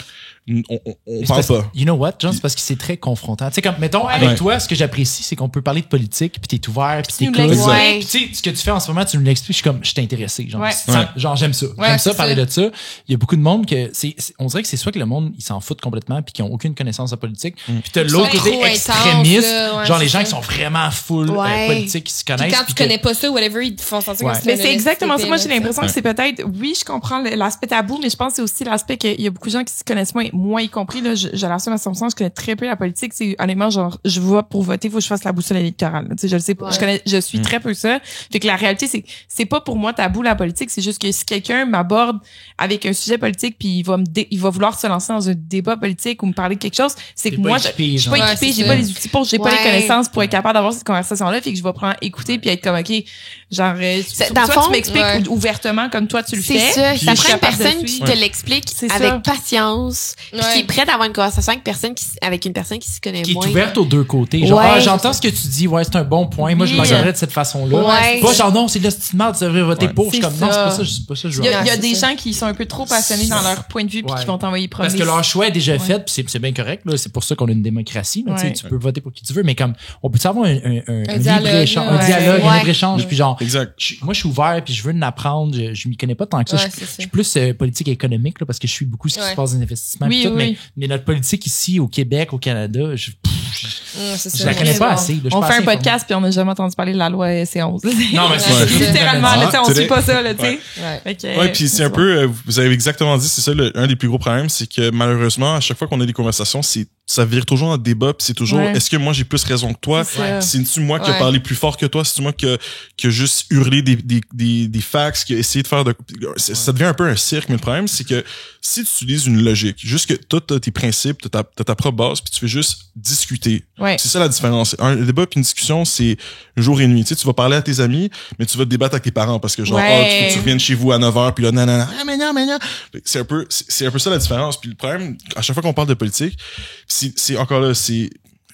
On parle pas. You know what, John? C'est parce que c'est très confrontant. Tu sais, comme, mettons, avec toi, ce que j'apprécie, c'est qu'on peut parler de politique, puis t'es ouvert, puis t'écoutes. Ouais. Puis tu sais, ce que tu fais en ce moment, tu nous l'expliques, je suis intéressé. Genre, Ouais. genre j'aime ça. Ouais, J'aime ça, c'est parler ça. de ça. Il y a beaucoup de monde que on dirait que c'est soit que le monde, ils s'en foutent complètement, puis qu'ils ont aucune connaissance de politique. Puis t'as l'autre sont côté trop extrémiste, intenses, là, ouais, genre les c'est gens ça. qui sont vraiment full politique, qui se Puis connaissent. quand tu puis que- connais pas ça, whatever, ils te font sentir Ouais. que Mais c'est exactement ça. Moi, j'ai l'impression Ouais. que c'est peut-être, oui, je comprends l'aspect tabou, mais je pense que c'est aussi l'aspect qu'il y a beaucoup de gens qui se connaissent moins, moi y compris, là, je l'assume à 100%, je connais très peu la politique. C'est, honnêtement, genre, je vais pour voter, faut que je fasse la boussole électorale. Tu sais, je le sais pas. Ouais. Je suis très peu ça. Fait que la réalité, c'est pas pour moi tabou la politique, c'est juste que si quelqu'un m'aborde avec un sujet politique puis il va vouloir se lancer dans un débat politique ou me parler de quelque chose, c'est que T'es pas moi, équipé, je suis pas genre. équipée, Ouais, c'est j'ai ça. pas les outils pour, j'ai pas les Ouais. connaissances pour être capable d'avoir cette conversation-là, fait que je vais prendre écouter puis être comme, OK, genre, dans le toi, fond, tu m'expliques ouais. ouvertement comme toi tu le C'est fais. ça. puis Ça je suis prend une capable de personne qui suivre. te l'explique C'est avec ça. patience, puis Ouais. qui est prête à avoir une conversation avec une personne qui se connaît qui est moins. ouverte aux deux côtés. Genre, Ouais. j'entends ce que tu dis, ouais, c'est un bon point. Moi, je Oui. me regarderais de cette façon-là. Ouais. Pas genre, non, c'est là, c'est une merde, tu devrais voter Ouais. pour. Je suis C'est comme, non, c'est ça. pas ça, c'est pas ça, je veux. Il y a Ouais, c'est des ça. gens qui sont un peu trop passionnés dans leur point de vue puis Ouais. qui vont t'envoyer promener. Parce que leur choix est déjà fait, puis c'est bien correct, là. C'est pour ça qu'on a une démocratie, là. Ouais. Tu peux voter pour qui tu veux, mais comme, on peut avoir un dialogue, libre-échange, là. un dialogue, Ouais. un libre-échange, puis genre, Exact. moi, je suis ouvert, puis je veux en apprendre. Je m'y connais pas tant que ça. Ouais, Je c'est ça. suis plus politique économique, là, parce que je suis beaucoup ce qui Ouais. se passe dans les investissements, Oui, puis tout, oui. mais notre politique ici, au Québec, au Canada, je la connais pas assez, là. Je suis On pas fait un assez podcast puis on n'a jamais entendu parler de la loi C11. Non, mais c'est Ouais. ça. Littéralement, là, tu sais, on Today. suit pas ça, là, tu sais. Ouais. Fait que, Ouais, puis c'est un peu, vous avez exactement dit, c'est ça, un des plus gros problèmes, c'est que malheureusement, à chaque fois qu'on a des conversations, ça vire toujours en débat, puis c'est toujours, Ouais. est-ce que moi j'ai plus raison que toi? C'est ça. C'est-tu moi qui a Ouais. parlé plus fort que toi? C'est-tu moi qui a juste hurlé des facts, qui a essayé de faire ça devient un peu un cirque, mais le problème, c'est que si tu utilises une logique, juste que toi, t'as tes principes, t'as ta propre base, puis tu fais juste discuter. Ouais. C'est ça la différence. Un débat puis une discussion, c'est jour et nuit. Tu sais, tu vas parler à tes amis, mais tu vas te débattre avec tes parents parce que genre, Ouais. faut que tu reviennes chez vous à 9h, puis là, nanana, mais non. C'est un peu ça la différence. Puis le problème, à chaque fois qu'on parle de politique, c'est encore là,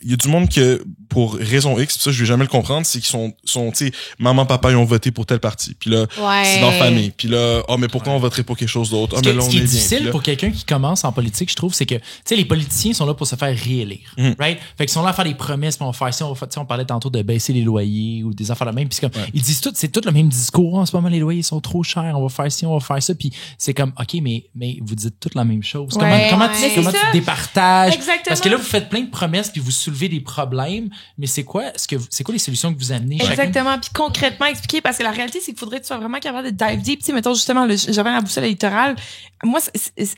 il y a du monde que, pour raison X, pis ça, je vais jamais le comprendre, c'est qu'ils sont, tu sais, maman, papa, ils ont voté pour tel parti. Puis là, Ouais. c'est dans la famille. Puis là, mais pourquoi on voterait pour quelque chose d'autre? Ce Mais qui- là, ce on qui est est bien. difficile Puis là- pour quelqu'un qui commence en politique, je trouve, c'est que, tu sais, les politiciens sont là pour se faire réélire. Right? Fait qu'ils sont là à faire des promesses, puis on va faire ça, tu sais, on parlait tantôt de baisser les loyers ou des affaires de même. Puis c'est comme, ils disent tout, c'est tout le même discours. En ce moment, les loyers sont trop chers, on va faire ci, on va faire ça. Puis c'est comme, OK, mais vous dites toute la même chose. Ouais. Comment Mais tu c'est ça. départages? Exactement. Parce que là, vous faites plein de promesses, puis vous soulevez des problèmes. Mais c'est quoi les solutions que vous amenez chacun? Exactement. Puis concrètement expliquer, parce que la réalité, c'est qu'il faudrait que tu sois vraiment capable de dive deep. Tu sais, mettons justement, j'avais la boussole électorale. Moi,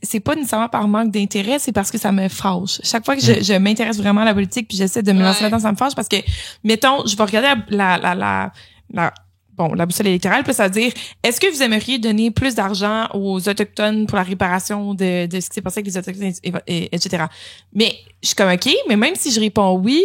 c'est pas nécessairement par manque d'intérêt, c'est parce que ça me fâche. Chaque fois que je m'intéresse vraiment à la politique, puis j'essaie de me lancer Ouais. là-dedans, ça me fâche parce que, mettons, je vais regarder la boussole électorale, puis ça veut dire, est-ce que vous aimeriez donner plus d'argent aux Autochtones pour la réparation de ce qui s'est passé avec les Autochtones, etc. Mais je suis comme, OK, mais même si je réponds oui,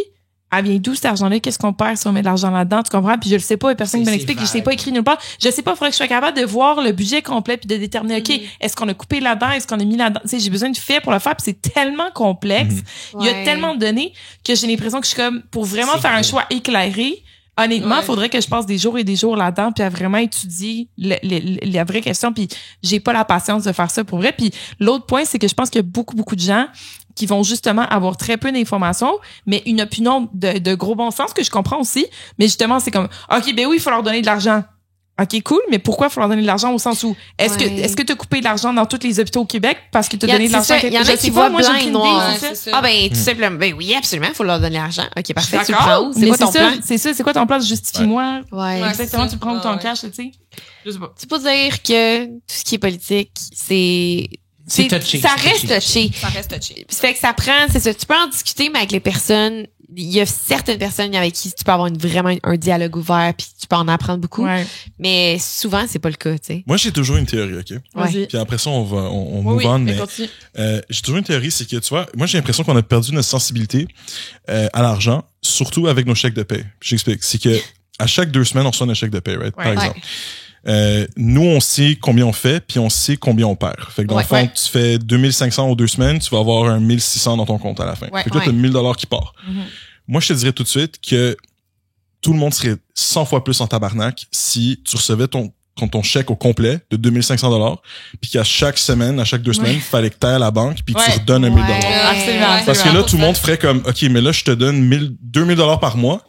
elle vient d'où cet argent-là? Qu'est-ce qu'on perd si on met de l'argent là-dedans? Tu comprends? Puis je le sais pas, et personne ne me C'est l'explique, je sais vague. pas écrit nulle part. Je sais pas, il faudrait que je sois capable de voir le budget complet puis de déterminer, OK, est-ce qu'on a coupé là-dedans? Est-ce qu'on a mis là-dedans? Tu sais, j'ai besoin de faits pour le faire, puis c'est tellement complexe. Il y a Ouais. tellement de données que j'ai l'impression que je suis comme, pour vraiment C'est faire un cool. choix éclairé, honnêtement, Ouais. faudrait que je passe des jours et des jours là-dedans puis à vraiment étudier la vraie question, puis j'ai pas la patience de faire ça pour vrai. Puis l'autre point, c'est que je pense qu'il y a beaucoup de gens qui vont justement avoir très peu d'informations, mais une opinion de gros bon sens que je comprends aussi, mais justement, c'est comme, OK, ben oui, il faut leur donner de l'argent. OK, cool, mais pourquoi il faut leur donner de l'argent au sens où est-ce Ouais. que tu as coupé de l'argent dans tous les hôpitaux au Québec parce que tu as Il y a- donné de c'est l'argent? ça, il y en a Je qui sais voient pas, moi, j'ai blanc et aucune noir. idée, c'est ça. c'est ça. Ah ben, tout simplement, ben oui, absolument, faut leur donner l'argent. OK, parfait, tu le D'accord, prends. C'est mais quoi ton plan? c'est ça, c'est quoi ton plan? Justifie-moi. Ouais. Ouais. Exactement, c'est tu ça. prends ton Ouais. cash, tu sais. Je sais pas. C'est pour dire que tout ce qui est politique, C'est touché. ça c'est reste touché. Ça reste touché. Ça fait que ça prend, c'est ça. Tu peux en discuter, mais avec les personnes, il y a certaines personnes avec qui tu peux avoir vraiment un dialogue ouvert, puis tu peux en apprendre beaucoup. Ouais. Mais souvent, c'est pas le cas, tu sais. Moi, j'ai toujours une théorie, OK? Vas-y. Puis après ça, on Oui, move on, mais continue. j'ai toujours une théorie, c'est que, tu vois, moi, j'ai l'impression qu'on a perdu notre sensibilité à l'argent, surtout avec nos chèques de paie. J'explique. C'est que à chaque 2 semaines, on reçoit un chèque de paie, right? Ouais. Par exemple. Nous, on sait combien on fait, puis on sait combien on perd. Fait que dans le fond, Ouais. tu fais 2500 aux 2 semaines, tu vas avoir un 1600 dans ton compte à la fin. Ouais. Fait que là, t'as Ouais. 1000 qui part. Mhm. Moi, je te dirais tout de suite que tout le monde serait 100 fois plus en tabarnak si tu recevais ton ton chèque au complet de 2500 $, puis qu'à chaque semaine, à chaque 2 semaines, il fallait que tu ailles à la banque puis que tu redonnes 1 000 $. Absolument. Parce que là, tout le monde ferait comme, OK, mais là, je te donne 2 000 $ par mois,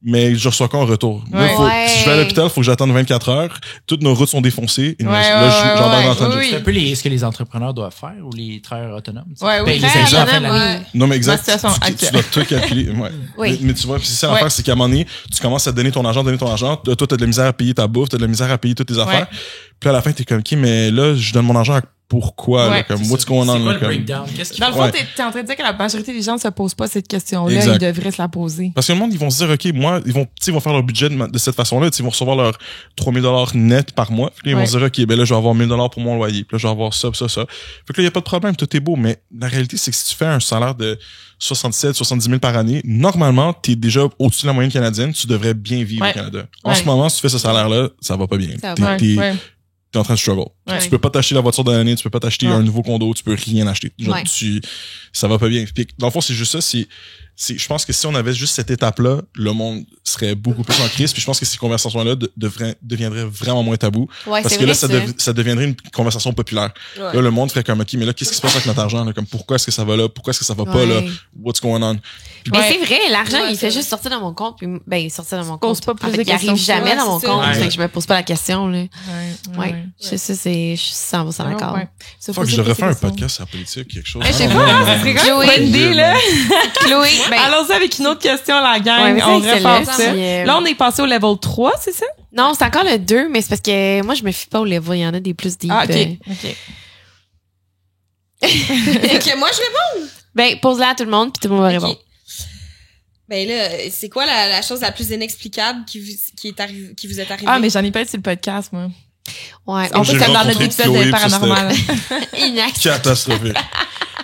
mais je reçois quoi en retour? Là, si je vais à l'hôpital, il faut que j'attende 24 heures. Toutes nos routes sont défoncées. Et j'embarque dans le temps. C'est un peu ce que les entrepreneurs doivent faire ou les travailleurs autonomes. Oui, les agents à la fin de l'année. Non, mais exact. Tu dois tout calculer. Ouais. Mais tu vois, puis c'est ça l'affaire, c'est qu'à un moment donné, tu commences à donner ton argent. Toi, t'as de la misère à payer ta bouffe, t'as de la misère à payer toutes tes affaires. Puis à la fin, t'es comme, OK, mais là, je donne mon argent à pourquoi, là, comme, what's going on, là, comme. Dans le fond, t'es en train de dire que la majorité des gens ne se posent pas cette question-là, ils devraient se la poser. Parce que le monde, ils vont se dire, OK, moi, ils vont faire leur budget de cette façon-là, ils vont recevoir leur 3 000 $ net par mois. Puis là, ils vont se dire, OK, ben là, je vais avoir 1 000 $ pour mon loyer. Puis là, je vais avoir ça. Fait que là, il y a pas de problème, tout est beau. Mais la réalité, c'est que si tu fais un salaire de 67, 70 000 par année, normalement, t'es déjà au-dessus de la moyenne canadienne, tu devrais bien vivre au Canada. En ce moment, si tu fais ce salaire-là, ça va pas bien. T'es en train de struggle. Tu peux pas t'acheter la voiture de l'année, tu peux pas t'acheter un nouveau condo, tu peux rien acheter. Genre, ça va pas bien. Puis, dans le fond, c'est juste ça, je pense que si on avait juste cette étape-là, le monde serait beaucoup plus en crise. Puis je pense que ces conversations-là deviendraient vraiment moins tabou. Parce que là, ça deviendrait une conversation populaire. Là, le monde ferait comme, OK, mais là, qu'est-ce qui se passe avec notre argent? Là? Comme, pourquoi est-ce que ça va là? Pourquoi est-ce que ça va pas là? What's going on? Puis, mais c'est vrai, l'argent, il fait juste sortir dans mon compte. Puis, sortir dans mon compte. Pas plus il arrive jamais dans mon compte. Fait que je me pose pas la question, là. Je suis 100% d'accord. Faut que je refais un podcast sur la politique, quelque chose. Je sais pas, ça serait quand même une bonne idée, là. Chloé. Allons-y avec une autre question, la gang. On repasse ça. Là, on est passé au level 3, c'est ça? Non, c'est encore le 2, mais c'est parce que moi, je me fie pas au level. Il y en a des plus deep. Ah, OK. Que moi, je réponds? Pose-la à tout le monde, puis tout le monde va répondre. Ben là, c'est quoi la chose la plus inexplicable qui vous est arrivée? Ah, mais j'en ai pas eu sur le podcast, moi. Ouais. En fait, comme dans notre épisode de Paranormal. Catastrophique.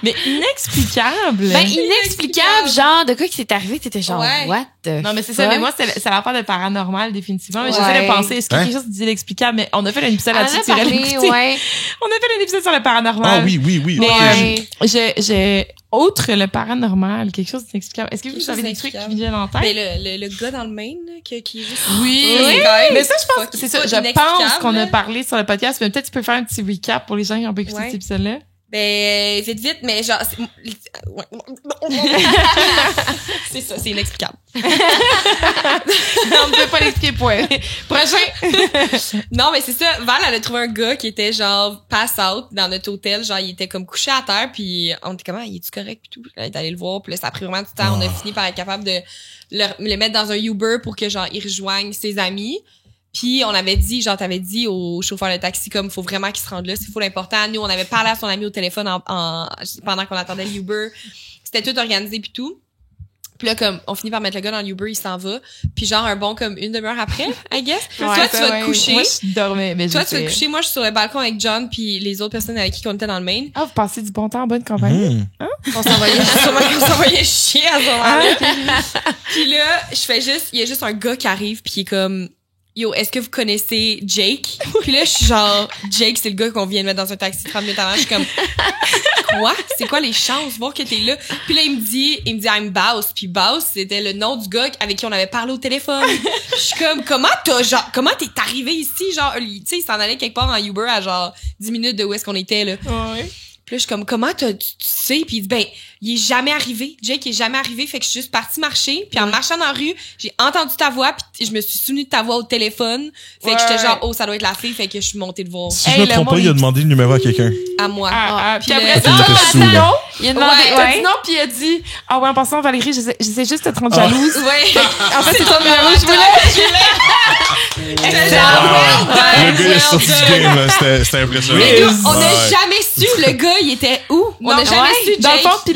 Mais inexplicable. Inexplicable, genre, de quoi qui s'est arrivé, t'étais genre, what? Non, mais c'est ça, mais moi, c'est l'affaire de paranormal, définitivement. Mais j'essaie de penser, est-ce qu'il y a quelque chose d'inexplicable? Mais on a fait un épisode là-dessus, tu irais l'écouter. On a fait un épisode sur le paranormal. Ah oui. Mais, j'ai, outre le paranormal, quelque chose d'inexplicable. Est-ce que vous avez des trucs qui viennent en tête? Mais le gars dans le Maine, qui est juste... Oui. Mais ça, je pense, c'est ça. Je pense qu'on a parlé sur le podcast, mais peut-être tu peux faire un petit recap pour les gens qui ont pas écouté cet épisode-là. Vite, mais genre... C'est ça, c'est inexplicable. On ne peut pas l'expliquer, point. Prochain! Non, mais c'est ça. Val, elle a trouvé un gars qui était genre pass out dans notre hôtel. Genre, il était comme couché à terre, puis on était comme, il est-tu correct, pis tout. Puis là, elle est allée le voir, puis là, ça a pris vraiment du temps. On a fini par être capable de le mettre dans un Uber pour que, genre, il rejoigne ses amis. Puis on avait dit, genre t'avais dit au chauffeur de taxi comme faut vraiment qu'il se rende là, c'est fou l'important. Nous on avait parlé à son ami au téléphone pendant qu'on attendait le Uber. C'était tout organisé puis tout. Puis là comme on finit par mettre le gars dans le Uber, il s'en va. Puis genre un bon comme une demi-heure après, I guess. Toi tu vas te coucher. Moi je dormais, mais toi tu vas te coucher, moi je suis sur le balcon avec John puis les autres personnes avec qui on était dans le Maine. Ah, vous passez du bon temps en bonne compagnie. Hein? On s'envoyait chier à ce moment-là. Puis là, il y a juste un gars qui arrive puis il est comme yo, est-ce que vous connaissez Jake? Puis là, je suis genre, Jake, c'est le gars qu'on vient de mettre dans un taxi 30 minutes avant. Je suis comme, quoi? C'est quoi les chances? Voir que t'es là. Puis là, il me dit, I'm Baus. Puis Baus, c'était le nom du gars avec qui on avait parlé au téléphone. Je suis comme, comment t'es arrivé ici? Genre, tu sais, il s'en allait quelque part en Uber à genre 10 minutes de où est-ce qu'on était, là. Ouais. Puis là, je suis comme, comment tu sais? Puis il dit, il est jamais arrivé. Jake est jamais arrivé. Fait que je suis juste partie marcher. Puis en marchant dans la rue, j'ai entendu ta voix. Puis je me suis souvenu de ta voix au téléphone. Fait que j'étais genre, ça doit être la fille. Fait que je suis montée de voir. Si je me trompe pas, il a demandé le numéro à quelqu'un. À moi. Puis après ça, il a demandé non. Puis il a dit, en passant, Valérie, j'essaie juste de te rendre jalouse. Ouais. En fait, c'est ton numéro. Je voulais. Le gars est sorti du game. C'était impressionnant. Mais nous, on n'a jamais su le gars, il était où? On n'a jamais su Jake. Dans le fond, puis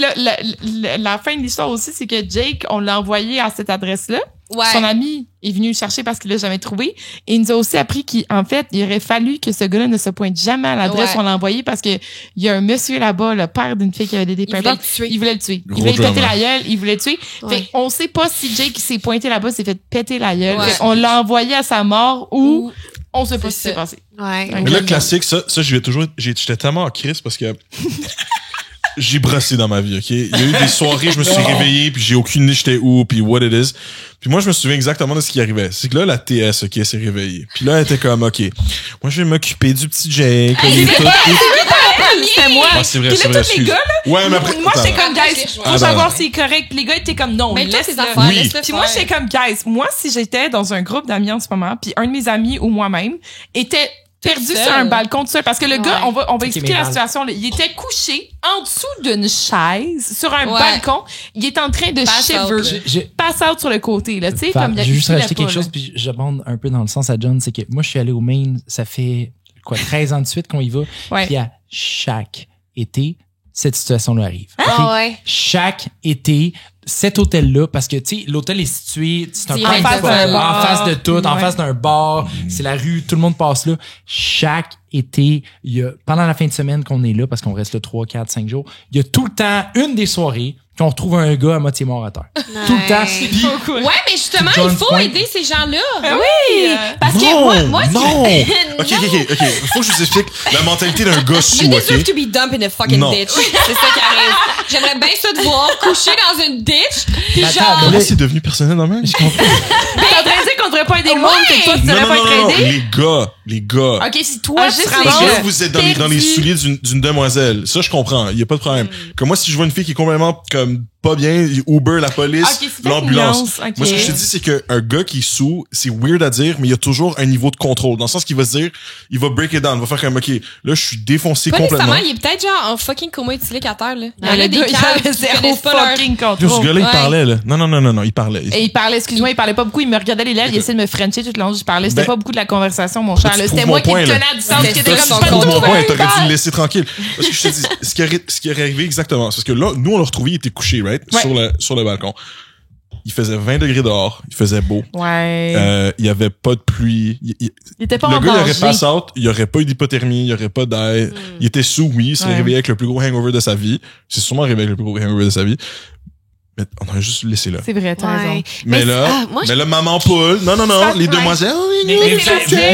la fin de l'histoire aussi, c'est que Jake, on l'a envoyé à cette adresse-là. Ouais. Son ami est venu le chercher parce qu'il l'a jamais trouvé. Et il nous a aussi appris qu'en fait, il aurait fallu que ce gars-là ne se pointe jamais à l'adresse où on l'a envoyé parce que il y a un monsieur là-bas, le père d'une fille qui avait des peu il voulait le tuer. Il voulait péter la gueule, il voulait le tuer. Fait on sait pas si Jake s'est pointé là-bas, s'est fait péter la gueule. On l'a envoyé à sa mort ou on sait pas ce qui s'est passé. Ouais. Mais là, classique, ça, j'étais tellement en crise parce que j'ai brossé dans ma vie, OK? Il y a eu des soirées, je me suis réveillé, puis j'ai aucune idée j'étais où, puis what it is. Puis moi, je me souviens exactement de ce qui arrivait. C'est que là, la TS, OK, elle s'est réveillée. Puis là, elle était comme, OK, moi, je vais m'occuper du petit Jake. C'était moi. Ah, c'est vrai, Puis c'est là, vrai. tous les gars, là, Ouais, mais après, moi, j'étais attends. comme, guys, faut Attends. savoir si c'est correct. Les gars étaient comme, non, Mais toi, tes laisse-le. affaires, Oui. laisse-le Puis moi, faire. j'étais comme, guys, moi, si j'étais dans un groupe d'amis en ce moment, puis un de mes amis ou moi-même était perdu seul. sur un balcon tout seul, parce que le gars, Ouais. on va expliquer mais la dans- situation, là. Il était couché en dessous d'une chaise, sur un Ouais. balcon. Il est en train de Pass out, shiver. là. J'ai- Pass out sur le côté, là, tu sais, Fa- comme il y a J'ai juste il rajouté filait quelque pas, chose, puis j'abonde un peu dans le sens à John, c'est que moi, je suis allé au Maine, ça fait, 13 ans de suite qu'on y va. Ouais. Puis à chaque été, cette situation-là arrive. Ah OK? ouais. Chaque été, cet hôtel-là, parce que, tu sais, l'hôtel est situé, c'est un C'est point en face de- d'un bar. en face de tout, en Ouais. face d'un bar, c'est la rue, tout le monde passe là. Chaque été, il y a, pendant la fin de semaine qu'on est là, parce qu'on reste là 3, 4, 5 jours, il y a tout le temps une des soirées qu'on retrouve un gars à moitié mort à terre. Tout le temps. Nice. Puis, Ouais, mais justement, John il faut Point. aider ces gens-là. Oui! Parce que non, moi, non. OK. Faut que je vous explique la mentalité d'un gars sous, You deserve OK? to be dumped in a fucking Non. ditch. C'est ça qui arrive. J'aimerais bien ça te voir coucher dans une ditch, puis Mais attends, genre... mais Là, c'est devenu personnel dans même. T'es en train de dire qu'on devrait pas aider le monde, que toi, tu Non, devrais non, pas non, être non, aidé? les gars. OK, si toi, Ah, tu juste te les Parce ramasses que là, vous êtes dans les perdu. souliers d'une demoiselle. Ça, je comprends. Il y a pas de problème. Comme moi, si je vois une fille qui est complètement comme pas bien, Uber, la police, Ok, c'est peut-être l'ambulance. une nuance, ok. Moi, ce que je te dis, c'est qu'un gars qui est sous, c'est weird à dire, mais il y a toujours un niveau de contrôle. Dans le sens qu'il va se dire, il va break it down, il va faire comme, OK, là, je suis défoncé Pas complètement. nécessairement, il est peut-être genre en fucking coma éthylique à terre, là. Il y en Le a des gars, il caves avait qui zéro connaissent pas leur... fucking Yo, ce contrôle. gars-là, il Ouais. parlait, là. Non, il parlait. Et il parlait, excuse-moi, il parlait pas beaucoup, il me regardait les lèvres, il essayait de me frencher tout le long, je parlais. C'était Ben, pas beaucoup de la conversation, mon cher. tu là. prouves C'était mon moi qui point, le là. tenais à distance, qui était Toi, comme, tu pas prouves du mon tout point, un t'aurais dû bail. le laisser tranquille. Parce que je te dis, ce qui est arrivé exactement, c'est parce que là, nous, on l'a retrouvé, il était couché, right? Ouais. Sur le balcon. Il faisait 20 degrés dehors, il faisait beau. Ouais. Il y avait pas de pluie. Il était pas Le en gars, il aurait danger. pass out, il y aurait pas eu d'hypothermie, il y aurait pas d'air. Il était sous, oui, il s'est Ouais. réveillé avec le plus gros hangover de sa vie. C'est sûrement réveillé avec le plus gros hangover de sa vie. Mais on aurait juste laissé là. C'est vrai, t'as raison. Ouais. Mais là, moi, mais là, maman poule, non, les demoiselles, oh, mais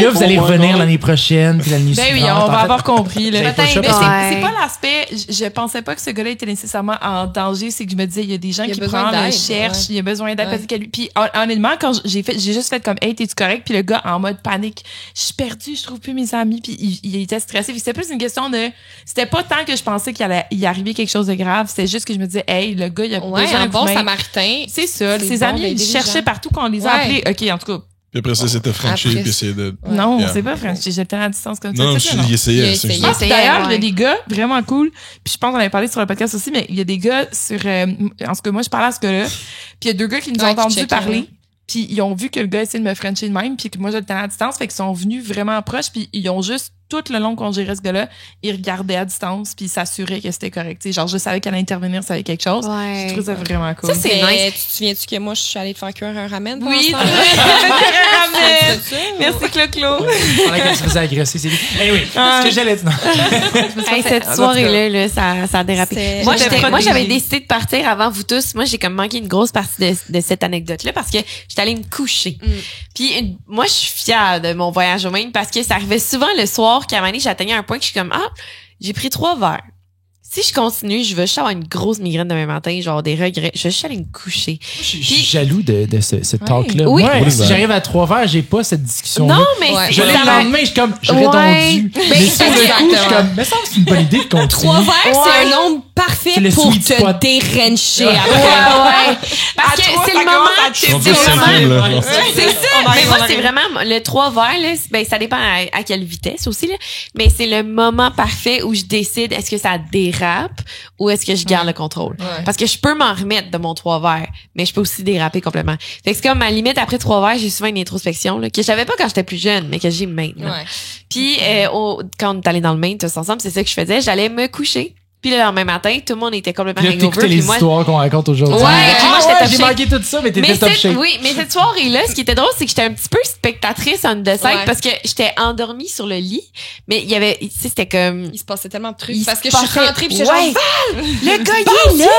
là, vous allez revenir l'année prochaine, puis l'année Ben oui, suivante. on va En fait, avoir compris. Là. Vous avez pas le choix, Mais parce que- c'est pas l'aspect. Je pensais pas que ce gars-là était nécessairement en danger. C'est que je me disais, il y a des gens Il a qui besoin prennent, le d'aide, cherchent, ouais. il y a besoin d'aide Ouais. parce que lui. Puis honnêtement, quand j'ai juste fait comme, hey, t'es-tu correct? Puis le gars en mode panique, je suis perdu, je trouve plus mes amis. Puis il était stressé. Puis c'était plus une question de, c'était pas tant que je pensais qu'il allait y arriver quelque chose de grave. C'était juste que je me disais, hey, le gars, il a Ouais, besoin un bon d'humain. samaritain. C'est ça. C'est Ses bon amis, d'aider ils les cherchaient gens. partout qu'on les a Ouais. appelés. OK, en tout cas. Puis après ça, c'était Frenchie, Après, puis c'est de... Non, Yeah. c'est pas French. J'étais à distance comme ça. Non, C'est ça, non. il essayait. Il c'est essayait. juste- Ah, puis d'ailleurs, il y a ouais. des gars vraiment cool. Puis je pense qu'on avait parlé sur le podcast aussi, mais il y a des gars sur... en ce que moi, je parlais à ce gars-là. Puis il y a 2 gars qui nous ont Ouais, qui entendu checkaient, parler. ouais. Puis ils ont vu que le gars essayait de me frencher de même, puis que moi, je le tenais à distance. Fait qu'ils sont venus vraiment proches, puis ils ont juste, tout le long qu'on gérait ce gars-là, ils regardaient à distance, puis ils s'assuraient que c'était correct. Tu sais, genre, je savais qu'elle allait intervenir, ça avait quelque chose. Ouais. Je trouve ça vraiment cool. Ça, c'est nice. nice. Tu te souviens-tu que moi, je suis allée te faire cuire un ramen? Oui, pendant ce c'est temps-là? vrai. C'est ça? Merci, Clo-Clo. Pendant qu'elle se faisait agresser, c'est lui. Anyway, Ah. ce que j'allais dire. non. Hey, cette soirée-là, là, ça a dérapé. C'est- Moi, J'étais moi, j'avais protégée. décidé de partir avant vous tous. Moi, j'ai comme manqué une grosse partie de cette anecdote-là parce que j'étais allée me coucher. Puis moi, je suis fière de mon voyage au Maine parce que ça arrivait souvent le soir qu'à un moment donné, j'atteignais un point que je suis comme, j'ai pris 3 verres. Si je continue, je vais juste avoir une grosse migraine demain matin, genre des regrets. Je vais juste aller me coucher. Je suis jaloux de ce talk-là. Oui. Moi, Oui. si j'arrive à 3 verres, j'ai pas cette discussion-là. Non, mais Ouais. Je l'ai ça le va- lendemain, je suis comme, j'aurais Ouais. donc dû. Ben, Mais sur le coup, je suis exactement. comme, mais ça, c'est une bonne idée de continuer. 3 verres, c'est Ouais. un nombre parfait C'est le pour sweet te spot. dérencher Ouais. après. Ouais. Parce À que toi, c'est ça le moment. commence à Je suis rendu C'est au vraiment- cinquième, là. Ouais. C'est ça. On Mais arrive, moi, on c'est arrive. vraiment le 3 verres, là. Ben, ça dépend à quelle vitesse aussi, là. Mais c'est le moment parfait où je décide est-ce que ça dérape ou est-ce que je garde le contrôle. Ouais. Parce que je peux m'en remettre de mon 3 verres, mais je peux aussi déraper complètement. Fait que c'est comme, à la limite, après 3 verres, j'ai souvent une introspection, là, que j'avais pas quand j'étais plus jeune, mais que j'ai maintenant. Ouais. Puis, quand on est allé dans le Maine, tous ensemble, c'est ça que je faisais. J'allais me coucher. Puis le lendemain matin, tout le monde était complètement Puis là, hangover. t'écoutais les Puis moi, histoires qu'on raconte aujourd'hui. Ouais, puis moi, j'étais top j'ai shape. manqué tout ça, mais t'étais mais top cette, shape. oui, mais cette soirée-là, ce qui était drôle, c'est que j'étais un petit peu spectatrice on the side Ouais. parce que j'étais endormie sur le lit. Mais il y avait, tu sais, c'était comme, Il se passait tellement de trucs. Il Parce se que je suis passait- rentrée pis j'étais Ouais. genre, le gars, il est là!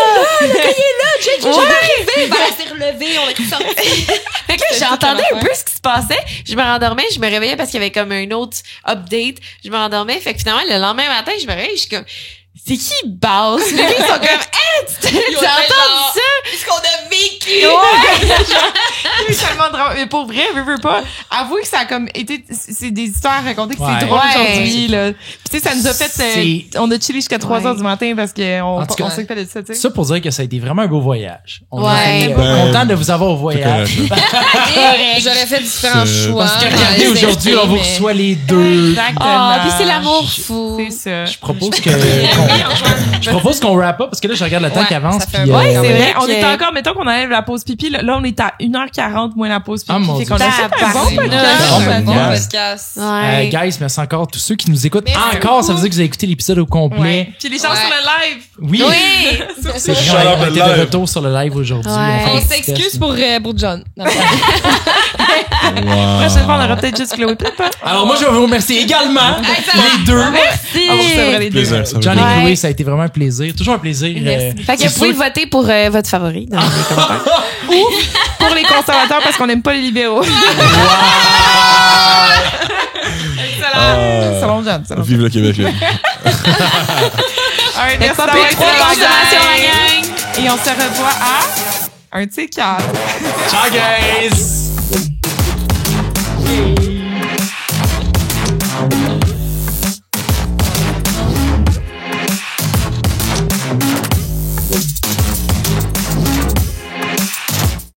arrivé, ben, elle s'est relevée, on est sortis. Fait que là, C'était j'entendais toute un peu ce qui se passait. Je me rendormais, je me réveillais parce qu'il y avait comme un autre update. Je me rendormais. Fait que finalement, le lendemain matin, je me réveille, je suis comme, c'est qui Bass? Mais ils sont comme, hey, tu entends ça? Qu'est-ce qu'on a vécu? Ouais! Il y a tellement de drame. Mais pour vrai, veux pas. Avouez que ça a comme été, c'est des histoires à raconter que c'est drôle aujourd'hui, là. Puis tu sais, ça nous a fait, on a chillé jusqu'à 3h du matin parce qu'on s'est fait de ça, tu sais. Ça pour dire que ça a été vraiment un beau voyage. On Ouais. est content de vous avoir au voyage. J'aurais fait différents choix. Parce que regardez, aujourd'hui, on vous reçoit les deux. Exactement. Puis c'est l'amour fou. C'est ça. Je propose qu'on wrap up parce que là, je regarde le temps qui avance. ça fait Puis, un Ouais, quand c'est même. vrai. On était encore, mettons qu'on enlève la pause pipi. Là, on est à 1h40 moins la pause pipi. Ah, mon Fait Dieu. qu'on a fait un bon podcast. un bon podcast. guys, merci encore tous ceux qui nous écoutent. Merci Encore, ça veut dire que vous avez écouté l'épisode au complet. Ouais. Puis les gens sur le live. Oui. Oui! C'est Shout vrai, out on le était de live. retour sur le live aujourd'hui. Ouais. fait On des petits s'excuse tests. pour John. Non, Prochaine fois, on aura peut-être juste Chloé. Peut-être pas. Alors, moi, je vais vous remercier également, les deux. On vous recevra les deux. Plaisir, ça va John bien. et Chloé, ça a été vraiment un plaisir. Toujours un plaisir. Fait que c'est vous pouvez sûr- voter pour votre favori dans les commentaires. Pour les conservateurs parce qu'on n'aime pas les libéraux. Excellent. Salon John. Salon. Vive le Québec, là. Alright, merci Pas d'avoir plus été trop là, consommation, gang. la gang. Et on se revoit à un de ces quatre. Ciao, gang!